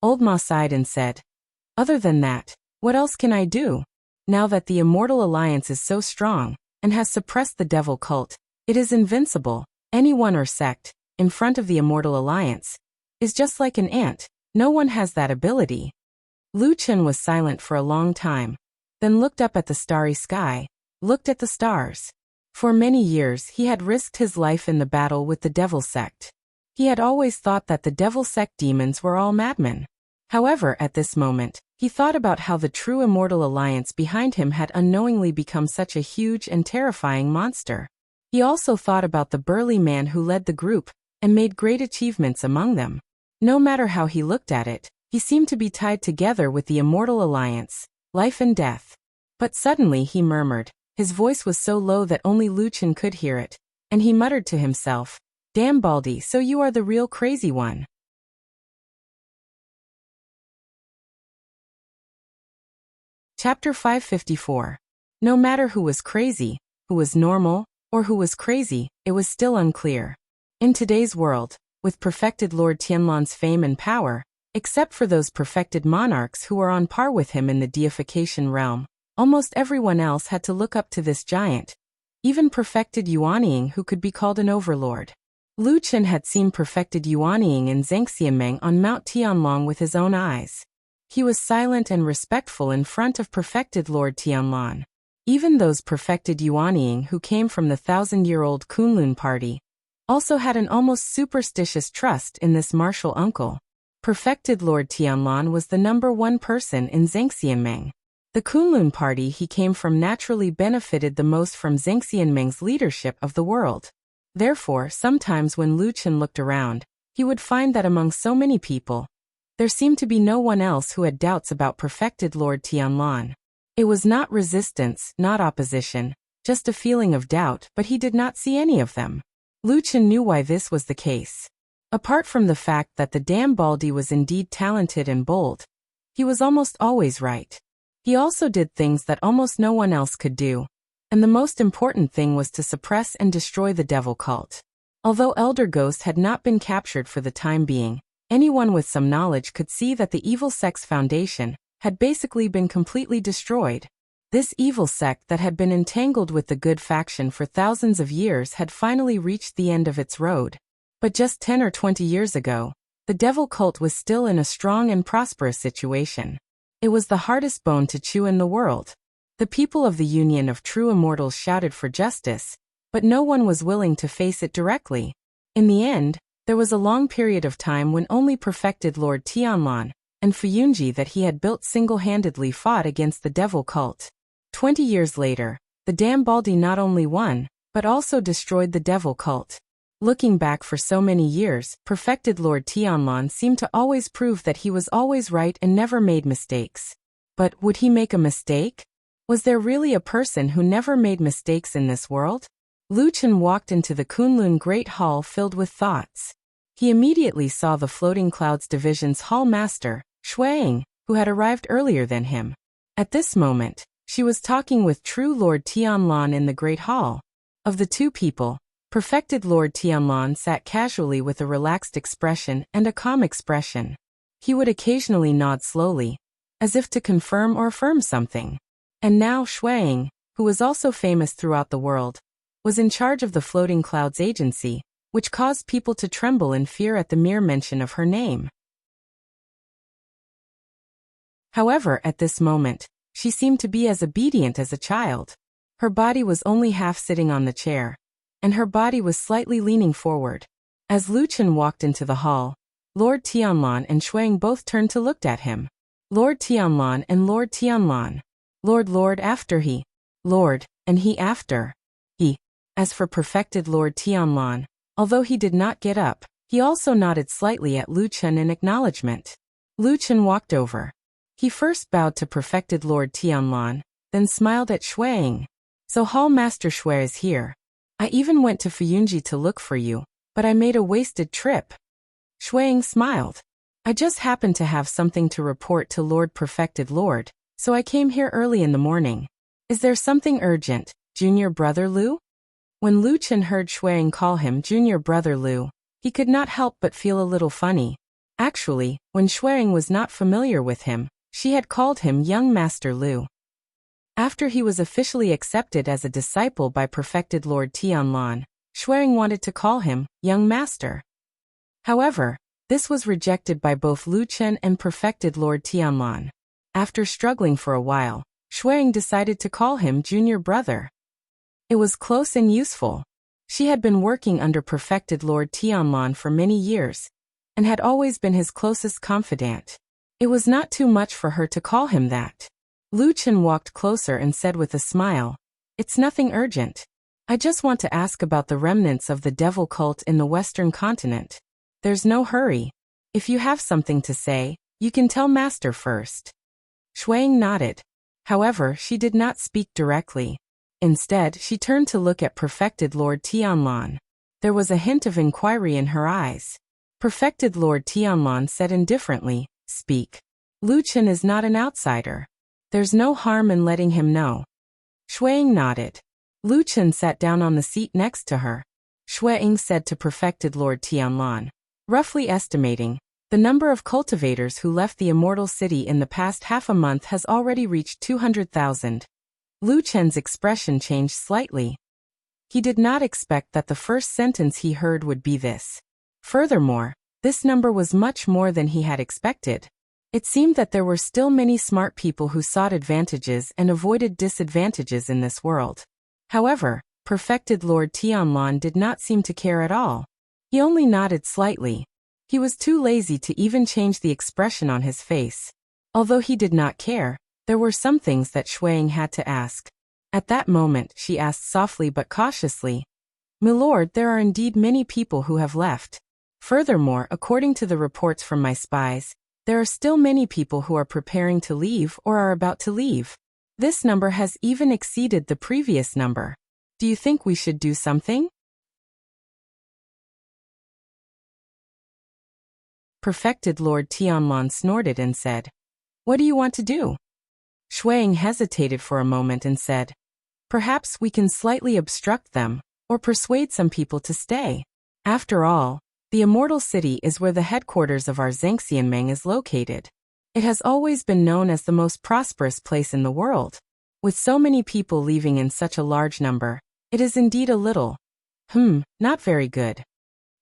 Old Ma sighed and said, "Other than that, what else can I do? Now that the Immortal Alliance is so strong, and has suppressed the devil cult, it is invincible. Anyone or sect, in front of the Immortal Alliance, is just like an ant. No one has that ability." Lu Chen was silent for a long time, then looked up at the starry sky, looked at the stars. For many years he had risked his life in the battle with the devil sect. He had always thought that the devil sect demons were all madmen. However, at this moment, he thought about how the true Immortal Alliance behind him had unknowingly become such a huge and terrifying monster. He also thought about the burly man who led the group, and made great achievements among them. No matter how he looked at it, he seemed to be tied together with the Immortal Alliance, life and death. But suddenly he murmured. His voice was so low that only Lu Chen could hear it, and he muttered to himself, "Damn Baldy, so you are the real crazy one." Chapter 554. No matter who was crazy, who was normal, or who was crazy, it was still unclear. In today's world, with perfected Lord Tianlan's fame and power, except for those perfected monarchs who were on par with him in the deification realm, almost everyone else had to look up to this giant. Even perfected Yuanying, who could be called an overlord. Lu Chen had seen perfected Yuanying in Zhengxianmeng on Mount Tianlong with his own eyes. He was silent and respectful in front of perfected Lord Tianlan. Even those perfected Yuanying who came from the 1,000-year-old Kunlun party also had an almost superstitious trust in this martial uncle. Perfected Lord Tianlan was the #1 person in Zhengxianmeng. The Kunlun party he came from naturally benefited the most from Zhang Xianmeng's leadership of the world. Therefore, sometimes when Lu Chen looked around, he would find that among so many people, there seemed to be no one else who had doubts about perfected Lord Tianlan. It was not resistance, not opposition, just a feeling of doubt, but he did not see any of them. Lu Chen knew why this was the case. Apart from the fact that the damn Baldy was indeed talented and bold, he was almost always right. He also did things that almost no one else could do, and the most important thing was to suppress and destroy the devil cult. Although Elder Ghost had not been captured for the time being, anyone with some knowledge could see that the evil sect's foundation had basically been completely destroyed. This evil sect that had been entangled with the good faction for thousands of years had finally reached the end of its road. But just 10 or 20 years ago, the devil cult was still in a strong and prosperous situation. It was the hardest bone to chew in the world. The people of the Union of True Immortals shouted for justice, but no one was willing to face it directly. In the end, there was a long period of time when only perfected Lord Tianlan and Fuyunji that he had built single-handedly fought against the devil cult. 20 years later, the damn Baldy not only won, but also destroyed the devil cult. Looking back for so many years, perfected Lord Tianlan seemed to always prove that he was always right and never made mistakes. But would he make a mistake? Was there really a person who never made mistakes in this world? Lu Chen walked into the Kunlun Great Hall filled with thoughts. He immediately saw the Floating Clouds Division's hall master, Shuang, who had arrived earlier than him. At this moment, she was talking with true Lord Tianlan in the Great Hall. Of the two people, perfected Lord Tianlan sat casually with a relaxed expression and a calm expression. He would occasionally nod slowly, as if to confirm or affirm something. And now Shuang, who was also famous throughout the world, was in charge of the Floating Clouds Agency, which caused people to tremble in fear at the mere mention of her name. However, at this moment, she seemed to be as obedient as a child. Her body was only half sitting on the chair, and her body was slightly leaning forward. As Lu Chen walked into the hall, Lord Tianlan and Shuang both turned to look at him. Lord Tianlan and Lord Tianlan. Lord after he. Lord, and he after. He. As for perfected Lord Tianlan, although he did not get up, he also nodded slightly at Lu Chen in acknowledgement. Lu Chen walked over. He first bowed to perfected Lord Tianlan, then smiled at Shuang. So Hall Master Shui is here. I even went to Fuyunji to look for you, but I made a wasted trip. Shuang smiled. I just happened to have something to report to Lord Perfected Lord, so I came here early in the morning. Is there something urgent, Junior Brother Lu? When Lu Chen heard Shuang call him Junior Brother Lu, he could not help but feel a little funny. Actually, when Shuang was not familiar with him, she had called him Young Master Lu. After he was officially accepted as a disciple by perfected Lord Tianlan, Shuang wanted to call him Young Master. However, this was rejected by both Lu Chen and perfected Lord Tianlan. After struggling for a while, Shuang decided to call him Junior Brother. It was close and useful. She had been working under perfected Lord Tianlan for many years, and had always been his closest confidant. It was not too much for her to call him that. Lu Chen walked closer and said with a smile, "It's nothing urgent. I just want to ask about the remnants of the devil cult in the Western continent. There's no hurry. If you have something to say, you can tell Master first." Shuang nodded. However, she did not speak directly. Instead, she turned to look at perfected Lord Tianlan. There was a hint of inquiry in her eyes. Perfected Lord Tianlan said indifferently, "Speak. Lu Chen is not an outsider. There's no harm in letting him know." Shuang nodded. Lu Chen sat down on the seat next to her. Shuang said to perfected Lord Tianlan, "Roughly estimating, the number of cultivators who left the Immortal City in the past half a month has already reached 200,000. Lu Chen's expression changed slightly. He did not expect that the first sentence he heard would be this. Furthermore, this number was much more than he had expected. It seemed that there were still many smart people who sought advantages and avoided disadvantages in this world. However, perfected Lord Tianlan did not seem to care at all. He only nodded slightly. He was too lazy to even change the expression on his face. Although he did not care, There were some things that Shuang had to ask. At that moment, she asked softly but cautiously, "Milord, there are indeed many people who have left. Furthermore, according to the reports from my spies, there are still many people who are preparing to leave or are about to leave. This number has even exceeded the previous number. Do you think we should do something?" Perfected Lord Tianlan snorted and said, "What do you want to do?" Shuang hesitated for a moment and said, "Perhaps we can slightly obstruct them, or persuade some people to stay. After all, the Immortal City is where the headquarters of our Zhengxianmeng is located. It has always been known as the most prosperous place in the world. With so many people leaving in such a large number, it is indeed a little, not very good."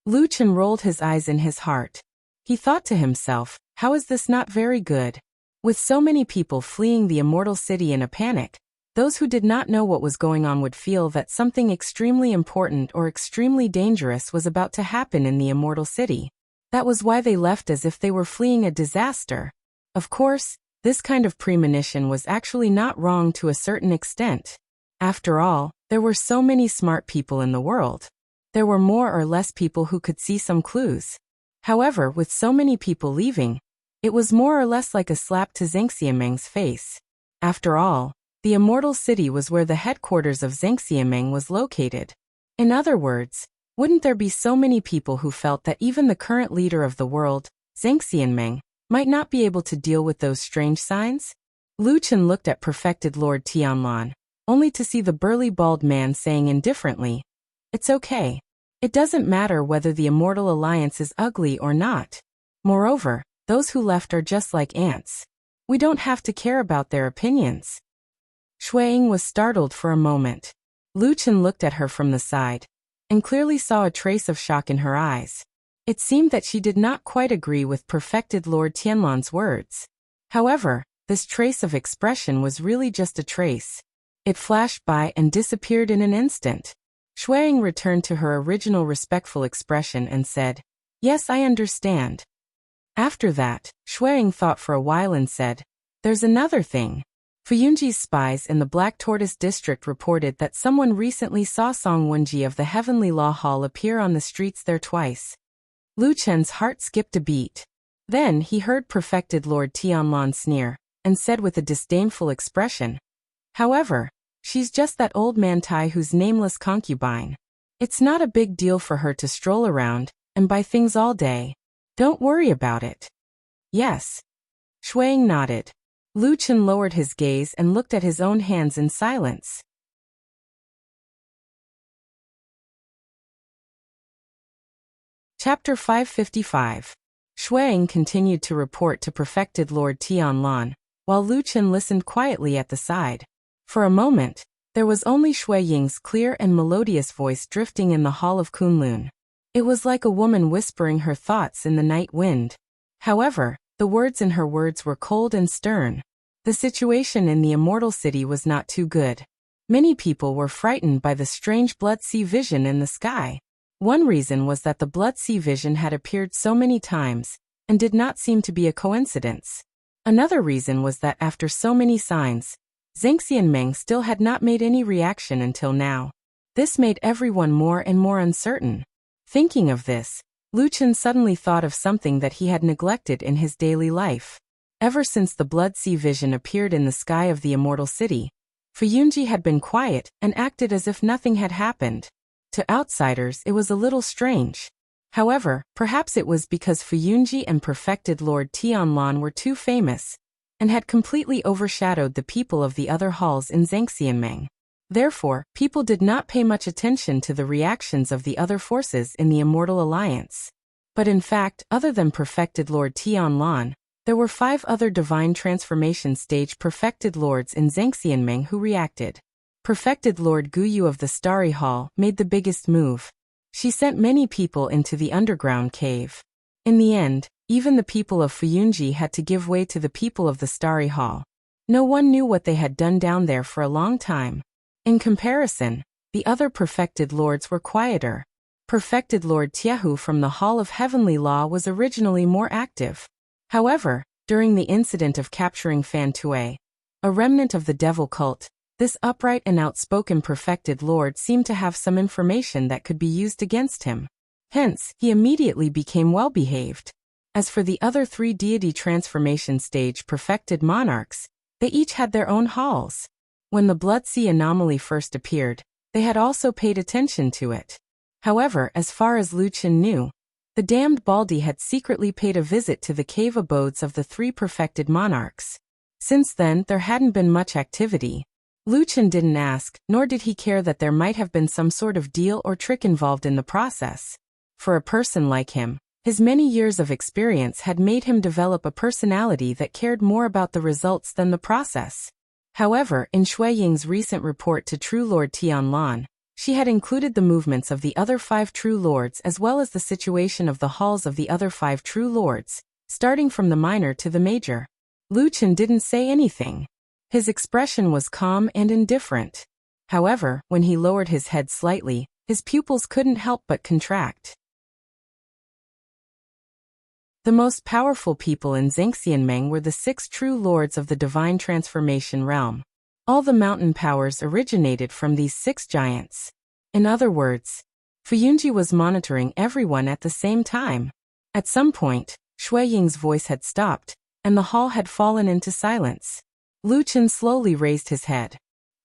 Lu Chen rolled his eyes in his heart. He thought to himself, how is this not very good? With so many people fleeing the Immortal City in a panic, those who did not know what was going on would feel that something extremely important or extremely dangerous was about to happen in the Immortal City. That was why they left as if they were fleeing a disaster. Of course, this kind of premonition was actually not wrong to a certain extent. After all, there were so many smart people in the world. There were more or less people who could see some clues. However, with so many people leaving, it was more or less like a slap to Zhengxianmeng's face. After all, the Immortal City was where the headquarters of Zhengxianmeng was located. In other words, wouldn't there be so many people who felt that even the current leader of the world, Zhengxianmeng, might not be able to deal with those strange signs? Lu Chen looked at Perfected Lord Tianlan, only to see the burly bald man saying indifferently, "It's okay. It doesn't matter whether the Immortal Alliance is ugly or not. Moreover, those who left are just like ants. We don't have to care about their opinions." Shuang was startled for a moment. Lu Chen looked at her from the side, and clearly saw a trace of shock in her eyes. It seemed that she did not quite agree with Perfected Lord Tianlan's words. However, this trace of expression was really just a trace. It flashed by and disappeared in an instant. Shuang returned to her original respectful expression and said, "Yes, I understand." After that, Shuang thought for a while and said, "There's another thing. Fuyunji's spies in the Black Tortoise district reported that someone recently saw Song Wenji of the Heavenly Law Hall appear on the streets there twice." Lu Chen's heart skipped a beat. Then he heard Perfected Lord Tianlan sneer, and said with a disdainful expression, "However, she's just that old man Tai whose nameless concubine. It's not a big deal for her to stroll around and buy things all day. Don't worry about it." "Yes." Shuang nodded. Lu Chen lowered his gaze and looked at his own hands in silence. Chapter 555. Shuang continued to report to Perfected Lord Tianlan, while Lu Chen listened quietly at the side. For a moment, there was only Shui Ying's clear and melodious voice drifting in the hall of Kunlun. It was like a woman whispering her thoughts in the night wind. However, the words in her words were cold and stern. The situation in the Immortal City was not too good. Many people were frightened by the strange blood sea vision in the sky. One reason was that the blood sea vision had appeared so many times, and did not seem to be a coincidence. Another reason was that after so many signs, Zhengxianmeng still had not made any reaction until now. This made everyone more and more uncertain. Thinking of this, Lu Chen suddenly thought of something that he had neglected in his daily life. Ever since the blood sea vision appeared in the sky of the Immortal City, Fuyunji had been quiet and acted as if nothing had happened. To outsiders it was a little strange. However, perhaps it was because Fuyunji and Perfected Lord Tianlan were too famous, and had completely overshadowed the people of the other halls in Zhengxianmeng. Therefore, people did not pay much attention to the reactions of the other forces in the Immortal Alliance. But in fact, other than Perfected Lord Tianlan, there were 5 other divine transformation stage Perfected Lords in Zhengxianmeng who reacted. Perfected Lord Guyu of the Starry Hall made the biggest move. She sent many people into the underground cave. In the end, even the people of Fuyunji had to give way to the people of the Starry Hall. No one knew what they had done down there for a long time. In comparison, the other Perfected Lords were quieter. Perfected Lord Tiehu from the Hall of Heavenly Law was originally more active. However, during the incident of capturing Fan Tue, A remnant of the devil cult, this upright and outspoken perfected lord seemed to have some information that could be used against him. Hence, he immediately became well-behaved. As for the other 3 deity transformation stage perfected monarchs, they each had their own halls. When the Blood Sea anomaly first appeared, they had also paid attention to it. However, as far as Lu Chen knew, the damned Baldy had secretly paid a visit to the cave abodes of the 3 perfected monarchs. Since then, there hadn't been much activity. Lu Chen didn't ask, nor did he care that there might have been some sort of deal or trick involved in the process. For a person like him, his many years of experience had made him develop a personality that cared more about the results than the process. However, in Shui Ying's recent report to True Lord Tianlan, she had included the movements of the other 5 True Lords as well as the situation of the halls of the other 5 True Lords, starting from the minor to the major. Lu Chen didn't say anything. His expression was calm and indifferent. However, when he lowered his head slightly, his pupils couldn't help but contract. The most powerful people in Zhengxianmeng were the 6 True Lords of the Divine Transformation Realm. All the mountain powers originated from these 6 giants. In other words, Fu Yunji was monitoring everyone at the same time. At some point, Shui Ying's voice had stopped, and the hall had fallen into silence. Lu Chen slowly raised his head.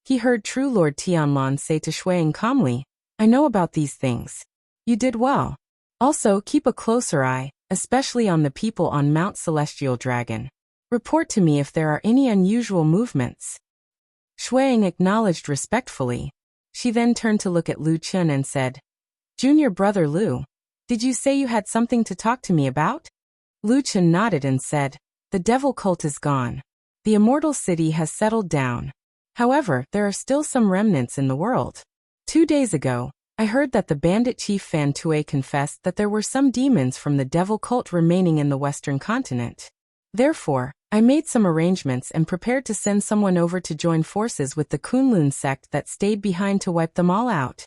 He heard True Lord Tianlan say to Shui Ying calmly, "I know about these things. You did well. Also, keep a closer eye, especially on the people on Mount Celestial Dragon. Report to me if there are any unusual movements." Shui Ying acknowledged respectfully. She then turned to look at Lu Chen and said, "Junior brother Lu, did you say you had something to talk to me about?" Lu Chen nodded and said, "The devil cult is gone. The immortal city has settled down. However, there are still some remnants in the world. 2 days ago, I heard that the bandit chief Fan Tue confessed that there were some demons from the devil cult remaining in the western continent. Therefore, I made some arrangements and prepared to send someone over to join forces with the Kunlun sect that stayed behind to wipe them all out."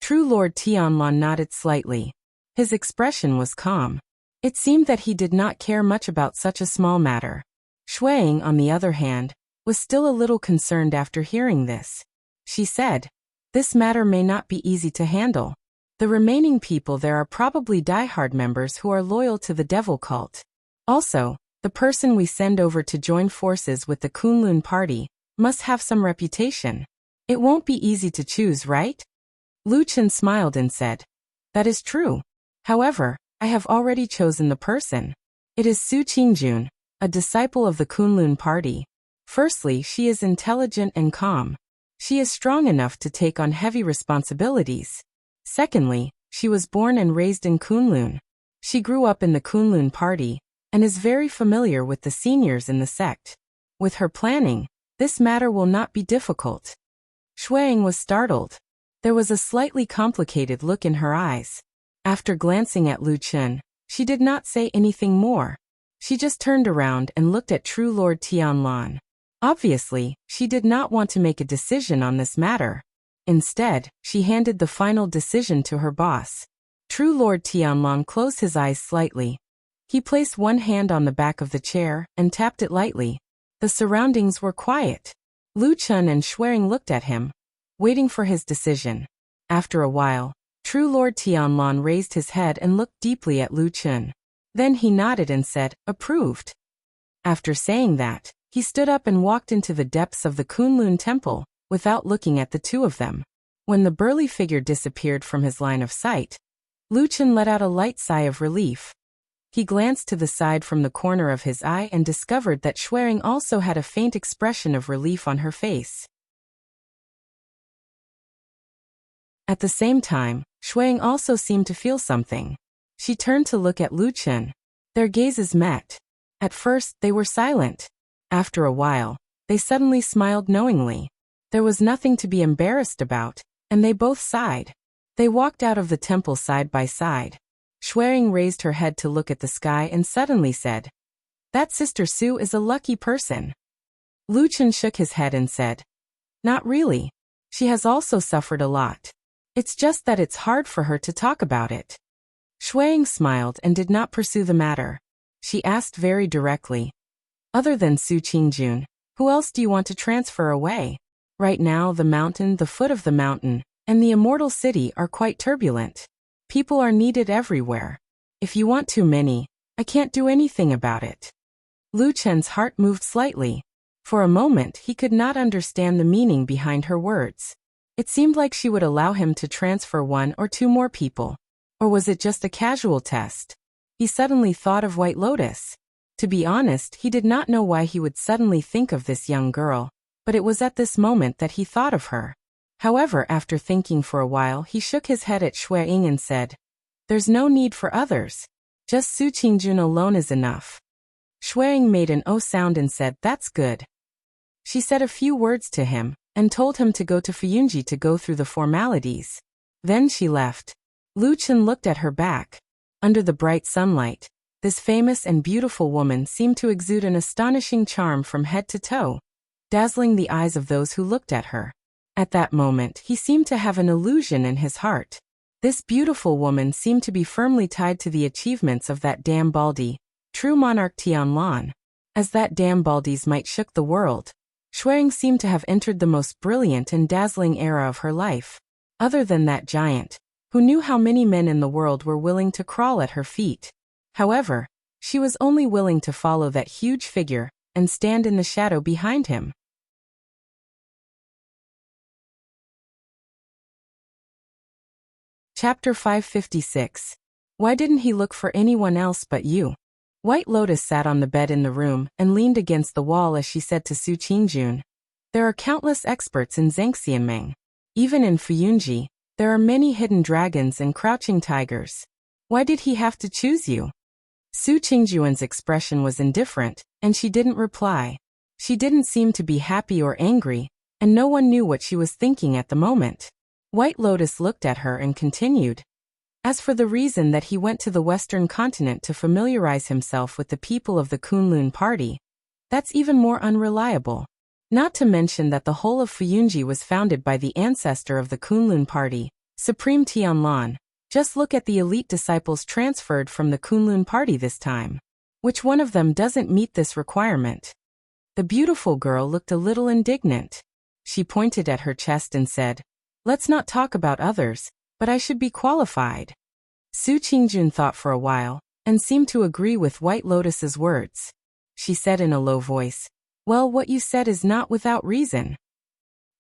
True Lord Tianlan nodded slightly. His expression was calm. It seemed that he did not care much about such a small matter. Shui Ying, on the other hand, was still a little concerned after hearing this. She said, "This matter may not be easy to handle. The remaining people there are probably die-hard members who are loyal to the devil cult. Also, the person we send over to join forces with the Kunlun party must have some reputation. It won't be easy to choose, right?" Lu Chen smiled and said, "That is true. However, I have already chosen the person. It is Su Qingjun, a disciple of the Kunlun party. Firstly, she is intelligent and calm. She is strong enough to take on heavy responsibilities. Secondly, she was born and raised in Kunlun. She grew up in the Kunlun party and is very familiar with the seniors in the sect. With her planning, this matter will not be difficult." Shui Ying was startled. There was a slightly complicated look in her eyes. After glancing at Lu Chen, she did not say anything more. She just turned around and looked at True Lord Tianlan. Obviously, she did not want to make a decision on this matter. Instead, she handed the final decision to her boss. True Lord Tianlan closed his eyes slightly. He placed one hand on the back of the chair and tapped it lightly. The surroundings were quiet. Lu Chen and Shui Ying looked at him, waiting for his decision. After a while, True Lord Tianlan raised his head and looked deeply at Lu Chen. Then he nodded and said, "Approved." After saying that, he stood up and walked into the depths of the Kunlun temple, without looking at the two of them. When the burly figure disappeared from his line of sight, Lu Chen let out a light sigh of relief. He glanced to the side from the corner of his eye and discovered that Shui Ying also had a faint expression of relief on her face. At the same time, Shui Ying also seemed to feel something. She turned to look at Lu Chen. Their gazes met. At first, they were silent. After a while, they suddenly smiled knowingly. There was nothing to be embarrassed about, and they both sighed. They walked out of the temple side by side. Shui Ying raised her head to look at the sky and suddenly said, "That Sister Su is a lucky person." Lu Chen shook his head and said, "Not really. She has also suffered a lot. It's just that it's hard for her to talk about it." Shui Ying smiled and did not pursue the matter. She asked very directly, "Other than Su Qingjun, Who else do you want to transfer away? Right now, the mountain, the foot of the mountain, and the immortal city are quite turbulent. People are needed everywhere. If you want too many, I can't do anything about it. Lu Chen's heart moved slightly. For a moment, he could not understand the meaning behind her words. It seemed like she would allow him to transfer 1 or 2 more people. Or was it just a casual test? He suddenly thought of White Lotus. To be honest, he did not know why he would suddenly think of this young girl, but it was at this moment that he thought of her. However, after thinking for a while, he shook his head at Shui Ying and said, "There's no need for others. Just Su Qingjun alone is enough." Shui Ying made an "oh" sound and said, "That's good." She said a few words to him, and told him to go to Fuyunji to go through the formalities. Then she left. Lu Chen looked at her back. Under the bright sunlight, this famous and beautiful woman seemed to exude an astonishing charm from head to toe, dazzling the eyes of those who looked at her. At that moment, he seemed to have an illusion in his heart. This beautiful woman seemed to be firmly tied to the achievements of that damn Baldi, true monarch Tianlan. As that damn Baldi's might shook the world, Shuang seemed to have entered the most brilliant and dazzling era of her life. Other than that giant, who knew how many men in the world were willing to crawl at her feet. However, she was only willing to follow that huge figure and stand in the shadow behind him. Chapter 556. Why didn't he look for anyone else but you? White Lotus sat on the bed in the room and leaned against the wall as she said to Su Qingjun, "There are countless experts in Zhangxianmeng. Even in Fuyunji, there are many hidden dragons and crouching tigers. Why did he have to choose you?" Su Qingjun's expression was indifferent, and she didn't reply. She didn't seem to be happy or angry, and no one knew what she was thinking at the moment. White Lotus looked at her and continued. As for the reason that he went to the Western continent to familiarize himself with the people of the Kunlun party, that's even more unreliable. Not to mention that the whole of Fuyunji was founded by the ancestor of the Kunlun party, Supreme Tianlan. Just look at the elite disciples transferred from the Kunlun party this time. Which one of them doesn't meet this requirement? The beautiful girl looked a little indignant. She pointed at her chest and said, "Let's not talk about others, but I should be qualified." Su Qingjun thought for a while, and seemed to agree with White Lotus's words. She said in a low voice, "Well, what you said is not without reason."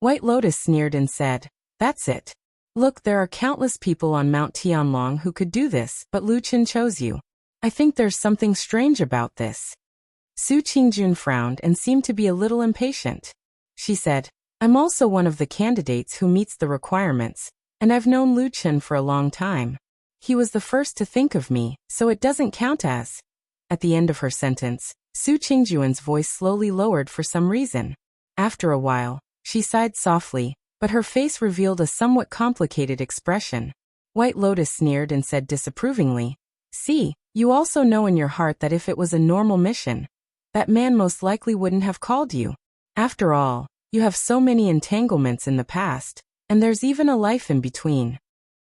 White Lotus sneered and said, "That's it. Look, there are countless people on Mount Tianlong who could do this, but Lu Chen chose you. I think there's something strange about this." Su Qingjun frowned and seemed to be a little impatient. She said, "I'm also one of the candidates who meets the requirements, and I've known Lu Chen for a long time. He was the first to think of me, so it doesn't count as." At the end of her sentence, Su Qingjun's voice slowly lowered for some reason. After a while, she sighed softly, but her face revealed a somewhat complicated expression. White Lotus sneered and said disapprovingly, "See, you also know in your heart that if it was a normal mission, that man most likely wouldn't have called you. After all, you have so many entanglements in the past, and there's even a life in between."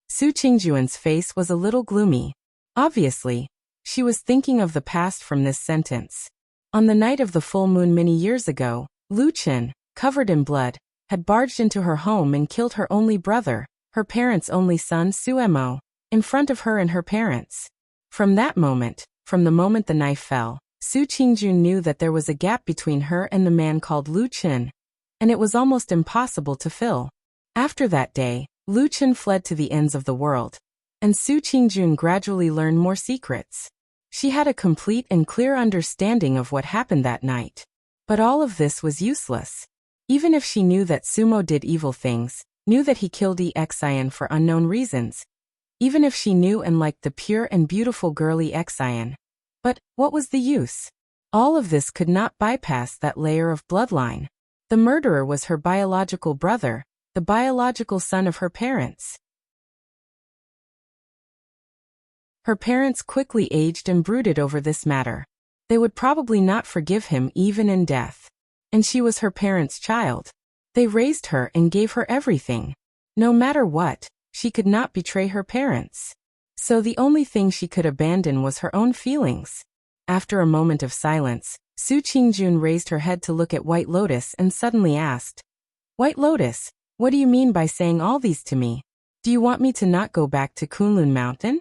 Su Qingjun's face was a little gloomy. Obviously, she was thinking of the past from this sentence. On the night of the full moon many years ago, Lu Chen, covered in blood, had barged into her home and killed her only brother, her parents' only son Suemo, in front of her and her parents. From that moment, from the moment the knife fell, Su Qingjun knew that there was a gap between her and the man called Lu Chen, and it was almost impossible to fill. After that day, Lu Chen fled to the ends of the world, and Su Qingjun gradually learned more secrets. She had a complete and clear understanding of what happened that night. But all of this was useless. Even if she knew that Sumo did evil things, knew that he killed Xian for unknown reasons, even if she knew and liked the pure and beautiful girly Xian. But what was the use? All of this could not bypass that layer of bloodline. The murderer was her biological brother, the biological son of her parents. Her parents quickly aged and brooded over this matter. They would probably not forgive him even in death. And she was her parents' child. They raised her and gave her everything. No matter what, she could not betray her parents. So the only thing she could abandon was her own feelings. After a moment of silence, Su Qingjun raised her head to look at White Lotus and suddenly asked, White Lotus, what do you mean by saying all these to me? Do you want me to not go back to Kunlun Mountain?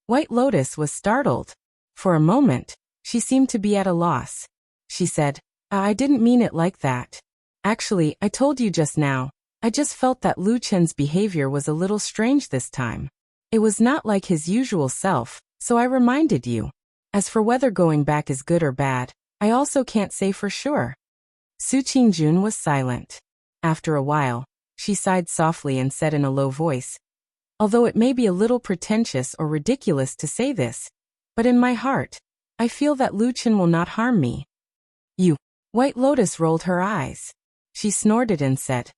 White Lotus was startled. For a moment, she seemed to be at a loss. She said, I didn't mean it like that. Actually, I told you just now, I just felt that Lu Chen's behavior was a little strange this time. It was not like his usual self, so I reminded you. As for whether going back is good or bad, I also can't say for sure. Su Qingjun was silent. After a while, she sighed softly and said in a low voice, although it may be a little pretentious or ridiculous to say this, but in my heart, I feel that Lu Chen will not harm me. You. White Lotus rolled her eyes. She snorted and said,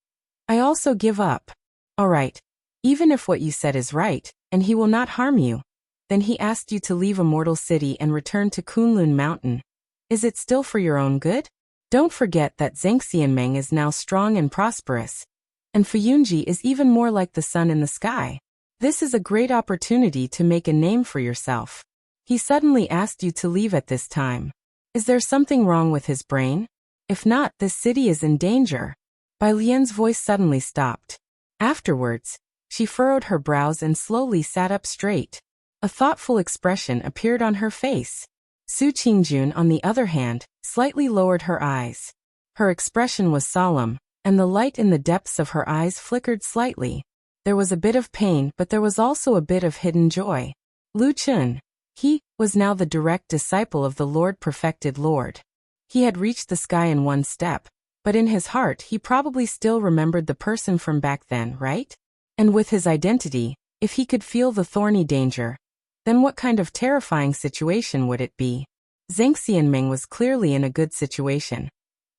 I also give up. All right, even if what you said is right, and he will not harm you, then he asked you to leave Immortal City and return to Kunlun Mountain. Is it still for your own good? Don't forget that Zhengxianmeng is now strong and prosperous, and Fuyunji is even more like the sun in the sky. This is a great opportunity to make a name for yourself. He suddenly asked you to leave at this time. Is there something wrong with his brain? If not, this city is in danger. Bai Lian's voice suddenly stopped. Afterwards, she furrowed her brows and slowly sat up straight. A thoughtful expression appeared on her face. Su Qingjun, on the other hand, slightly lowered her eyes. Her expression was solemn, and the light in the depths of her eyes flickered slightly. There was a bit of pain, but there was also a bit of hidden joy. Lu Chen, he was now the direct disciple of the Lord Perfected Lord. He had reached the sky in one step, but in his heart he probably still remembered the person from back then, right? And with his identity, if he could feel the thorny danger, then what kind of terrifying situation would it be? Zhengxianmeng was clearly in a good situation.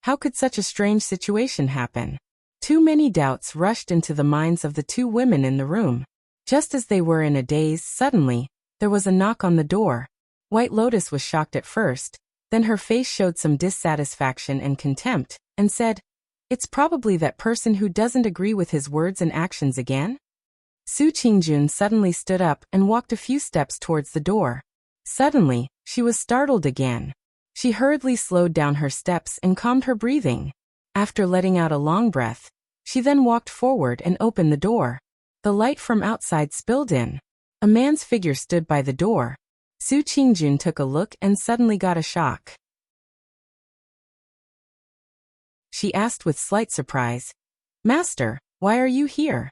How could such a strange situation happen? Too many doubts rushed into the minds of the two women in the room. Just as they were in a daze, suddenly, there was a knock on the door. White Lotus was shocked at first, then her face showed some dissatisfaction and contempt, and said, It's probably that person who doesn't agree with his words and actions again? Su Qingjun suddenly stood up and walked a few steps towards the door. Suddenly, she was startled again. She hurriedly slowed down her steps and calmed her breathing. After letting out a long breath, she then walked forward and opened the door. The light from outside spilled in. A man's figure stood by the door. Su Qingjun took a look and suddenly got a shock. She asked with slight surprise, Master, why are you here?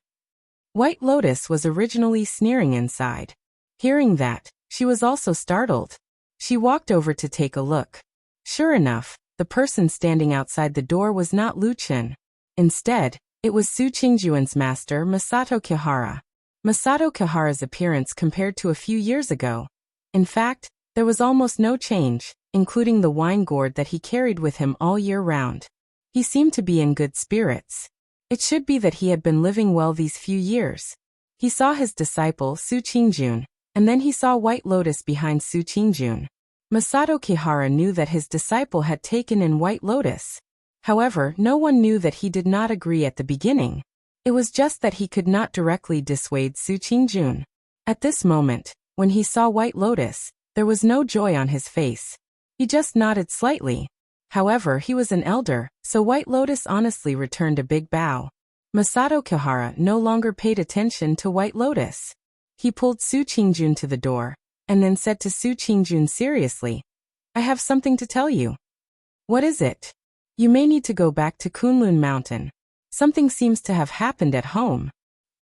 White Lotus was originally sneering inside. Hearing that, she was also startled. She walked over to take a look. Sure enough, the person standing outside the door was not Lu Chen. Instead, it was Su Qingjuan's master, Masato Kihara. Masato Kihara's appearance compared to a few years ago. In fact, there was almost no change, including the wine gourd that he carried with him all year round. He seemed to be in good spirits. It should be that he had been living well these few years. He saw his disciple, Su Qingjun, and then he saw White Lotus behind Su Qingjun. Masato Kihara knew that his disciple had taken in White Lotus. However, no one knew that he did not agree at the beginning. It was just that he could not directly dissuade Su Qingjun. At this moment, when he saw White Lotus, there was no joy on his face. He just nodded slightly. However, he was an elder, so White Lotus honestly returned a big bow. Masato Kihara no longer paid attention to White Lotus. He pulled Su Qingjun to the door, and then said to Su Qingjun seriously, I have something to tell you. What is it? You may need to go back to Kunlun Mountain. Something seems to have happened at home.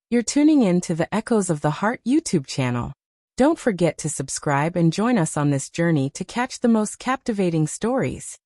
You're tuning in to the Echoes of the Heart YouTube channel. Don't forget to subscribe and join us on this journey to catch the most captivating stories.